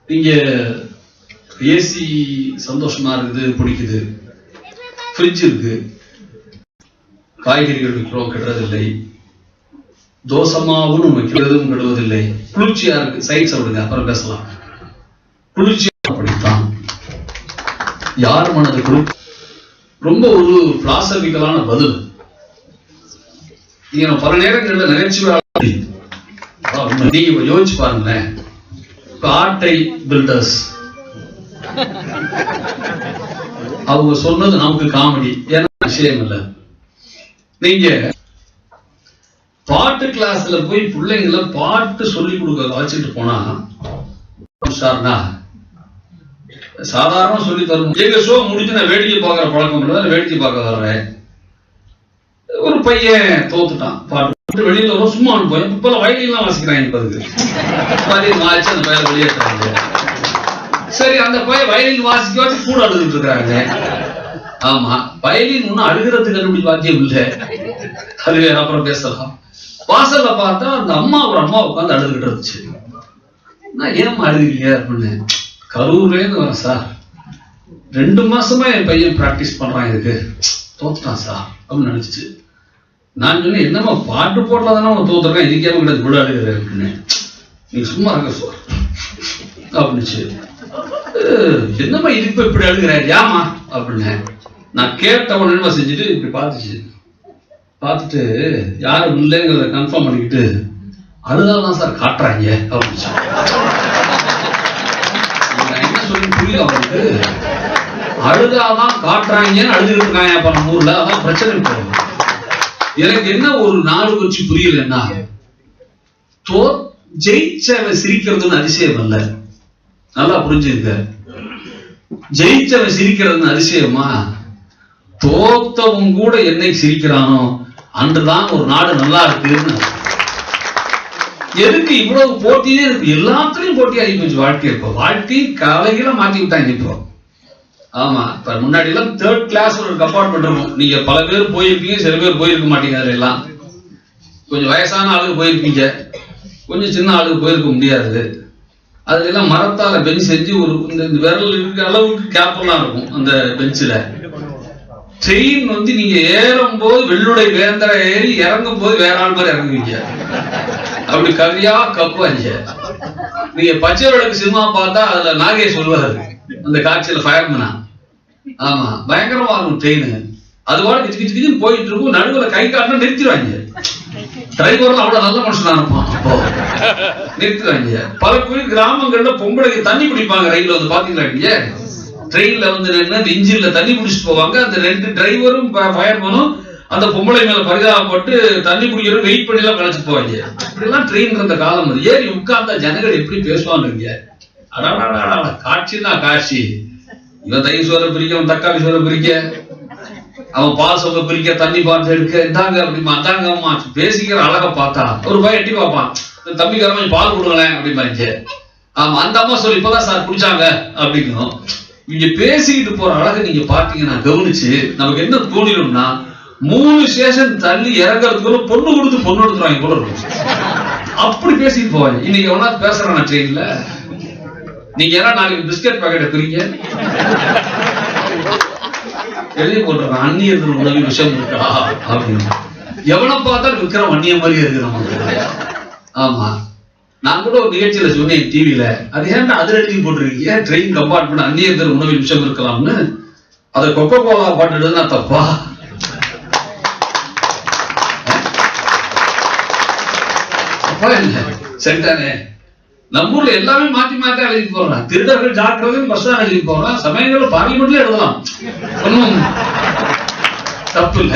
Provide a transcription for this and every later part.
இங்க ஏசி சந்தோஷமா இருக்குது, பிடிக்குது. ஃப்ரிட்ஜ் இருக்கு, காய்கறிகள் வைக்கிறோம், கெடுறதில்லை. தோசமாவும் வைக்கிறதும் கெடுவதில்லை. குளிர்ச்சியா இருக்கு. சயின்ஸ் விடுங்க, அப்புறம் பேசலாம். குளிர்ச்சியா அப்படித்தான் யார் மனது குளிர்ச்சி. ரொம்ப ஒரு பிலாசபிக்கலான பதில். நீங்க பல நேரங்களில் நகைச்சுவை நீங்க யோசிச்சு பாருங்களேன். ஆட்டை பில்டர்ஸ் அவங்க சொன்னது நமக்கு காமெடி, ஏன்னா விஷயம் இல்லை. நீங்க பாட்டு கிளாஸ்ல போய் பிள்ளைங்களை பாட்டு சொல்லி கொடுக்க வச்சுட்டு போனா சாதாரண சொல்லி தரும். எங்க ஷோ முடிஞ்சு நான் வேடிக்கை பார்க்கற பழக்கம் இல்லை, வேடிக்கை பார்க்க வர்றேன். ஒரு பையன் தோத்துட்டான், பாட்டு வெளியில வரும், சும்மா போய் இப்ப வயலின்லாம் வாசிக்கிறாங்க. மாறிச்சு அந்த பையன் வெளியேற்றாங்க. சரி, அந்த பையன் வயலின் வாசிக்க வச்சு கூட அழுதுட்டு இருக்காங்க. ஆமா, வயலின் ஒன்னும் அழுகிறதுக்கு கண்டுபிடி வாக்கியம் இல்லை, அது வேற, அப்புறம் பேசலாம். வாசல்ல பார்த்தா அந்த ஒரு அம்மா உட்காந்து அழுதுகிட்டு இருந்துச்சு. நான் ஏமா அழுதுறீங்க அப்படின்னு. கரூர்லேருந்து வரேன் சார், 2 மாசமா என் பையன் பிராக்டிஸ் பண்றான், இதுக்கு தோத்துட்டான் சார் அப்படின்னு நினைச்சிச்சு. நான் சொன்னேன், என்னமா பாட்டு போட்டதானே அவன் தோத்துருக்கான், இதுக்கே கிடையாது விட அழுகிற அப்படின்னு. நீங்க சும்மா இருக்க சார் அப்படின்னுச்சு. என்னம்மா இதுக்கு இப்படி அழுகிற, ஏமா அப்படின்னு. நான் கேட்டவன் என்ன செஞ்சுட்டு இப்படி பார்த்துச்சு. பார்த்துட்டு யாரும் இல்லைங்கிறத கன்ஃபார்ம் பண்ணிக்கிட்டு அழுதாதான் சார் காட்டுறாங்க அப்படின்னு. என்ன சொல்லி புரியல அவனுக்கு. அழுதாதான் காட்டுறாங்கன்னு அழுதுகிட்டு இருக்காங்க அப்ப நம்ம ஊர்ல. அதான் பிரச்சனை போகும். எனக்கு என்ன ஒரு நாடு வச்சு புரியலன்னா, ஜெயிச்சவன் சிரிக்கிறதுன்னு அதிசயம் அல்ல. நல்லா புரிஞ்சுக்க. ஜெயிச்சவன் சிரிக்கிறதுன்னு அதிசயமா? தோத்தவன் கூட என்னைக்கு சிரிக்கிறானோ அன்றுதான் ஒரு நாடு நல்லா இருக்குன்னு. எதுக்கு இவ்வளவு போட்டியே இருக்கு? எல்லாத்துலயும் போட்டி ஆகி போச்சு வாழ்க்கை. இப்போ வாழ்க்கை கலைகளை மாத்தி விட்டாங்க இப்போ. ஆமா, இப்ப முன்னாடி எல்லாம் 3rd கிளாஸ் ஒரு கம்பார்ட்மெண்ட் இருக்கும். நீங்க பல பேர் போயிருப்பீங்க, சில பேர் போயிருக்க மாட்டீங்க. அதுல எல்லாம் கொஞ்சம் வயசான ஆளுக்கு போயிருப்பீங்க, கொஞ்சம் சின்ன ஆளுக்கு போயிருக்க முடியாது. அதுல எல்லாம் மரத்தால பெஞ்ச் செஞ்சு ஒரு இந்த விரல் இருக்கிற அளவுக்கு கேப்பெல்லாம் இருக்கும் அந்த பெஞ்சில. ட்ரெயின் நீங்க ஏறும் போது வெள்ளுடை வேந்தர ஏறி, இறங்கும் போது வேற ஆள் மாதிரி இறங்குவீங்க. அப்படி கவியா கப்புவாங்க. நீங்க பச்சை விளக்கு சினிமா பார்த்தா அதுல நாகேஷ் சொல்லுவாரு அந்த காட்சியில ஃபயர்மேனா. ஆமா, பயங்கரமா இருக்கும் ட்ரெயின். அது போல கிச்சு கிச்சு கிச்சு போயிட்டு இருக்கும். நடுவில் கை காட்டினா நிறுத்திடுவாங்க. டிரைவர்லாம் அவ்வளவு நல்ல மனுஷனா இருப்பான், அப்போ நிறுத்திடுவாங்க. பல கோயில் கிராமங்கள்ல பொம்பளைக்கு தண்ணி குடிப்பாங்க ரயில்ல பாத்தீங்களா? நீங்க ட்ரெயின்ல நின்று இன்ஜின்ல தண்ணி குடிச்சிட்டு போவாங்க. அந்த 2 டிரைவரும் ஃபயர்மேனும் அந்த பொம்பளை மேல பரிதாபப்பட்டு தண்ணி குடிக்கிற வெயிட் பண்ணி எல்லாம் கழிச்சு போவாங்க. இப்படிலாம் ட்ரெயின் இருந்த காலம். அது ஏறி உட்கார்ந்தா ஜனங்கள் எப்படி பேசுவாங்க. காட்சின்னா காட்சி. இவன் தயிர் சோறை பிரிக்க, அவன் தக்காளி சோறை பிரிக்க, அவன் பால் சோறை பிரிக்க, தண்ணி பார்த்து எடுக்க, இந்தாங்க அப்படிமா அந்தாங்கம்மா பேசிக்கிற அழகை பார்த்தா ஒரு பையன் எட்டி பார்ப்பான், தம்பிக்காரமா பால் கொடுங்களேன் அப்படிமாங்க. ஆமா, அந்த அம்மா சொல்லி இப்பதான் சார் குடிச்சாங்க அப்படிங்கணும். இங்க பேசிக்கிட்டு போற அழகை நீங்க பாத்தீங்கன்னா கவனிச்சு நமக்கு என்ன தோணிடும்னா, 3 ஸ்டேஷன் தள்ளி இறங்குறதுக்குள்ள பொண்ணு கொடுத்து பொண்ணு எடுத்துருவாங்க போல இருக்கும். அப்படி பேசிட்டு போவாங்க. இன்னைக்கு எவனா பேசுறானா ட்ரெயின்ல? நீங்க ஏன்னா நாளைக்கு பிஸ்கட் பாக்கெட்டை பிரிங்க எழுதி போட்டுருக்கான், அந்நியர்கள் உணவு விஷயம் இருக்கா அப்படின்னு. எவனை பார்த்தா விக்ரம் அந்நிய மாதிரி இருக்கு நமக்கு. ஆமா, நான் கூட ஒரு நிகழ்ச்சியில சொன்னேன் டிவியில, அது ஏன்டா அதுல எழுதி போட்டிருக்கீங்க ட்ரெயின் கம்பார்ட்மெண்ட் அந்நியர்கள் உணவில் விஷயம் இருக்கலாம்னு. அதை கொக்கோ கோலா பாட்டு எழுதுனா தப்பா? சரிதானே? நம்ம ஊர்ல எல்லாமே மாத்தி மாத்தி எழுதி போடுறான். திருடர்கள் ஜாக்கிரதையும் பஸ் தான் எழுதி போடுறான். சமயங்கள்ல பார்லிமெண்ட்ல எழுதலாம், ஒன்னும் தப்பு இல்ல.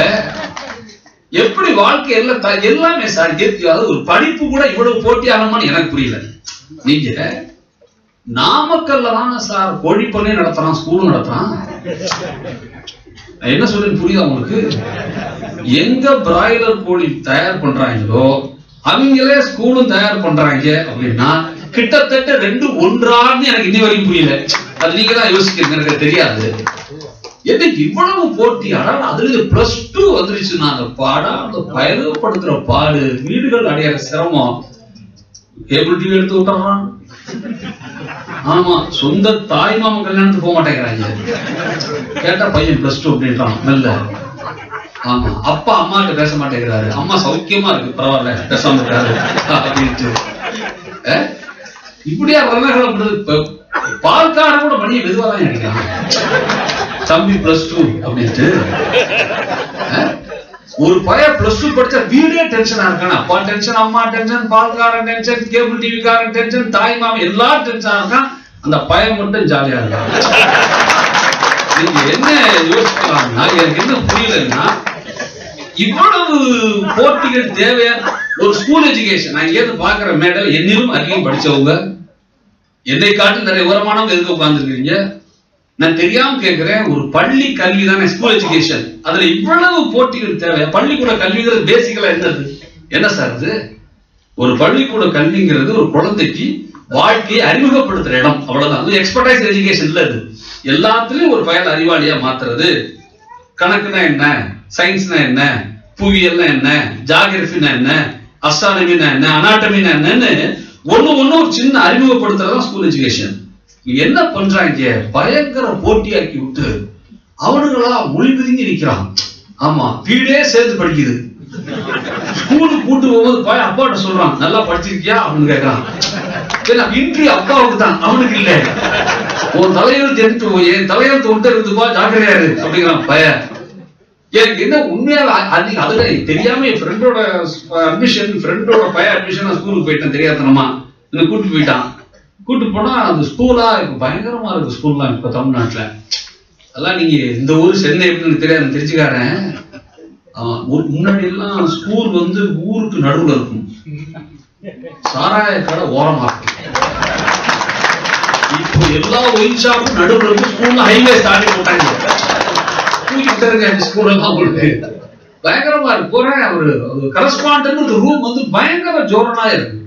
எப்படி வாழ்க்கை எல்லாமே சார். ஒரு படிப்பு கூட இவ்வளவு போட்டி ஆகணுமான்னு எனக்கு புரியல. நீங்க நாமக்கல்ல தானே சார் கோழி பண்ணையும் நடத்துறான், ஸ்கூலும் நடத்துறான். என்ன சொல்றேன்னு புரியுதா உங்களுக்கு? எங்க பிராய்லர் கோழி தயார் பண்றாங்களோ அவங்களே ஸ்கூலும் தயார் பண்றாங்க அப்படின்னா கிட்டத்தட்ட 2 ஒன்றான்னு எனக்கு இன்னி வரைக்கும் புரியல. அது நீங்க தான் யோசிக்கிறீங்க, எனக்கு தெரியாது. எனக்கு இவ்வளவு போட்டி. ஆனால் அதுல +2 வந்துருச்சுன்னா அந்த பாடம், அந்த பயணப்படுத்துற பாடு, வீடுகள் அடையாத சிரமம், கேபிள் டிவி எடுத்து விட்டுறான். ஆமா, சொந்த தாய் மாமன் கல்யாணத்துக்கு போக மாட்டேங்கிறாங்க. கேட்டா பையன் +2 அப்படின்றான் மெல்ல. ஆமா, அப்பா அம்மாட்ட பேச மாட்டேங்கிறாரு. அம்மா சௌக்கியமா இருக்கு, பரவாயில்ல, பேசாம இருக்காரு அப்படின்ட்டு. இப்படியா வரலாறு? பால்கார கூட பண்ணிய மெதுவாதான் நினைக்கிறான். தம்பி +2 அப்படின்ட்டு. ஒரு பையன் +2 படிச்சா வீடே டென்ஷனா இருக்கான. அப்பா டென்ஷன், அம்மா டென்ஷன், பால்காரன் டென்ஷன், கேபிள் டிவி காரன் டென்ஷன், தாய் மாமன் எல்லாரும் டென்ஷனா இருக்கான். அந்த பையன் மட்டும் ஜாலியா இருக்கான். நீங்க என்ன யோசிக்கலாம்னா, எனக்கு என்ன புரியலன்னா, இவ்வளவு போட்டிகள் தேவையா? ஒரு ஸ்கூல் எஜுகேஷன் நான் இங்கேருந்து பாக்குற மேடல் என்னிலும் அதிகம் படிச்சவங்க, என்னை காட்டு நிறைய விவரமானவங்க எதுக்கு உட்கார்ந்துருக்கீங்க? நான் தெரியாம கேட்கிறேன். ஒரு பள்ளி கல்வி தானே ஸ்கூல் எஜுகேஷன், அதுல இவ்வளவு போட்டிகள் தேவை? பள்ளிக்கூட கல்விங்கிறது பேசிக்கலா என்னது? என்ன சார் இது? ஒரு பள்ளிக்கூட கல்விங்கிறது ஒரு குழந்தைக்கு வாழ்க்கையை அறிமுகப்படுத்துற இடம், அவ்வளவுதான். அது எக்ஸ்பர்டைஸ் எஜுகேஷன் இல்ல. அது எல்லாத்துலயும் ஒரு பயன் அறிவாளியா மாத்துறது. கணக்குனா என்ன, சயின்ஸ்னா என்ன, புவியியல்னா என்ன, ஜியோகிராஃபினா என்ன, அஸ்ட்ரானமினா என்ன, அனாட்டமினா என்னன்னு ஒண்ணு ஒரு சின்ன அறிமுகப்படுத்துறதுதான் ஸ்கூல் எஜுகேஷன். என்ன பண்றாங்க? பயங்கர போட்டியாக்கி விட்டு அவனுங்களா மொழி பிதுங்கி நிக்கிறான். ஆமா, வீடே சேர்ந்து படிக்குது. ஸ்கூலுக்கு கூட்டு போகும்போது பையன் அப்பாட்ட சொல்றான், நல்லா படிச்சிருக்கியா அப்படின்னு கேட்கறான். இன்றி அப்பாவுக்கு தான், அவனுக்கு இல்ல. உன் தலையெழுத்து எடுத்து போய் தலையெழுத்து ஒன்று இருந்துப்பா, ஜாக்கிரதையா இரு அப்படிங்கிறான் பையன். எனக்கு என்ன உண்மையால அதுல தெரியாம என் ஃப்ரெண்டோட அட்மிஷன், ஃப்ரெண்டோட பையன் அட்மிஷன் ஸ்கூலுக்கு போயிட்டேன் தெரியாதனமா. என்ன கூட்டு போயிட்டான். கூட்டு போனா அந்த ஸ்கூலா இப்ப பயங்கரமா இருக்கு. ஸ்கூல்லாம் இப்ப தமிழ்நாட்டுல அதெல்லாம் நீங்க இந்த ஊர் சென்னை எப்படின்னு தெரியாது, தெரிஞ்சுக்காரன். முன்னாடி எல்லாம் ஸ்கூல் வந்து ஊருக்கு நடுவுல இருக்கும், சாராய கடை ஓரமா இருக்கும். இப்போ எல்லா ஒயின் ஷாப்பும் நடுவுல இருக்கு, ஸ்கூல்ல ஹைவே ஸ்டார்ட் போட்டாங்க. தூக்கிட்டு இருக்க ஸ்கூல் எல்லாம் உங்களுக்கு பயங்கரமா இருக்கு. போறேன், ஒரு கரஸ்பாண்டன்ட் ரூம் வந்து பயங்கர ஜோரனா இருக்கு.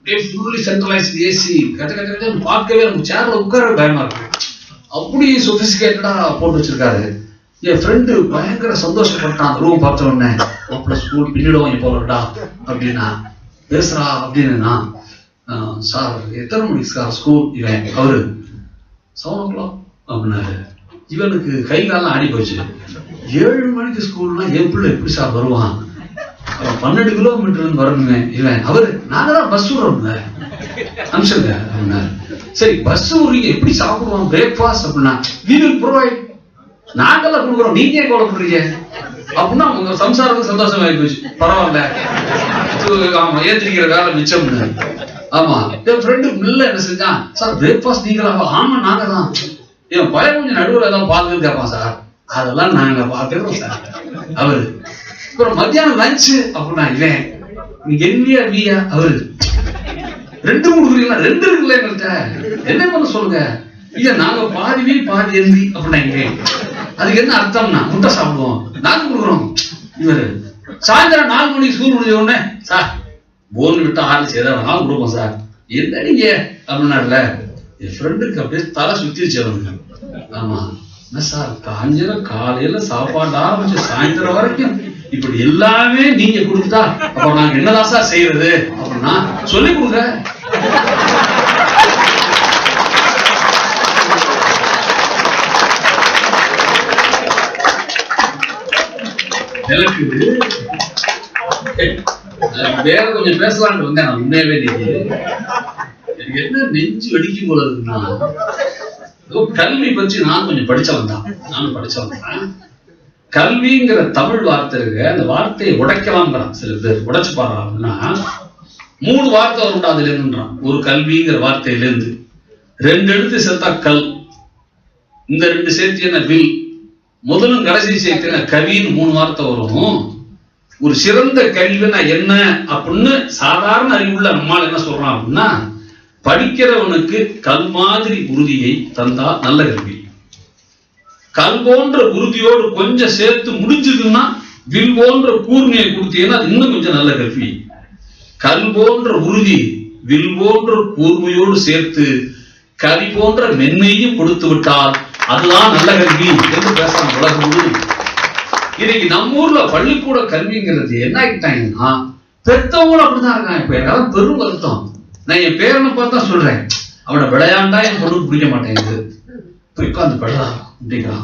ஃபுல்லி சென்ட்ரலைஸ்ட் ஏசி, கட்ட கட்ட பார்க்கவே நம்ம சேர்ல உட்கார பயமா இருக்கு. அப்படி சொபிஸ்டிகேட்டடா போட்டு வச்சிருக்காரு. என் ஃப்ரெண்டு பயங்கர சந்தோஷப்பட்டான் ரூம் பார்த்த உடனே. அப்படி ஸ்கூல் பின்னிடுவாங்க போறடா அப்படின்னா பேசுறா அப்படின்னு. சார் எத்தனை மணிக்கு சார் ஸ்கூல்? இவன் அவரு 7 o'clock அப்படின்னாரு. இவனுக்கு கை காலம் ஆடி போச்சு. 7 மணிக்கு ஸ்கூல்னா என் பிள்ளை எப்படி சார் வருவான்? 12 கிலோமீட்டர் வரணுங்க. இவன் அவரு நாங்க தான் பஸ் விடுறோம்ல, அனுப்பிச்சுங்க அப்படின்னாரு. சரி, பஸ் விடுறீங்க, எப்படி சாப்பிடுவான் பிரேக்ஃபாஸ்ட் அப்படின்னா? we will provide, நாங்கெல்லாம் கொடுக்குறோம், நீங்க ஏன் கோலப்படுறீங்க அப்படின்னா உங்க சம்சாரத்துக்கு சந்தோஷம் ஆகி போச்சு. பரவாயில்ல, ஆமா ஏத்திரிக்கிற வேலை மிச்சம்னு. ஆமா, என் ஃப்ரெண்டு மில்ல என்ன செஞ்சான், சார் பிரேக்ஃபாஸ்ட் நீங்களா? ஆமா நாங்க தான். என் பையன் கொஞ்சம் நடுவில் ஏதாவது பார்த்துட்டு கேட்பான் சார், அதெல்லாம் நாங்க பார்த்துக்கிறோம் சார் அவரு. அப்புறம் மத்தியானம் லஞ்சு அப்படின்னா இவன் என்னையா வீயா அவரு 2 கொடுக்குறீங்களா? 2 இருக்குல்ல எங்கள்கிட்ட, என்ன பண்ண சொல்லுங்க? இல்ல நாங்க பாதி பாதி எந்தி அப்படின்னா இவன். அதுக்கு என்ன அர்த்தம்னா முட்டை சாப்பிடுவோம், நாங்க கொடுக்குறோம். இவரு சாயந்தரம் 4 மணிக்கு ஸ்கூல் முடிஞ்ச உடனே சார் போன் விட்டு ஆரம்பிச்சு ஏதாவது நாள் கொடுப்போம் சார். என்ன நீங்க அப்படின்னாருல. என் ஃப்ரெண்டுக்கு அப்படியே தலை சுத்திருச்சு அவனுக்கு. ஆமா, என்ன சார் காஞ்சல காலையில சாப்பாடு ஆரம்பிச்சு சாயந்தரம் வரைக்கும் இப்படி எல்லாமே நீங்க கொடுத்தா அப்ப நாங்க என்னதான் சார் செய்யறது அப்படின்னா சொல்லி கொடுங்க. எனக்கு வேற கொஞ்சம் பேசலான்னு வந்தேன். நான் உண்மையாவே எனக்கு என்ன நெஞ்சு வெடிக்கும் போல இருக்குன்னா, கல்வி பற்றி நான் கொஞ்சம் படிச்சவன் தான். நானும் படிச்சவன் தான். கல்விங்கிற தமிழ் வார்த்தை இருக்கு, அந்த வார்த்தையை உடைக்கலாம் சில பேர் உடைச்சு பாடுறாங்கன்னா 3 வார்த்தை வரும்டா அதுல இருந்துன்றான். ஒரு கல்விங்கிற வார்த்தையில இருந்து 2 எழுத்து சேர்த்தா கல், இந்த 2 சேர்த்தியான வில், முதலும் கடைசி சேர்த்தியான கவின்னு 3 வார்த்தை வரும். ஒரு சிறந்த கல்வினா என்ன அப்படின்னு சாதாரண அறிவுள்ள நம்மால் என்ன சொல்றான் அப்படின்னா, படிக்கிறவனுக்கு கல் மாதிரி உறுதியை தந்தா நல்ல கல்வி. கல் போன்ற உறுதியோடு கொஞ்சம் சேர்த்து முடிஞ்சதுன்னா வில் போன்ற கூர்மையை கொடுத்தீங்கன்னா அது இன்னும் கொஞ்சம் நல்ல கல்வி. கல் போன்ற உறுதி வில் போன்ற கூர்மையோடு சேர்த்து கவி போன்ற மென்மையும் கொடுத்து விட்டால் அதுதான் நல்ல கல்வி என்று பேசலாம் உலகம் முழு. இன்னைக்கு நம்ம ஊர்ல பள்ளிக்கூட கல்விங்கிறது என்ன ஆகிட்டாங்கன்னா பெத்தவங்களும் அப்படிதான் இருக்காங்க. இப்ப என்னால பெரும் வருத்தம், நான் என் பேரனை பார்த்து தான் சொல்றேன், அவனை விளையாண்டா என் பொண்ணுக்கு பிடிக்க மாட்டேங்குது, போய் உட்காந்து படுறா அப்படிங்கிறான்.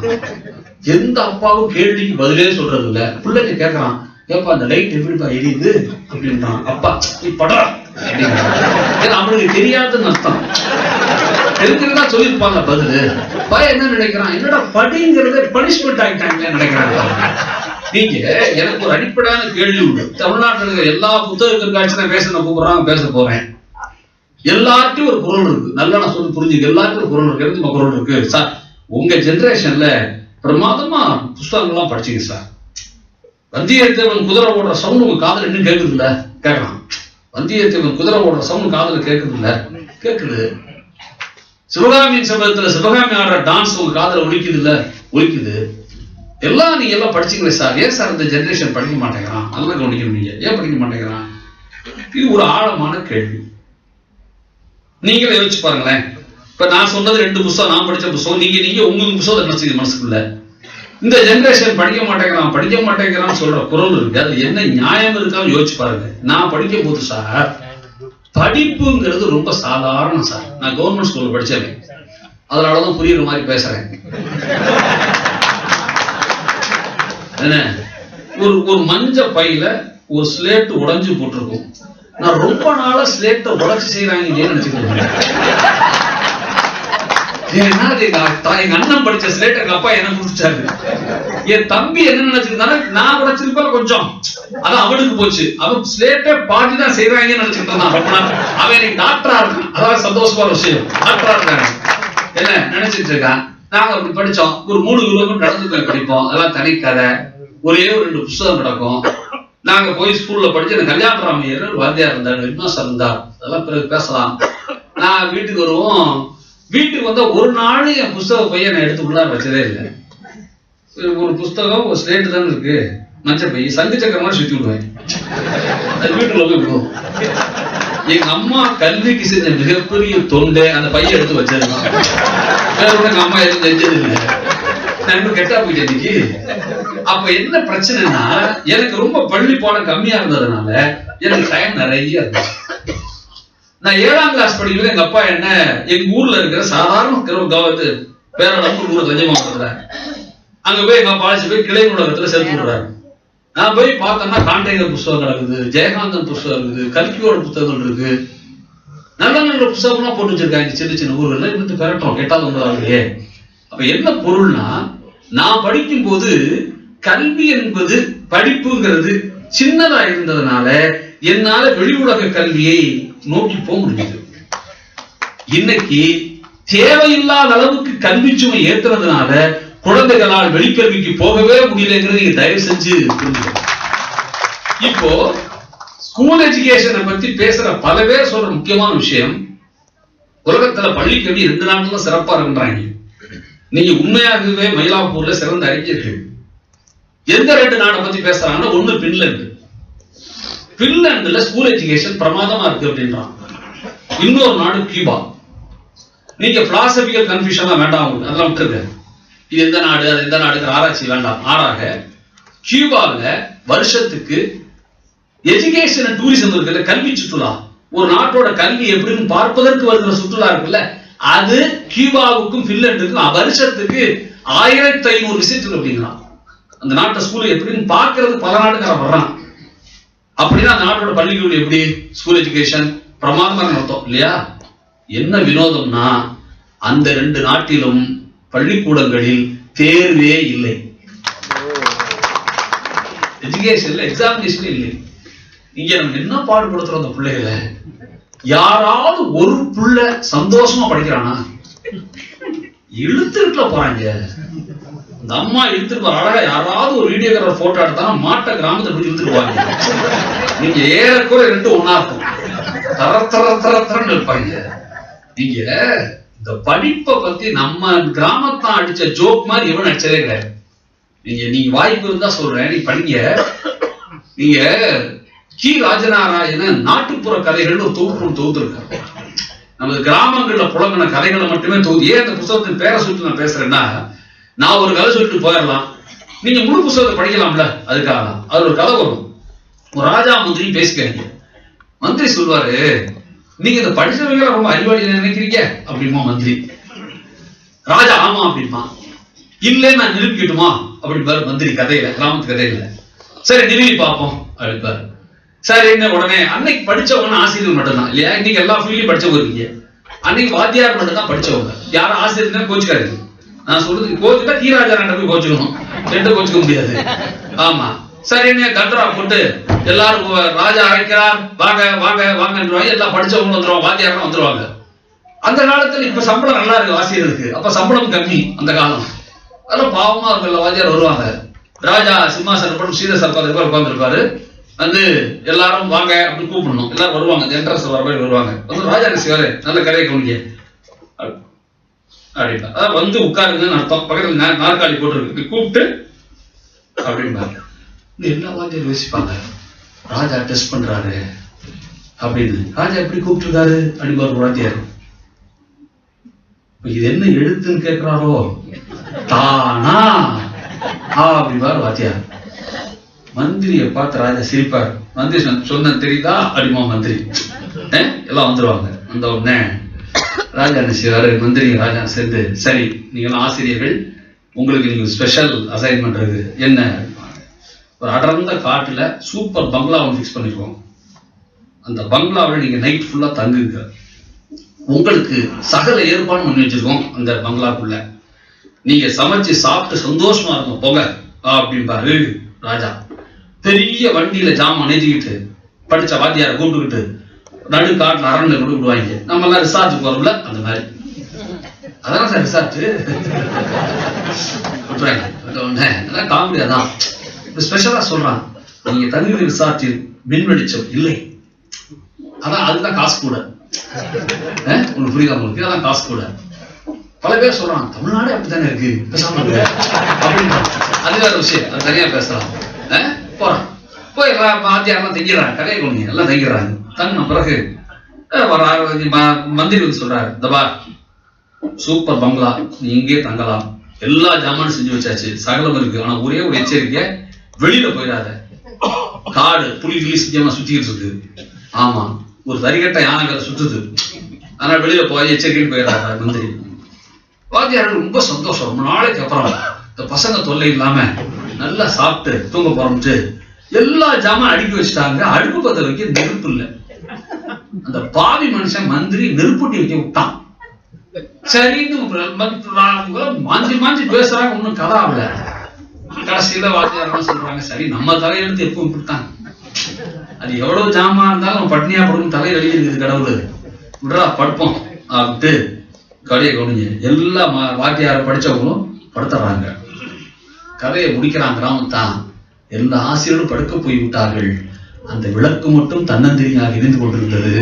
எந்த அப்பாவும் கேள்விக்கு பதிலே சொல்றது இல்ல. பிள்ளைங்க கேட்கறான், ஏப்பா அந்த லைட் எப்படிப்பா எரியுது அப்படின்றான். அப்பா நீ படுறா அப்படிங்கிறான். அவனுக்கு தெரியாதுன்னு அர்த்தம். தெரிஞ்சுன்னா சொல்லிருப்பாங்க பதிலு. பையன் என்ன நினைக்கிறான், என்னடா படிங்கிறது பனிஷ்மெண்ட் ஆகிட்டாங்களே நினைக்கிறாங்க. நீங்க எனக்கு ஒரு அடிப்படையான கேள்வி உண்டு. தமிழ்நாட்டில் இருக்கிற எல்லா புத்தக கண்காட்சி நான் பேச போறேன். எல்லார்ட்டும் ஒரு குரல் இருக்கு. நல்லா நான் சொல்லி புரிஞ்சுக்க, எல்லாருக்கும் ஒரு குரல் இருக்கு. எனக்கு குரல் இருக்கு சார். உங்க ஜெனரேஷன்ல பிரமாதமா புஸ்தகங்கள்லாம் படிச்சீங்க சார். வந்தியத்தேவன் குதிரை ஓடுற சவுண்ட் உங்க காதுல இன்னும் கேட்குது இல்ல? கேட்கலாம். வந்தியத்தேவன் குதிரை ஓடுற சவுண்ட் காதுல கேட்குது இல்ல? கேட்குது. சிவகாமியின் சபதத்துல சிவகாமி ஆடுற டான்ஸ் உங்க காதுல ஒலிக்குது இல்ல? ஒலிக்குது. எல்லாம் நீங்க எல்லாம் படிச்சீங்களே சார். ஏன் சார் இந்த ஜெனரேஷன் படிக்க மாட்டேங்கிறான்? நல்லா கவனிக்கணும். நீங்க ஏன் படிக்க மாட்டேங்கிறான்? இது ஒரு ஆழமான கேள்வி. நீங்களே யோசிச்சு பாருங்களேன். இப்ப நான் சொன்னது 2 புத்தகம், நான் படிச்ச புத்தகம். நீங்க உங்களுக்கு புத்தகம் நினைச்சீங்க மனசுக்குள்ள. இந்த ஜெனரேஷன் படிக்க மாட்டேங்கிறான்னு சொல்ற குரல் இருக்கு. அது என்ன நியாயம் இருக்கான்னு யோசிச்சு பாருங்க. நான் படிக்கும் போது சார், படிப்புங்கிறது ரொம்ப சாதாரணம் சார். நான் கவர்மெண்ட் ஸ்கூல்ல படிச்சேன், அதனாலதான் புரியுற மாதிரி பேசுறேன். என்ன, ஒரு மஞ்ச பையில ஒரு ஸ்லேட் உடைஞ்சு போட்டிருக்கும். நான் ரொம்ப நாளா ஸ்லேட்டை உடைச்சு செய்யறாங்க நினைச்சுக்கிறேன். எங்க அண்ணன் படிச்ச ஸ்லேட் எங்க அப்பா என்ன குடிச்சாரு. என் தம்பி என்ன நினைச்சிருந்தானா, நான் உடைச்சிருப்பேன் கொஞ்சம், அதான் அவனுக்கு போச்சு. அவன் ஸ்லேட்டை பாதிதான் செய்யறாங்கன்னு நினைச்சுட்டு இருந்தான் ரொம்ப நாள். அவன் எனக்கு டாக்டரா இருக்கான், அதாவது சந்தோஷமான விஷயம். டாக்டரா இருக்காங்க என்ன நினைச்சிட்டு இருக்கான். நாங்க அப்படி படிச்சோம். ஒரு 3 கிலோமீட்டர் நடந்து போய் படிப்போம். அதெல்லாம் தனி கதை. ஒரே ஒரு 2 புத்தகம் நடக்கும். நாங்க போய் ஸ்கூல்ல படிச்சு எனக்கு கல்யாணராமையர் வாத்தியார் இருந்தார், ஹெட்மாஸ்டர் இருந்தார். அதெல்லாம் பிறகு பேசலாம். நான் வீட்டுக்கு வருவோம். வீட்டுக்கு வந்தா ஒரு நாள் என் புஸ்தக பையன் நான் எடுத்து உள்ளார வச்சதே இல்லை. ஒரு புஸ்தகம், ஒரு ஸ்லேட்டு தானே இருக்கு, மஞ்ச பை, சங்கு சக்கர மாதிரி சுத்தி விடுவேன். அது வீட்டுக்குள்ள போய் விடுவோம். எங்க அம்மா கல்விக்கு செஞ்ச மிகப்பெரிய தொண்டை அந்த பையன் எடுத்து வச்சிருக்கான். வேற எங்க அம்மா எதுவும் செஞ்சது இல்லை. நான் இன்னும் கெட்டா போயிட்டேன் இன்னைக்கு. அப்ப என்ன பிரச்சனைனா, எனக்கு ரொம்ப பள்ளி பாடம் கம்மியா இருந்ததுனால எனக்கு டைம் நிறைய இருந்துச்சு. நான் 7ஆம் கிளாஸ் படிக்கல. எங்க அப்பா என்ன எங்க ஊர்ல இருக்கிற சாதாரண பேரளவு ஊர் தஞ்சை மாவட்டத்துல அங்க போய் எங்க அப்பா அழைச்சு போய் கிளை நூலகத்துல சேர்த்து விடுறாரு. நான் போய் பார்த்தோம்னா காண்டேகர் புத்தகம் கிடக்குது, ஜெயகாந்தன் புத்தகம் இருக்குது, கல்கியோட புத்தகங்கள் இருக்கு. நல்ல நல்ல புத்தகம்லாம் போட்டு வச்சிருக்காங்க சின்ன சின்ன ஊர்கள்ல. இருந்து பெறட்டும் 8வது 9வதுலயே. அப்ப என்ன பொருள்னா, நான் படிக்கும் போது கல்வி என்பது படிப்புங்கிறது சின்னதா இருந்ததுனால என்னால வெளி உலக கல்வியை நோக்கி போக முடியுது. இன்னைக்கு தேவையில்லாத அளவுக்கு கல்வி சுமை ஏத்துறதுனால குழந்தைகளால் வெளிக்கல்விக்கு போகவே முடியலங்கிறது நீங்க தயவு செஞ்சு புரிஞ்சுக்கணும். இப்போ ஸ்கூல் எஜுகேஷனை பத்தி பேசுற பல பேர் சொல்ற முக்கியமான விஷயம், உலகத்துல பள்ளி கல்வி 2 நாட்கள் சிறப்பா இருக்குன்றாங்க. நீங்க உண்மையாகவே மயிலாப்பூர்ல சிறந்த அறிஞர்கள். எந்த 2 நாடை பத்தி பேசுறாங்கன்னா, ஒண்ணு பின்லாந்து. பின்லாந்துல ஸ்கூல் எஜுகேஷன் பிரமாதமா இருக்கு அப்படின்றான். இன்னொரு நாடு கியூபா. நீங்க பிலாசபிக்கல் கன்ஃபியூஷன் வேண்டாம், அதெல்லாம் விட்டுருங்க. இது எந்த நாடு அது எந்த நாடுங்கிற ஆராய்ச்சி வேண்டாம். மாறாக கியூபாவில் வருஷத்துக்கு எஜுகேஷன் டூரிசம் இருக்குல்ல, கல்வி சுற்றுலா, ஒரு நாட்டோட கல்வி எப்படின்னு பார்ப்பதற்கு வருகிற சுற்றுலா இருக்குல்ல, அது கியூபாவுக்கும் பின்லாந்துக்கும் வருஷத்துக்கு 1500 விசிட் அப்படிங்கிறான். அந்த நாட்டை ஸ்கூல் எப்படின்னு பார்க்கறது பல நாடுக்காரன் வர்றான். அப்படின்னா அந்த நாட்டோட பள்ளிக்கூட எப்படி ஸ்கூல் எஜுகேஷன் பிரமாதமா நடத்தும் இல்லையா? என்ன வினோதம்னா, அந்த 2 நாட்டிலும் பள்ளிக்கூடங்களில் தேர்வே இல்லை. எஜுகேஷன்ல எக்ஸாமினேஷன் இல்லை. இங்க நம்ம என்ன பாடுபடுத்துறோம் அந்த பிள்ளைகளை? யாராவது ஒரு புள்ள சந்தோஷமா படிக்கிறானா? இழுத்துட்டுல போறாங்க. அந்த அம்மா இழுத்துட்டு போற அழகா யாராவது ஒரு வீடியோகிராஃபர் போட்டோ எடுத்தா மாட்ட கிராமத்தை போய் இழுத்துட்டு போவாங்க. நீங்க ஏறக்குறை 2 ஒண்ணா இருக்கும். தர தர தர தரன்னு இருப்பாங்க. நீங்க இந்த படிப்பை பத்தி நம்ம கிராமத்தான் அடிச்ச ஜோக் மாதிரி எவன் அடிச்சதே கிடையாது. நீங்க வாய்ப்பு இருந்தா சொல்றேன், நீ படிங்க. நீங்க கி ராஜநாராயணன் நாட்டுப்புற கதைகள் ஒரு தொகுத்து இருக்காரு. நமது கிராமங்கள்ல புலங்கின கதைகளை மட்டுமே தொகுதி. ஏன் அந்த புத்தகத்தின் பேரை சொல்லிட்டு நான் பேசுறேன்னா, நான் ஒரு கதை சொல்லிட்டு போயிடலாம், நீங்க முழு புத்தகத்தை படிக்கலாம்ல, அதுக்காக தான். அது ஒரு கதை வரும். ஒரு ராஜா மந்திரி பேசிக்காங்க. மந்திரி சொல்வாரு, நீங்க இந்த படிச்சவங்க ரொம்ப அறிவாளி நினைக்கிறீங்க அப்படிமா மந்திரி. ராஜா ஆமா அப்படிமா. இல்ல நான் நிரூபிக்கட்டுமா அப்படிப்பாரு மந்திரி கதையில, கிராமத்து கதையில. சரி நிரூபி பார்ப்போம் அப்படிப்பாரு. சரி என்ன உடனே அன்னைக்கு படிச்சவங்க ஆசிரியர் மட்டும்தான் இல்லையா? இன்னைக்கு எல்லா ஃபீல்ட்லயும் படிச்சவங்க இருக்கீங்க. அன்னைக்கு வாத்தியார் மட்டும் தான் படிச்சவங்க. யாரும் ஆசிரியர் கோச்சுக்காரு. நான் சொல்றது கோச்சுட்டா கீராஜா போய் கோச்சுக்கணும், ரெண்டு கோச்சுக்க முடியாது. ஆமா சரி என்ன தண்டரா போட்டு எல்லாரும் ராஜா அழைக்கிறார் வாங்க வாங்க வாங்கன்றாங்க. எல்லாம் படிச்சவங்க வந்துருவாங்க, வாத்தியாரம் வந்துருவாங்க. அந்த காலத்துல இப்ப சம்பளம் நல்லா இருக்கு ஆசிரியருக்கு, அப்ப சம்பளம் கம்மி அந்த காலம். அதெல்லாம் பாவமா இருக்குல்ல, வாத்தியார் வருவாங்க. ராஜா சிம்மாசனம் ஸ்ரீதர் உட்கார்ந்துருப்பாரு. வந்து எல்லாரும் வாங்க அப்படின்னு கூப்பிடணும். எல்லாரும் வருவாங்க, என்ட்ரன்ஸ் வர மாதிரி வருவாங்க. வந்து ராஜா சிவாரு நல்ல கதையை கவனிங்க அப்படின்னா அதான் வந்து உட்காருங்கன்னு அர்த்தம். பக்கத்துல நாற்காலி போட்டுருக்கு, கூப்பிட்டு அப்படின்பாரு. எல்லா வாத்தியாரும் யோசிப்பாங்க, ராஜா டெஸ்ட் பண்றாரு அப்படின்னு. ராஜா எப்படி கூப்பிட்டுருக்காரு அப்படின்னு வாத்தியார். இது என்ன எழுத்துன்னு கேட்கிறாரோ, தானா அப்படின்பாரு வாத்தியார். மந்திரியை பார்த்து ராஜா சிரிப்பார். மந்திரி சொன்ன தெரியுதா அப்படிமா மந்திரி. எல்லாம் வந்துருவாங்க. அந்த உடனே ராஜா என்ன செய்வாரு, மந்திரி ராஜா சேர்ந்து சரி நீங்க ஆசிரியர்கள், உங்களுக்கு நீங்க ஸ்பெஷல் அசைன்மெண்ட் இருக்கு. என்ன? ஒரு அடர்ந்த காட்டுல சூப்பர் பங்களா ஒன்று ஃபிக்ஸ் பண்ணிருக்கோம். அந்த பங்களாவில் நீங்க நைட் ஃபுல்லா தங்குங்க. உங்களுக்கு சகல ஏற்பாடு பண்ணி வச்சிருக்கோம். அந்த பங்களாக்குள்ள நீங்க சமைச்சு சாப்பிட்டு சந்தோஷமா இருக்கும் போங்க அப்படின்பாரு ராஜா. பெரிய வண்டியில ஜாமான் நெஞ்சிக்கிட்டு படிச்ச வாத்தியார கூப்பிட்டுக்கிட்டு நடு காட்டுல அரண்ல கொண்டு விடுவாங்க. நம்ம எல்லாம் ரிசார்ட் போறோம்ல அந்த மாதிரி. அதான் சார் ரிசார்ட் காமெடியா தான் ஸ்பெஷலா சொல்றான். நீங்க தங்குகிற ரிசார்ட்டில் மின் வெளிச்சம் இல்லை, அதான் அதுதான் காசு கூட. உங்களுக்கு புரியுதா? உங்களுக்கு அதான் காசு கூட. பல பேர் சொல்றான் தமிழ்நாடு அப்படித்தானே இருக்கு பேசாம அப்படின்னு. அது வேற விஷயம், அது தனியா பேசலாம். போறான் போய் வாத்தியாரெல்லாம் தங்கிடுறாங்க, கதையை கொண்டு எல்லாம் தங்கிடுறாங்க. தங்கின பிறகு மந்திரி வந்து சொல்றாரு, தபா சூப்பர் பங்களா, நீ இங்கே தங்கலாம், எல்லா ஜாமானும் செஞ்சு வச்சாச்சு, சகலம் இருக்கு. ஆனா ஒரே ஒரு எச்சரிக்கை, வெளியில போயிடாத. காடு புலி கிளி சிங்கமா சுத்திக்கிட்டு இருக்கு. ஆமா ஒரு தரிகட்ட யானை சுத்துது, ஆனா வெளியில போய் எச்சரிக்கைன்னு போயிடாத மந்திரி. வாத்தியார்கள் ரொம்ப சந்தோஷம். ரொம்ப நாளைக்கு அப்புறம் இந்த பசங்க தொல்லை இல்லாம நல்லா சாப்பிட்டு தூங்க போறோம்ட்டு எல்லா ஜாமான் அடுக்கி வச்சுட்டாங்க. அடுப்பு பத்த வைக்க நெருப்பு இல்லை. அந்த பாவி மனுஷன் மந்திரி நெருப்புட்டி வைக்க விட்டான். சரின்னு மாஞ்சி மாஞ்சி பேசுறாங்க, ஒன்னும் கதை ஆகல. கடைசியில வாத்தியாரெல்லாம் சொல்றாங்க, சரி நம்ம தலையெழுத்து எப்பவும் இப்படித்தான், அது எவ்வளவு ஜாமா இருந்தாலும் பட்னியா படுக்கும் தலையை எழுதிருக்குது கடவுள், விடுறா படுப்போம் அப்படின்ட்டு கதையை கவனிங்க. எல்லா வாத்தியார படிச்சவங்களும் படுத்துறாங்க. கதையை முடிக்கிறான் கிராமத்தான். எல்லா ஆசிரியரும் படுக்க போய் விட்டார்கள். அந்த விளக்கு மட்டும் தன்னந்தனியாக எரிந்து கொண்டிருந்தது.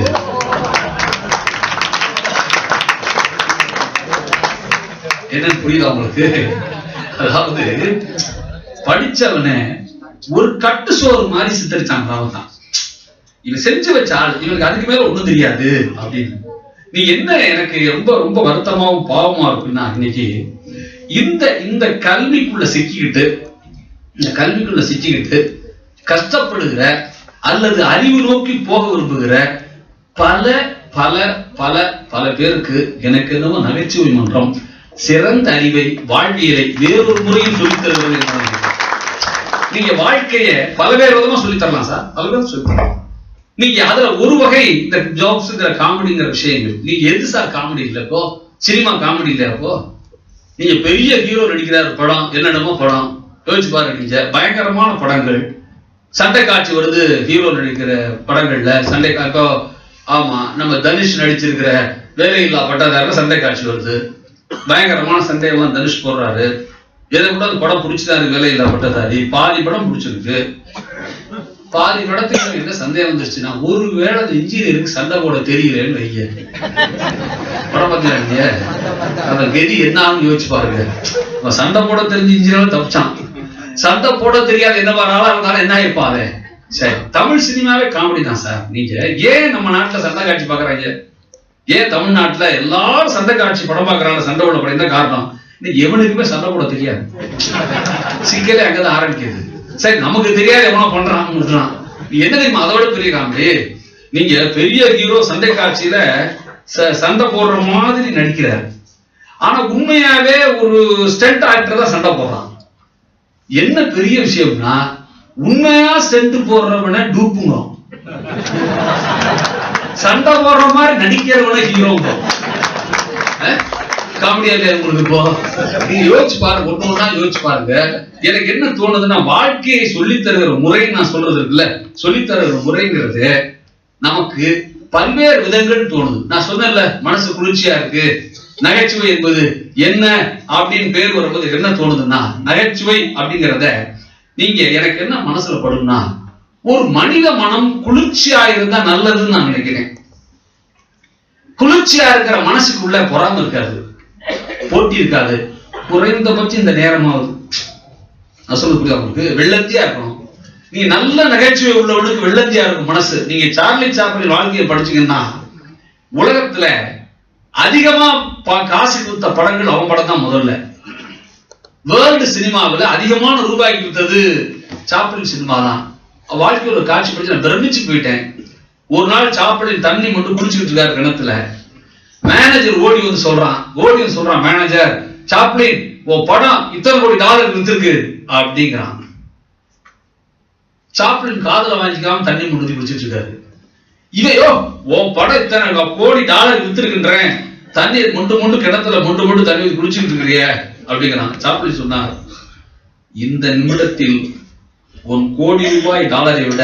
என்னன்னு புரியுதா உங்களுக்கு? அதாவது படிச்சவன ஒரு கட்டு சோறு மாதிரி சித்தரிச்சாங்க கிராமத்தான். இவன் செஞ்சு வச்சால் இவனுக்கு அதுக்கு மேல ஒண்ணும் தெரியாது அப்படின்னு. நீ என்ன எனக்கு ரொம்ப ரொம்ப வருத்தமாவும் பாவமா இருக்குன்னா, இன்னைக்கு இந்த கல்விக்குள்ள சிக்கிக்கிட்டு கஷ்டப்படுகிற அல்லது அறிவு நோக்கி போக விரும்புகிற பல பல பல பல பேருக்கு எனக்கு என்னவோ நகைச்சுவை மன்றம் சிறந்த அறிவை, வாழ்வியலை வேறொரு முறையில் சொல்லித் தருவது. நீங்க வாழ்க்கைய பல்வேறு விதமா சொல்லித்தரலாம் சார், பல்வேறு சொல்லித்தரலாம். நீங்க அதுல ஒரு வகை இந்த ஜாப்ஸ் காமெடிங்கிற விஷயங்கள். நீங்க எது சார் காமெடி இல்லப்போ? சினிமா காமெடி இல்லையாப்போ? நீங்க பெரிய ஹீரோ நடிக்கிறார் படம், என்னென்னமோ படம் யோசிச்சு பாருங்க. நீங்க பயங்கரமான படங்கள், சண்டை காட்சி வருது ஹீரோ நடிக்கிற படங்கள்ல. சண்டை காட்சி, ஆமா நம்ம தனுஷ் நடிச்சிருக்கிற வேலையில்லா பட்டதாரில சண்டை காட்சி வருது. பயங்கரமான சண்டையெல்லாம் தனுஷ் போடுறாரு. எதை கூட அந்த படம் பிடிச்சதா இருக்கு, வேலையில்லா பட்டதாரி. பாதி படம் பிடிச்சிருக்கு. பாதி படத்துக்கு என்ன சந்தேகம் வந்துருச்சுன்னா, ஒருவேளை அந்த இன்ஜினியருக்கு சண்டை போட தெரியலன்னு வைங்க. படம் பார்க்கல, அந்த கெதி என்ன ஆகுன்னு யோசிச்சு பாருங்க. சண்டை போட தெரிஞ்ச இன்ஜினியர் தப்பிச்சான், சண்டை போட தெரியாது என்ன பண்ணாலும் இருந்தாலும் என்ன ஆயிப்பாரு. சரி, தமிழ் சினிமாவே காமெடி தான் சார். நீங்க ஏன் நம்ம நாட்டுல சண்டை காட்சி பாக்குறாங்க? ஏன் தமிழ்நாட்டுல எல்லாரும் சண்டை காட்சி படம் பாக்குறாங்க? சண்டை போட படம் என்ன காரணம்? இன்னைக்கு எவனுக்குமே சண்டை போட தெரியாது. சிக்கலே அங்கதான் ஆரம்பிக்குது. சரி, நமக்கு தெரியாது எவனோ பண்றான். நீ என்ன தெரியுமா? அதை விட பெரிய காமெடி, நீங்க பெரிய ஹீரோ சண்டை காட்சியில சண்டை போடுற மாதிரி நடிக்கிறார். ஆனா உண்மையாவே ஒரு ஸ்டண்ட் ஆக்டர் தான் சண்டை போடுறான். என்ன பெரிய விஷயம்னா உண்மையா ஸ்டண்ட் போடுறவன டூப்புங்க, சண்டை போடுற மாதிரி நடிக்கிறவன ஹீரோங்க. காமெடியா உங்களுக்கு இப்போ நீங்க யோசிச்சு பாருங்க, ஒன்னொன்னா யோசிச்சு பாருங்க. எனக்கு என்ன தோணுதுன்னா, வாழ்க்கையை சொல்லி தருகிற முறை நான் சொல்றது இருக்குல்ல, சொல்லி தருகிற முறைங்கிறது நமக்கு பல்வேறு விதங்கள் தோணுது. நான் சொன்னேன்ல, மனசு குளிர்ச்சியா இருக்கு. நகைச்சுவை என்பது என்ன அப்படின்னு பேர் வரும்போது என்ன தோணுதுன்னா, நகைச்சுவை அப்படிங்கிறத நீங்க எனக்கு என்ன மனசுல படும்னா, ஒரு மனித மனம் குளிர்ச்சியா இருந்தா நல்லதுன்னு நான் நினைக்கிறேன். குளிர்ச்சியா இருக்கிற மனசுக்குள்ள பொறாம இருக்காது, போட்டி இருக்காது. குறைந்தபட்சம் இந்த நேரமாவது நான் சொல்லக்கூடிய அவங்களுக்கு வெள்ளத்தியா இருக்கணும். நீங்க நல்ல நகைச்சுவை உள்ளவனுக்கு வெள்ளத்தியா இருக்கும் மனசு. நீங்க சார்லி சாப்ளின் வாழ்க்கையை படிச்சீங்கன்னா, உலகத்துல அதிகமா காசு கொடுத்த படங்கள் அவன் படம் தான். முதல்ல வேர்ல்டு சினிமாவில் அதிகமான ரூபாய்க்கு கொடுத்தது சாப்ளின் சினிமா தான். வாழ்க்கையோட காட்சி படிச்சு நான் பிரமிச்சு போயிட்டேன். ஒரு நாள் சாப்ளின் தண்ணி மட்டும் குடிச்சுக்கிட்டு இருக்காரு கிணத்துல. மேனேஜர் ஓடி வந்து சொல்றான், மேனேஜர், சாப்ளின் உன் படம் இத்தனை கோடி டாலர் வித்திருக்கு அப்படிங்கிறான். சாப்ளின் காதுல வாங்கிக்காம தண்ணி முடிஞ்சு குடிச்சிட்டு இருக்காரு. இவையோ உன் படம் இத்தனை கோடி டாலர் வித்திருக்கின்றேன், தண்ணீர் மொண்டு கிணத்துல மொண்டு தண்ணி குடிச்சுட்டு இருக்கிறிய அப்படிங்கிறான். சாப்ளின் சொன்னார், இந்த நிமிடத்தில் 1 கோடி ரூபாய் டாலரை விட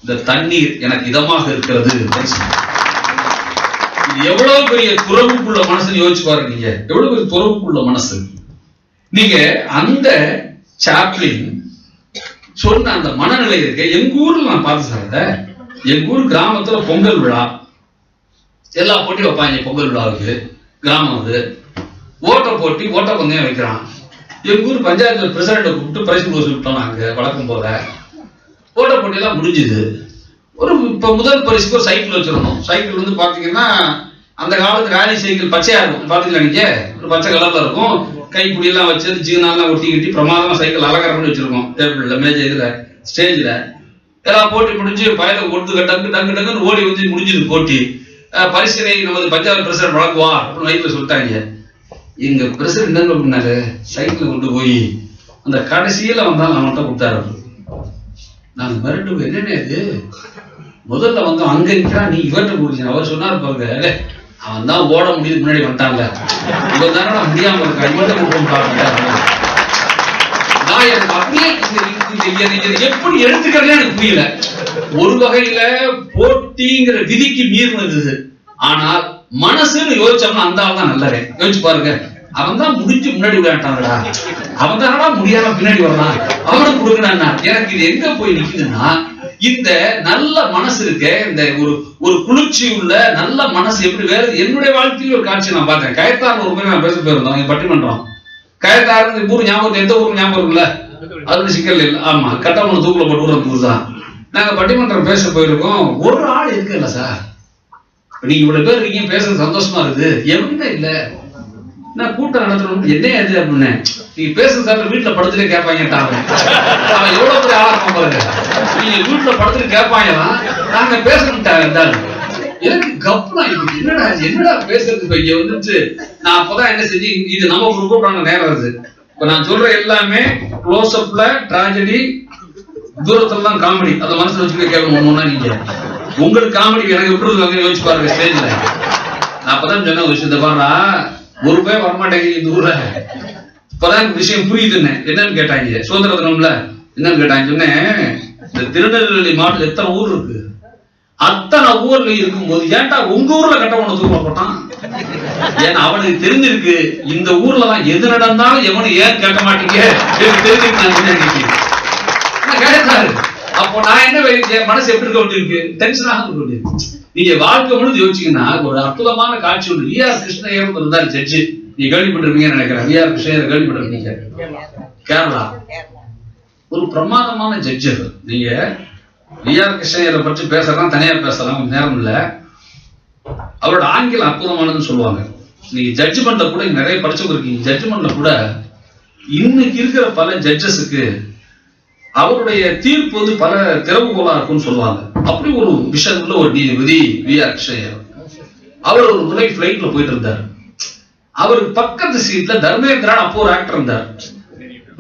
இந்த தண்ணீர் எனக்கு இதமாக இருக்கிறது. எவ்வளவு பெரிய துறவுக்குள்ள மனசு யோசிச்சு பாருங்க. நீங்க எவ்வளவு பெரிய துறவுக்குள்ள மனசு. நீங்க அந்த சாப்ளின் சொன்ன அந்த மனநிலை இருக்க எங்க ஊர்ல நான் பார்த்து சார். எங்க ஊர் கிராமத்துல பொங்கல் விழா, எல்லா போட்டியும் வைப்பாங்க. பொங்கல் விழாவுக்கு கிராமம் அது ஓட்ட போட்டி, ஓட்ட பந்தயம் வைக்கிறான். எங்க ஊர் பஞ்சாயத்துல பிரசிடண்ட கூப்பிட்டு பிரைஸ் விட்டோம். நாங்க வழக்கம் போல ஓட்ட போட்டி எல்லாம் முடிஞ்சுது. இப்ப முதல் பரிசுக்கு ஒரு சைக்கிள் வச்சிருந்தோம். சைக்கிள் வந்து பாத்தீங்கன்னா அந்த காலத்து ராலி சைக்கிள் பச்சையா இருக்கும். பாத்தீங்களா நீங்க, ஒரு பச்சை கலர்ல இருக்கும். கைப்பிடி எல்லாம் வச்சு ஜீனாலாம் ஒட்டி கட்டி பிரமாதமா சைக்கிள் அலங்காரம் பண்ணி வச்சிருக்கோம். டேபிள்ல, மேஜ, இதுல ஸ்டேஜ்ல எல்லாம் போட்டி முடிஞ்சு பயண கொடுத்து டங்கு ஓடி வந்து முடிஞ்சது போட்டி. பரிசினை நமது பஞ்சாப் பிரசிடண்ட் வழங்குவார் அப்படின்னு வயிற்றுல சொல்லிட்டாங்க. எங்க பிரசிடண்ட் என்ன பண்ணாரு, சைக்கிள் கொண்டு போய் அந்த கடைசியில வந்தாலும் அவன்கிட்ட கொடுத்தாரு. நான் மிரண்டு, என்னன்னு இது முதல்ல வந்து அங்க நிற்கிறான், நீ இவர்கிட்ட கொடுத்தீங்க. அவர் சொன்னார் பாருங்க, அவன் தான் ஓட முடியுது முன்னாடி வந்துட்டாங்க, இவன் தானே முடியாம இருக்கா, இவர்கிட்ட கொடுத்து நான் எனக்கு அப்படியே எப்படி எடுத்துக்கிறதே எனக்கு புரியல. ஒரு வகையில போட்டிங்கிற விதிக்கு மீறினது. ஆனால் மனசுன்னு யோசிச்சோம்னா அந்த ஆள் தான் நல்லவன். யோசிச்சு பாருங்க, அவன் தான் முடிஞ்சு முன்னாடி விளையாட்டாங்களா, அவன் தானடா முடியாம பின்னாடி வரலாம், அவனுக்கு கொடுக்கணும்னா. எனக்கு இது எங்க போய் நிக்குதுன்னா, இந்த நல்ல மனசு இருக்க, இந்த ஒரு குளிர்ச்சி உள்ள நல்ல மனசு எப்படி வேற. என்னுடைய வாழ்க்கையில் ஒரு காட்சி நான் பார்த்தேன். கயத்தார் ஒரு முறை நான் பேச போயிருந்தோம் பட்டிமன்றம். கயத்தார் ஊர் ஞாபகம், எந்த ஊர் ஞாபகம் இருக்குல்ல, அது சிக்கல் இல்லை. ஆமா, கட்டமணம் தூக்குல போட்டு விடுற ஊர் தான். நாங்க பட்டிமன்றம் பேச போயிருக்கோம். ஒரு ஆள் இருக்குல்ல சார், நீங்க இவ்வளவு பேர் இருக்கீங்க, பேசுறது சந்தோஷமா இருக்குது, எவனுமே இல்ல. நான் கூட்டம் நடத்தணும், என்ன அது அப்படின்னு நீங்க பேசுறது சார் வீட்டுல படுத்துட்டு கேட்பாங்க. அவன் எவ்வளவு பெரிய ஆளாக பாருங்க, நீங்க வீட்டுல படுத்துட்டு கேட்பாங்க, நாங்க பேசணும். எனக்கு கப்னா என்னடா பேசுறது பைய வந்துட்டு. நான் அப்பதான் என்ன செஞ்சு, இது நம்ம குரூப் நேரம் வருது. இப்ப நான் சொல்ற எல்லாமே க்ளோஸ் அப்ல டிராஜடி, தூரத்துல தான் காமெடி. அதை மனசுல வச்சுக்கிட்டு கேட்கணும். நீங்க உங்களுக்கு காமெடி எனக்கு எப்படி யோசிச்சு பாருங்க ஸ்டேஜ்ல. நான் அப்பதான் சொன்ன விஷயத்த பாருடா, ஒரு பேர் வரமாட்டேங்க இந்த ஊர்ல. இப்பதான் விஷயம் புரியுதுன்னு. என்னன்னு கேட்டாங்க, சுதந்திர தினம்ல என்னன்னு கேட்டாங்க. சொன்னேன், இந்த திருநெல்வேலி மாவட்டத்தில் எத்தனை ஊர் இருக்கு, அத்தனை ஊர்ல இருக்கும்போது ஏன்டா உங்க ஊர்ல கட்டவன தூக்க போட்டான். ஏன்னா அவனுக்கு தெரிஞ்சிருக்கு இந்த ஊர்லதான் எது நடந்தாலும் எவனு ஏன் கேட்க மாட்டீங்க தெரிஞ்சிருக்கு. கேட்டாரு. அப்போ நான் என்ன மனசு எப்படி இருக்க வேண்டியிருக்கு, டென்ஷனாக இருக்க வேண்டியிருக்கு. நீங்க வாழ்க்கை முழுது யோசிச்சீங்கன்னா, ஒரு அற்புதமான காட்சி ஒன்று. வி.ஆர். கிருஷ்ணய்யர் இருந்தாரு ஜட்ஜு, நீங்க கேள்விப்பட்டிருப்பீங்கன்னு நினைக்கிறேன். வி.ஆர். கிருஷ்ணய்யர் கேள்விப்பட்டிருக்கீங்க, கேரளா ஒரு பிரமாதமான ஜட்ஜு. நீங்க வி.ஆர். கிருஷ்ணய்யரை பற்றி பேசலாம், தனியா பேசலாம், நேரம் இல்ல. அவரோட ஆங்கிலம் அற்புதமானதுன்னு சொல்லுவாங்க. நீங்க ஜட்ஜ்மெண்ட்ல கூட நிறைய படிச்சுருக்கீங்க. ஜட்ஜ்மெண்ட்ல கூட இன்னைக்கு இருக்கிற பல ஜட்ஜஸுக்கு அவருடைய தீர்ப்பு வந்து பல திறவுகோலா இருக்கும்னு சொல்லுவாங்க. அப்படி ஒரு விஷன் உள்ள ஒரு நீதிபதி வி.ஆர். கிருஷ்ணய்யர். அவர் ஒரு முறை பிளைட்ல போயிட்டு இருந்தார். அவருக்கு பக்கத்து சீட்ல தர்மேந்திரா அப்போ ஒரு ஆக்டர் இருந்தார்.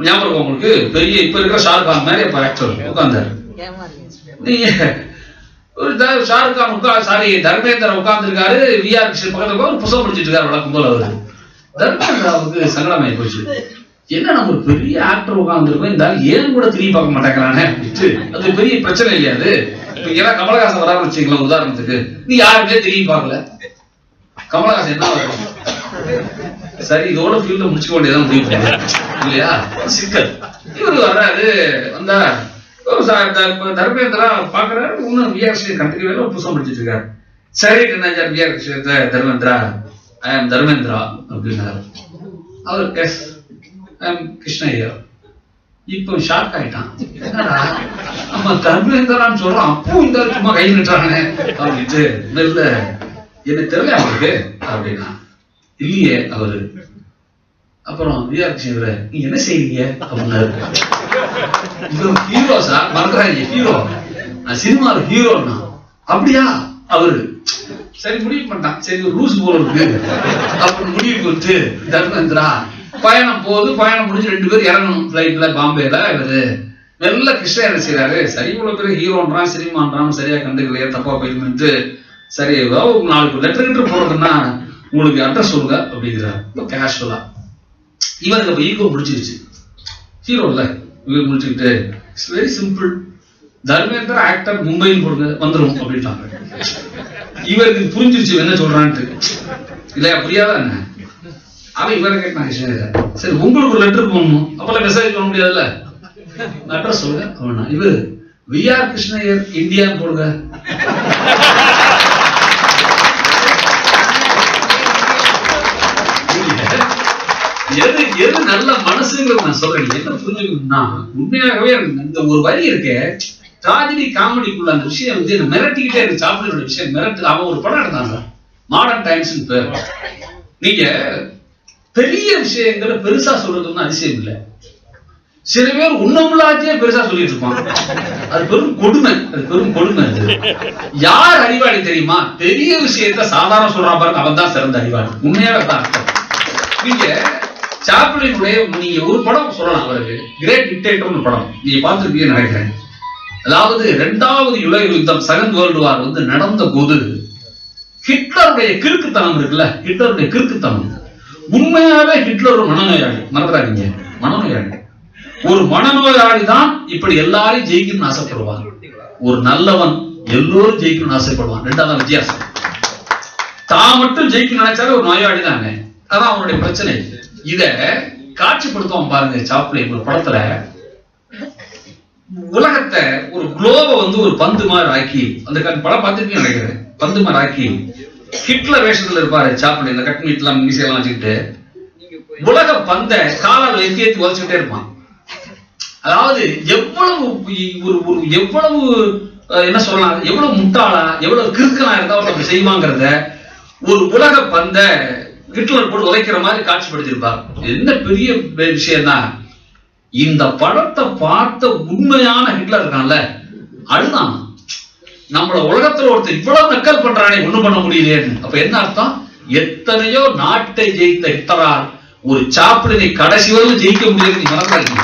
ஞாபகம் உங்களுக்கு? பெரிய இப்ப இருக்கிற ஷாருக்கான் மாதிரி அப்ப ஆக்டர் உட்கார்ந்தாரு. நீங்க ஒரு ஷாருக்கான் தர்மேந்திரா உட்கார்ந்து இருக்காரு. வி.ஆர். கிருஷ்ணன் பக்கத்துல ஒரு புத்தகம் படிச்சுட்டு இருக்காரு. வழக்கம் போல அவரு. தர்மேந்திராவுக்கு சங்கடமாயி போச்சு. என்ன நம்ம ஒரு பெரிய ஆக்டர் உட்கார்ந்துருக்கோம், இந்த ஏன் கூட திரும்பி பார்க்க மாட்டேங்கிறானே அப்படின்ட்டு. அது பெரிய பிரச்சனை இல்லையாது. இப்ப ஏதாவது கமலஹாசன் வரான்னு வச்சுக்கலாம் உதாரணத்துக்கு, நீ யாருமே திரும்பி பார்க்கல, கமலஹாசன் என்ன வரும்? சரி இதோட ஃபீல்ட முடிச்சுக்க வேண்டியதான் முடிவு பண்ண இல்லையா? சிக்கல். இவரு வர்றாரு, வந்தா தர்மேந்திரா பாக்குறாரு, இன்னும் வி.ஆர். கிருஷ்ணன் கண்டினியூ புதுசம் படிச்சுட்டு இருக்காரு. சரி என்ன வி.ஆர். கிருஷ்ணத்தை தர்மேந்திரா, ஐ ஆம் தர்மேந்திரா அப்படின்னாரு. அவர் எஸ் ஐ ஆம் கிருஷ்ணய்யர். இப்ப ஷாக் ஆயிட்டான். நம்ம தர்மேந்திரான்னு சொல்றோம், அப்போ இந்த சும்மா கை நின்றானே அப்படின்ட்டு மெல்ல எனக்கு தெரியல அவருக்கு அப்படின்னா. இல்லையே அவரு. அப்புறம் வி.ஆர். கிருஷ்ணன் நீங்க என்ன செய்றீங்க அப்படின்னாரு. ஹீரோ சார், மறந்துறாங்க ஹீரோ, நான் சினிமால ஹீரோன்னா. அப்படியா அவரு? சரி முடிவு பண்ணிட்டான், சரி ஒரு ரூஸ் போல இருக்கு அப்படின்னு முடிவு கொடுத்து தர்மேந்திரா பயணம் போகுது. பயணம் முடிஞ்சு 2 பேரும் இறங்கணும் பிளைட்ல பாம்பேல. இவரு மெல்ல கிருஷ்ணன் என்ன செய்யறாரு, சரி இவ்வளவு பேர் ஹீரோன்றான் சினிமான்றான், சரியா கண்டுக்கலையே, தப்பா போயிருந்துட்டு, சரி நாளைக்கு லெட்டர் கிட்ட போறதுன்னா உங்களுக்கு அட்ரஸ் சொல்லுங்க அப்படிங்கிறார். கேஷுவலா இவருக்கு அப்ப ஈகோ முடிச்சிருச்சு. ஹீரோ இல்ல இவர் முடிச்சுக்கிட்டு, it's very simple, Dharmendra actor மும்பையில் போடுங்க வந்துடும் அப்படின்ட்டாங்க. இவருக்கு புரிஞ்சிருச்சு என்ன சொல்றான்ட்டு. இல்லையா புரியாதா என்ன? அவன் இவரை கேட்டான் கிருஷ்ணகிரி, சரி உங்களுக்கு ஒரு லெட்டர் போடணும், அப்பெல்லாம் மெசேஜ் பண்ண முடியாதுல்ல, அட்ரஸ் சொல்லுங்க அப்படின்னா. இவர் வி.ஆர். கிருஷ்ணய்யர் இந்தியான்னு போடுங்க. எது எது நல்ல மனசுங்கிறது நான் சொல்றேன். என்ன புரிஞ்சுக்கணும்னா, உண்மையாகவே இந்த ஒரு வரி இருக்கே, டிராஜடி காமெடிக்குள்ள அந்த விஷயம் வந்து என்ன மிரட்டிக்கிட்டே இருக்கு. சாப்பிட விஷயம் மிரட்டு. அவன் ஒரு படம் எடுத்தாங்க, மாடர்ன் டைம்ஸ் பேர். நீங்க பெரிய விஷயங்களை பெருசா சொல்றதுன்னு அதிசயம் இல்லை. சில பேர் உண்ணமுள்ளாச்சே பெருசா சொல்லிட்டு இருப்பான். அது பெரும் கொடுமை, அது பெரும் கொடுமை. யார் அறிவாளி தெரியுமா? பெரிய விஷயத்த சாதாரண சொல்றான் பாருங்க, அவன் தான் சிறந்த அறிவாளி. உண்மையாக தான் அர்த்தம். நீங்க சாப்ளினுடைய நீங்க ஒரு படம் சொல்லலாம், அவருக்கு கிரேட் டிக்டேட்டர்னு படம் நீங்க பார்த்திருக்கீங்கன்னு நினைக்கிறேன். அதாவது 2வது உலக யுத்தம், செகண்ட் வேர்ல்டு வார் வந்து நடந்த போது ஹிட்லருடைய கிறுக்குத்தனம் இருக்குல்ல, ஹிட்லருடைய கிறுக்குத்தனம். உண்மையாவே ஹிட்லர் ஒரு மனநோயாளி, மறந்துடாதீங்க, மனநோயாளி. ஒரு மனநோயாளி தான் இப்படி எல்லாரையும் ஜெயிக்கணும்னு ஆசைப்படுவான். ஒரு நல்லவன் எல்லோரும் ஜெயிக்கணும்னு ஆசைப்படுவான். 2வது வித்தியாசம். தான் மட்டும் ஜெயிக்கணும்னு நினைச்சாலே ஒரு நோயாளி தாங்க. அதான் அவனுடைய பிரச்சனை. இத காட்சிப்படுத்துவோம் பாருங்க சாப்ளின் ஒரு படத்துல. உலகத்தை ஒரு குளோப வந்து ஒரு பந்து மாதிரி ஆக்கி, அந்த படம் பார்த்துட்டு நினைக்கிறேன், பந்து மாதிரி ஆக்கி ஹிட்லர் வேஷத்துல இருப்பாரு சாப்ளின், இந்த கட் மீட் எல்லாம் மீசையெல்லாம் வச்சுக்கிட்டு உலக பந்த காலால் ஏத்தி ஏத்தி உதச்சுக்கிட்டே இருப்பான். அதாவது எவ்வளவு எவ்வளவு என்ன சொல்லலாம், எவ்வளவு முட்டாளா எவ்வளவு கிறுக்கனா இருந்தா அப்படி செய்வாங்கிறத ஒரு உலக பந்த ஹிட்லர் போட்டு உதைக்கிற மாதிரி காட்சிப்படுத்திருப்பார். என்ன பெரிய விஷயம் தான். இந்த படத்தை பார்த்த உண்மையான ஹிட்லர் இருக்கான்ல, அழுதான். நம்மள உலகத்துல ஒருத்தர் இவ்வளவு நக்கல் பண்றானே, ஒண்ணும் பண்ண முடியலையேன்னு. அப்ப என்ன அர்த்தம்? எத்தனையோ நாட்டை ஜெயித்த ஹிட்லரால் ஒரு சாப்ளினை கடைசி வரைக்கும் ஜெயிக்க முடியாது. நீ மறக்காதீங்க.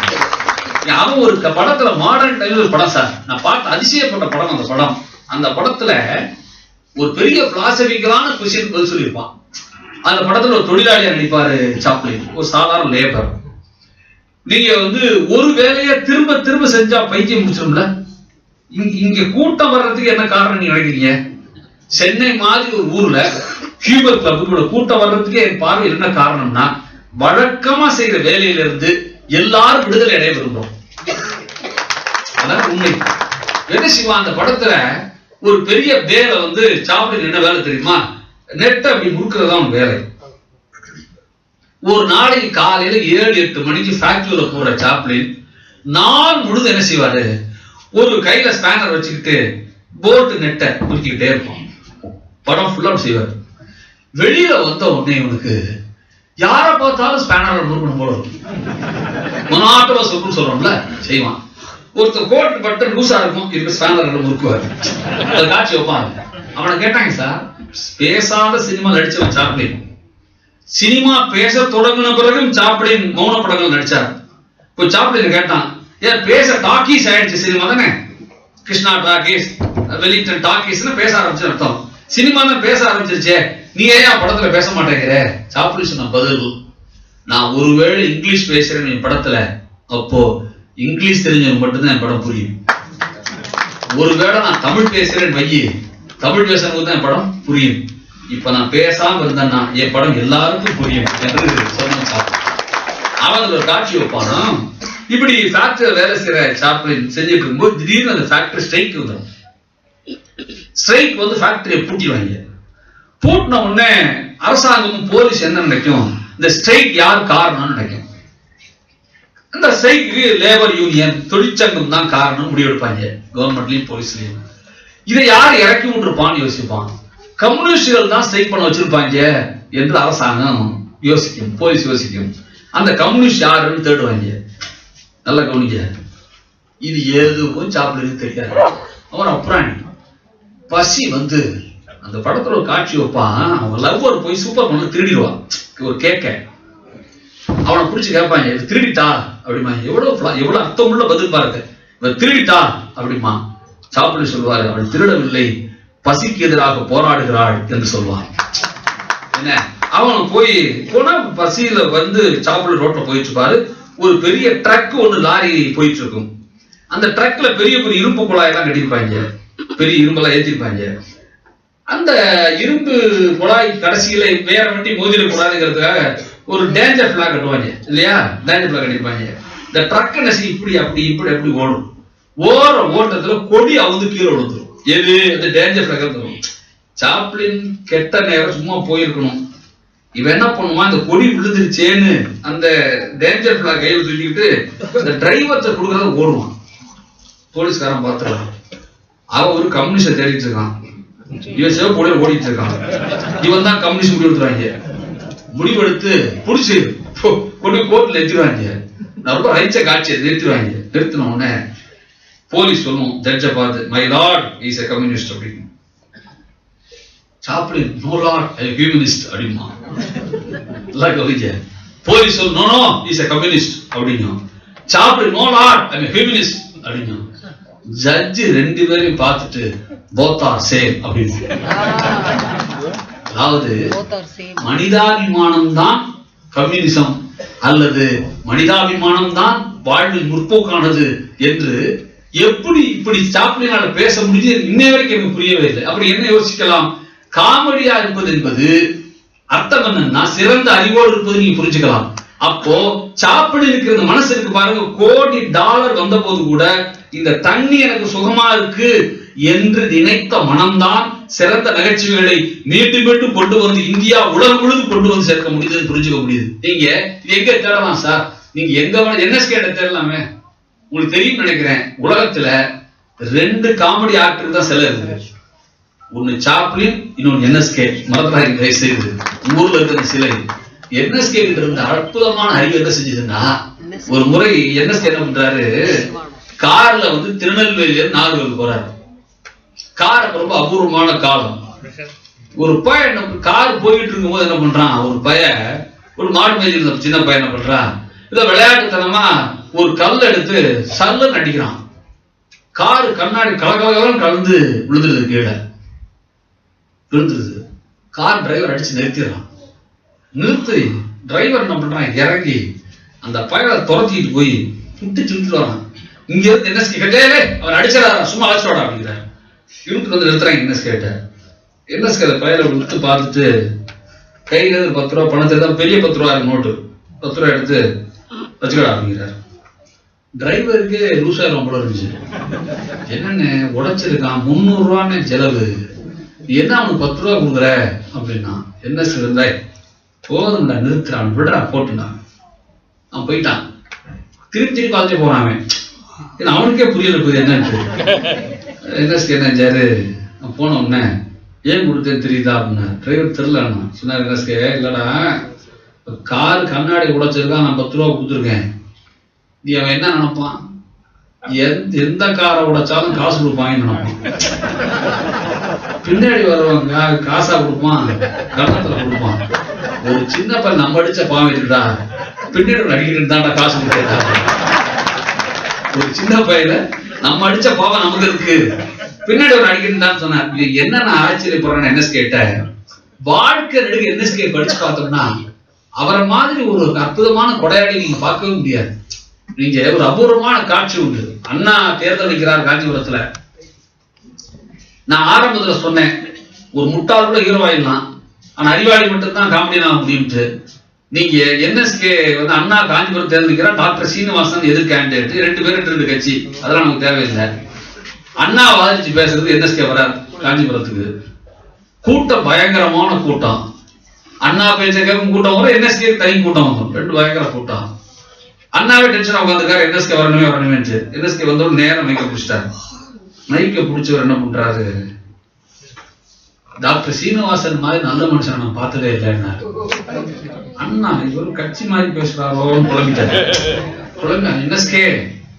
அவன் ஒரு படத்துல மாடர்ன் டைம்ல ஒரு படம் சார், நான் பார்த்து அதிசயப்பட்ட படம் அந்த படம். அந்த படத்துல ஒரு பெரிய பிலாசபிக்கலான கொஸ்டின் பதில் சொல்லியிருப்பான். அந்த படத்துல ஒரு தொழிலாளியா நடிப்பாரு சாப்ளின், ஒரு சாதாரண லேபர். நீங்க வந்து ஒரு வேலையை திரும்ப திரும்ப செஞ்சா பைத்தியம் முடிச்சிடும்ல. இங்க கூட்டம் வர்றதுக்கு என்ன காரணம் நீங்க நினைக்கிறீங்க? சென்னை மாதிரி ஒரு ஊர்ல ஹியூமர் கிளப்புக்கு கூட்டம் வர்றதுக்கு என் பார்வை என்ன காரணம்னா, வழக்கமா செய்யற வேலையில இருந்து எல்லாரும் விடுதலை அடைய விரும்புறோம். அதான் உண்மை. என்ன சிவா அந்த படத்துல ஒரு பெரிய வேலை வந்து சாப்ளின் என்ன வேலை தெரியுமா? நெட் அப்படி முறுக்கிறதான் வேலை. ஒரு நாளைக்கு காலையில 7-8 மணிக்கு ஃபேக்டரியில போற சாப்ளின் நாள் முழுது என்ன செய்வாரு, ஒரு கையில ஸ்பேனர் வச்சுக்கிட்டு போட்டு நெட்டை முறுக்கிக்கிட்டே இருப்பான். படம் ஃபுல்லா செய்வார். வெளியில வந்த உடனே இவனுக்கு யார பார்த்தாலும் ஸ்பேனர் முறுக்கணும் போல இருக்கும். மொனாட்டமா சொல்றோம்ல செய்வான். ஒருத்தர் கோட் பட்டன் லூசா இருக்கும், இதுக்கு ஸ்பேனர் முறுக்குவார். அதை காட்சி வைப்பாங்க. அவனை கேட்டாங்க, சார் பேசாத சினிமா நடிச்சவன் சாப்ளின், சினிமா பேச தொடங்கின பிறகும் சாப்ளின் மௌன படங்கள் நடிச்சார். இப்போ சாப்ளின் கேட்டான், ஏன் பேச டாக்கீஸ் ஆயிடுச்சு சினிமா தானே, கிருஷ்ணா டாக்கீஸ், வெலிங்டன் டாக்கீஸ்னு பேச ஆரம்பிச்சு அர்த்தம். சினிமா தான் பேச ஆரம்பிச்சிருச்சே, நீ ஏன் படத்துல பேச மாட்டேங்கிற? சாப்ளின் சொன்ன பதில், நான் ஒருவேளை இங்கிலீஷ் பேசுறேன் என் படத்துல, அப்போ இங்கிலீஷ் தெரிஞ்சவங்க மட்டும்தான் என் படம் புரியும். ஒருவேளை நான் தமிழ் பேசுறேன் வையி, தமிழ் பேசுறவங்க தான் என் படம் புரியும். இப்ப நான் பேசாம இருந்தேன்னா என் படம் எல்லாருக்கும் புரியும் என்று சொன்ன அவன் ஒரு காட்சி வைப்பானா. இப்படி ஃபேக்டரி வேலை செய்யற சாப்ளின் செஞ்சுட்டு இருக்கும்போது திடீர்னு அந்த ஃபேக்டரி ஸ்ட்ரைக் வந்துடும். ஸ்ட்ரைக் வந்து ஃபேக்டரியை பூட்டிடுவாங்க. பூட்டின உடனே அரசாங்கமும் போலீஸ் என்ன நினைக்கும், இந்த ஸ்ட்ரைக் யார் காரணம்னு நினைக்கும். இந்த ஸ்ட்ரைக்கு லேபர் யூனியன் தொழிற்சங்கம் தான் காரணம் முடிவெடுப்பாங்க, கவர்மெண்ட்லயும் போலீஸ்லயும். இதை யார் இறக்கி விட்டுருப்பான்னு யோசிப்பான். கம்யூனிஸ்டுகள் தான் ஸ்ட்ரைக் பண்ண வச்சிருப்பாங்க என்று அரசாங்கம் யோசிக்கும், போலீஸ் யோசிக்கும். அந்த கம்யூனிஸ்ட் யாருன்னு தேடுவாங்க. நல்லா கவனிக்க, இது எதுவும் சாப்பிடுறது தெரியாது. அவன் அப்புறாணி பசி வந்து அந்த படத்துல ஒரு காட்சி வைப்பான். அவன் லவ்வர் போய் சூப்பர் மார்க்கெட்ல திருடிடுவான் ஒரு கேக்க. அவனை பிடிச்சி கேட்பாங்க, இது திருடிட்டா அப்படிமா. எவ்வளவு அர்த்தமுள்ள பதில் பாருங்க, இவன் திருடிட்டா அப்படிமா. சாப்பிடு சொல்வாரு, அவள் திருடவில்லை, பசிக்கு எதிராக போராடுகிறாள் என்று சொல்வான். என்ன, அவன் போய் போனா பசியில வந்து சாப்பிடு ரோட்ல போயிட்டு இருப்பாரு. ஒரு பெரிய ட்ரக் ஒண்ணு லாரி போயிட்டு இருக்கும். அந்த ட்ரக்ல பெரிய பெரிய இரும்பு குழாயெல்லாம் கட்டியிருப்பாங்க, பெரிய இரும்பெல்லாம் ஏற்றிருப்பாங்க. அந்த இரும்பு குழாய் கடைசியில வேற வண்டி மோதிடக்கூடாதுங்கிறதுக்காக ஒரு டேஞ்சர் பிளாக் கட்டுவாங்க இல்லையா, டேஞ்சர் பிளாக் கட்டிருப்பாங்க. இந்த ட்ரக் நசி இப்படி அப்படி இப்படி அப்படி ஓடும். ஓர ஓட்டத்துல கொடி அவுந்து கீழே விழுந்துரும். எது, அந்த டேஞ்சர் பிளாக் தரும். சாப்ளின் கெட்ட நேரம் சும்மா போயிருக்கணும். இவன் என்ன பண்ணுவான், இந்த கொடி விழுந்துருச்சேன்னு அந்த டேஞ்சர் பிளாக் கையில் தூக்கிட்டு அந்த டிரைவர்கிட்ட கொடுக்கறத ஓடுவான். போலீஸ்காரன் பார்த்துருவான். அவன் ஒரு கம்யூனிஸ்ட தேடிட்டு இருக்கான், இவன் சிவப்போட ஓடிட்டு இருக்கான். இவன் தான் கம்யூனிஸ்ட் முடிவெடுத்துறாங்க. முடிவெடுத்து புடிச்சு கொண்டு கோர்ட்ல நிறுத்திடுவாங்க. நான் ரொம்ப ரைச்ச காட்சியை நிறுத்திடுவாங்க. நிறுத்தின உடனே போலீஸ் சொல்லும் ஜட்ஜை பார்த்து, my lord is a communist அப்படின்னு. Chaplin, no lord I am humanist அப்படிமா. போலீஸ் சொல்லும், no no is a communist அப்படிங்க. Chaplin, no lord I am humanist அப்படிங்க. ஜட்ஜ் ரெண்டு பேரையும் பார்த்துட்டு both are same அப்படின்னு. அதாவது மனிதாபிமானம் தான் கம்யூனிசம் அல்லது மனிதாபிமானம் தான் வாழ்வில் முற்போக்கானது என்று எப்படி இப்படி சாப்ளினால பேச முடியுது இன்னை வரைக்கும் எனக்கு புரியவே இல்லை. அப்படி என்ன யோசிக்கலாம், காமெடியா இருப்பது என்பது அர்த்தம் என்னன்னா சிறந்த அறிவோடு இருப்பது நீங்க புரிஞ்சுக்கலாம். அப்போ சாப்பிடு இருக்கிற மனசு இருக்கு பாருங்க, கோடி டாலர் வந்த போது கூட இந்த தண்ணி எனக்கு சுகமா இருக்கு என்று நினைத்த மனம்தான் சிறந்த நகைச்சுவைகளை மீண்டும் மீண்டும் கொண்டு வந்து இந்தியா உலகம் முழுவதும் கொண்டு வந்து சேர்க்க முடியுதுன்னு புரிஞ்சுக்க முடியுது. நீங்க எங்க தேடலாம் சார், நீங்க எங்க என்எஸ்கே தேடலாமே. உங்களுக்கு தெரியும் நினைக்கிறேன், உலகத்துல ரெண்டு காமெடி ஆக்டர் தான் சிலை இருக்கு. ஒன்னு சாப்ளின், இன்னொன்னு என்எஸ்கே. மறந்துடாதீங்க செய்யுது ஊர்ல இருக்கிற சிலை. என்எஸ்கே கிட்ட இருந்த அற்புதமான அறிவு என்ன செஞ்சதுன்னா, ஒரு முறை என்எஸ்கே என்ன பண்றாரு, கார்ல வந்து திருநெல்வேலியில நாகர்கோவில் போறாரு. கார் ரொம்ப அபூர்வமான காலம். ஒரு பையன் கார் போயிட்டு இருக்கும் போது என்ன பண்றான், ஒரு பையன் ஒரு மாடு மேய்ச்சி சின்ன பையன் என்ன பண்றான், இதை விளையாட்டுத்தனமா ஒரு கல் எடுத்து சல்லுன்னு அடிக்கிறான். காரு கண்ணாடி கலகலகலன்னு கலந்து விழுந்துருது, கீழே விழுந்துருது. கார் டிரைவர் அடிச்சு நிறுத்திடுறான். நிறுத்தி டிரைவர் என்ன பண்றான், இறங்கி அந்த பையனை துரத்திட்டு போய் சுட்டு வரான். இங்க இருந்து என்எஸ்கே கேட்டே, அவன் அடிச்சிடாரா, சும்மா அழைச்சிடா அப்படிங்கிறார். இவனுக்கு வந்து நிறுத்துறாங்க என்எஸ்கேட்ட. என்எஸ்கே அந்த பையனை விட்டு பார்த்துட்டு கையில 10 ரூபா பணத்தை தான், பெரிய 10 ரூபா நோட்டு 10 ரூபா எடுத்து வச்சுக்கடா அப்படிங்கிறார். டிரைவருக்கு லூசாயிரம் போல இருந்துச்சு. என்னன்னு உடைச்சிருக்கான், 300 ரூபான்னு செலவு, என்ன அவனுக்கு 10 ரூபா கொடுக்குற அப்படின்னா, என்எஸ்கே இருந்தா போதும்டா நிறுத்துறான், விடுறா போட்டுனான். அவன் போயிட்டான். திருப்பி பார்த்துட்டு போறான். அவன் அவனுக்கே புரியல என்னன்னு. என்எஸ்கே என்னாச்சாரு, போன உடனே ஏன் கொடுத்தேன் தெரியுதா அப்படின்னா, டிரைவர் தெரியல சொன்னார். என்எஸ்கே, இல்லடா கார் கண்ணாடி உடைச்சிருக்கான், நான் 10 ரூபா கொடுத்துருக்கேன். நீ அவன் என்ன நினைப்பான், எந்த காரை உடைச்சாலும் காசு கொடுப்பாங்க. பின்னாடி வருவாங்க காசா கொடுப்பான், கணத்துல கொடுப்பான். ஒரு சின்ன பையன் நம்ம அடிச்ச பாவம் இருக்குடா, பின்னாடி அடிக்கிட்டு தான்டா காசு கொடுத்தா. ஒரு சின்ன பையல நம்ம அடிச்ச பாவம் நமக்கு இருக்கு, பின்னாடி ஒரு அடிக்கிட்டு சொன்னார். என்ன நான் ஆச்சரியப்படுறேன்னு என்எஸ் கேட்டேன். வாழ்க்கை நடுக என்எஸ்கே படிச்சு பார்த்தோம்னா அவரை மாதிரி ஒரு அற்புதமான கொடையாளி நீங்க பார்க்கவே முடியாது. நீங்க ஒரு அபூர்வமான காட்சி உண்டு. அண்ணா தேர்தல் வைக்கிறார் காஞ்சிபுரத்துல. நான் ஆரம்பத்துல சொன்னேன், ஒரு முட்டாள் கூட ஹீரோவாயிடலாம், ஆனா அறிவாளி மட்டும்தான் காமெடி ஆக முடியும்ட்டு. நீங்க என்எஸ்கே வந்து அண்ணா காஞ்சிபுரம் தேர்ந்தெடுக்கிறார், டாக்டர் சீனிவாசன் எதிர் கேண்டிடேட், 2 பேரும் 2 கட்சி, அதெல்லாம் நமக்கு தேவையில்லை. அண்ணா வாதிச்சு பேசுறது என்எஸ்கே வரார் காஞ்சிபுரத்துக்கு. கூட்டம் பயங்கரமான கூட்டம். அண்ணா பேச்ச கேட்கும் கூட்டம் வரும், என்எஸ்கே தனி கூட்டம் வரும், 2 பயங்கர கூட்டம். அண்ணாவே டென்ஷன் உட்காந்துருக்காரு, என்எஸ்கே வரணுமே வரணுமே. என்எஸ்கே வந்தோட நேரம் மைக்க பிடிச்சிட்டாரு. மைக்க பிடிச்சவர் என்ன பண்றாரு, டாக்டர் சீனிவாசன் மாதிரி நல்ல மனுஷன் நான் பார்த்ததே இல்லைன்னா. அண்ணா இவரு கட்சி மாதிரி பேசுறாரோன்னு புலம்பிட்டாரு. என்எஸ்கே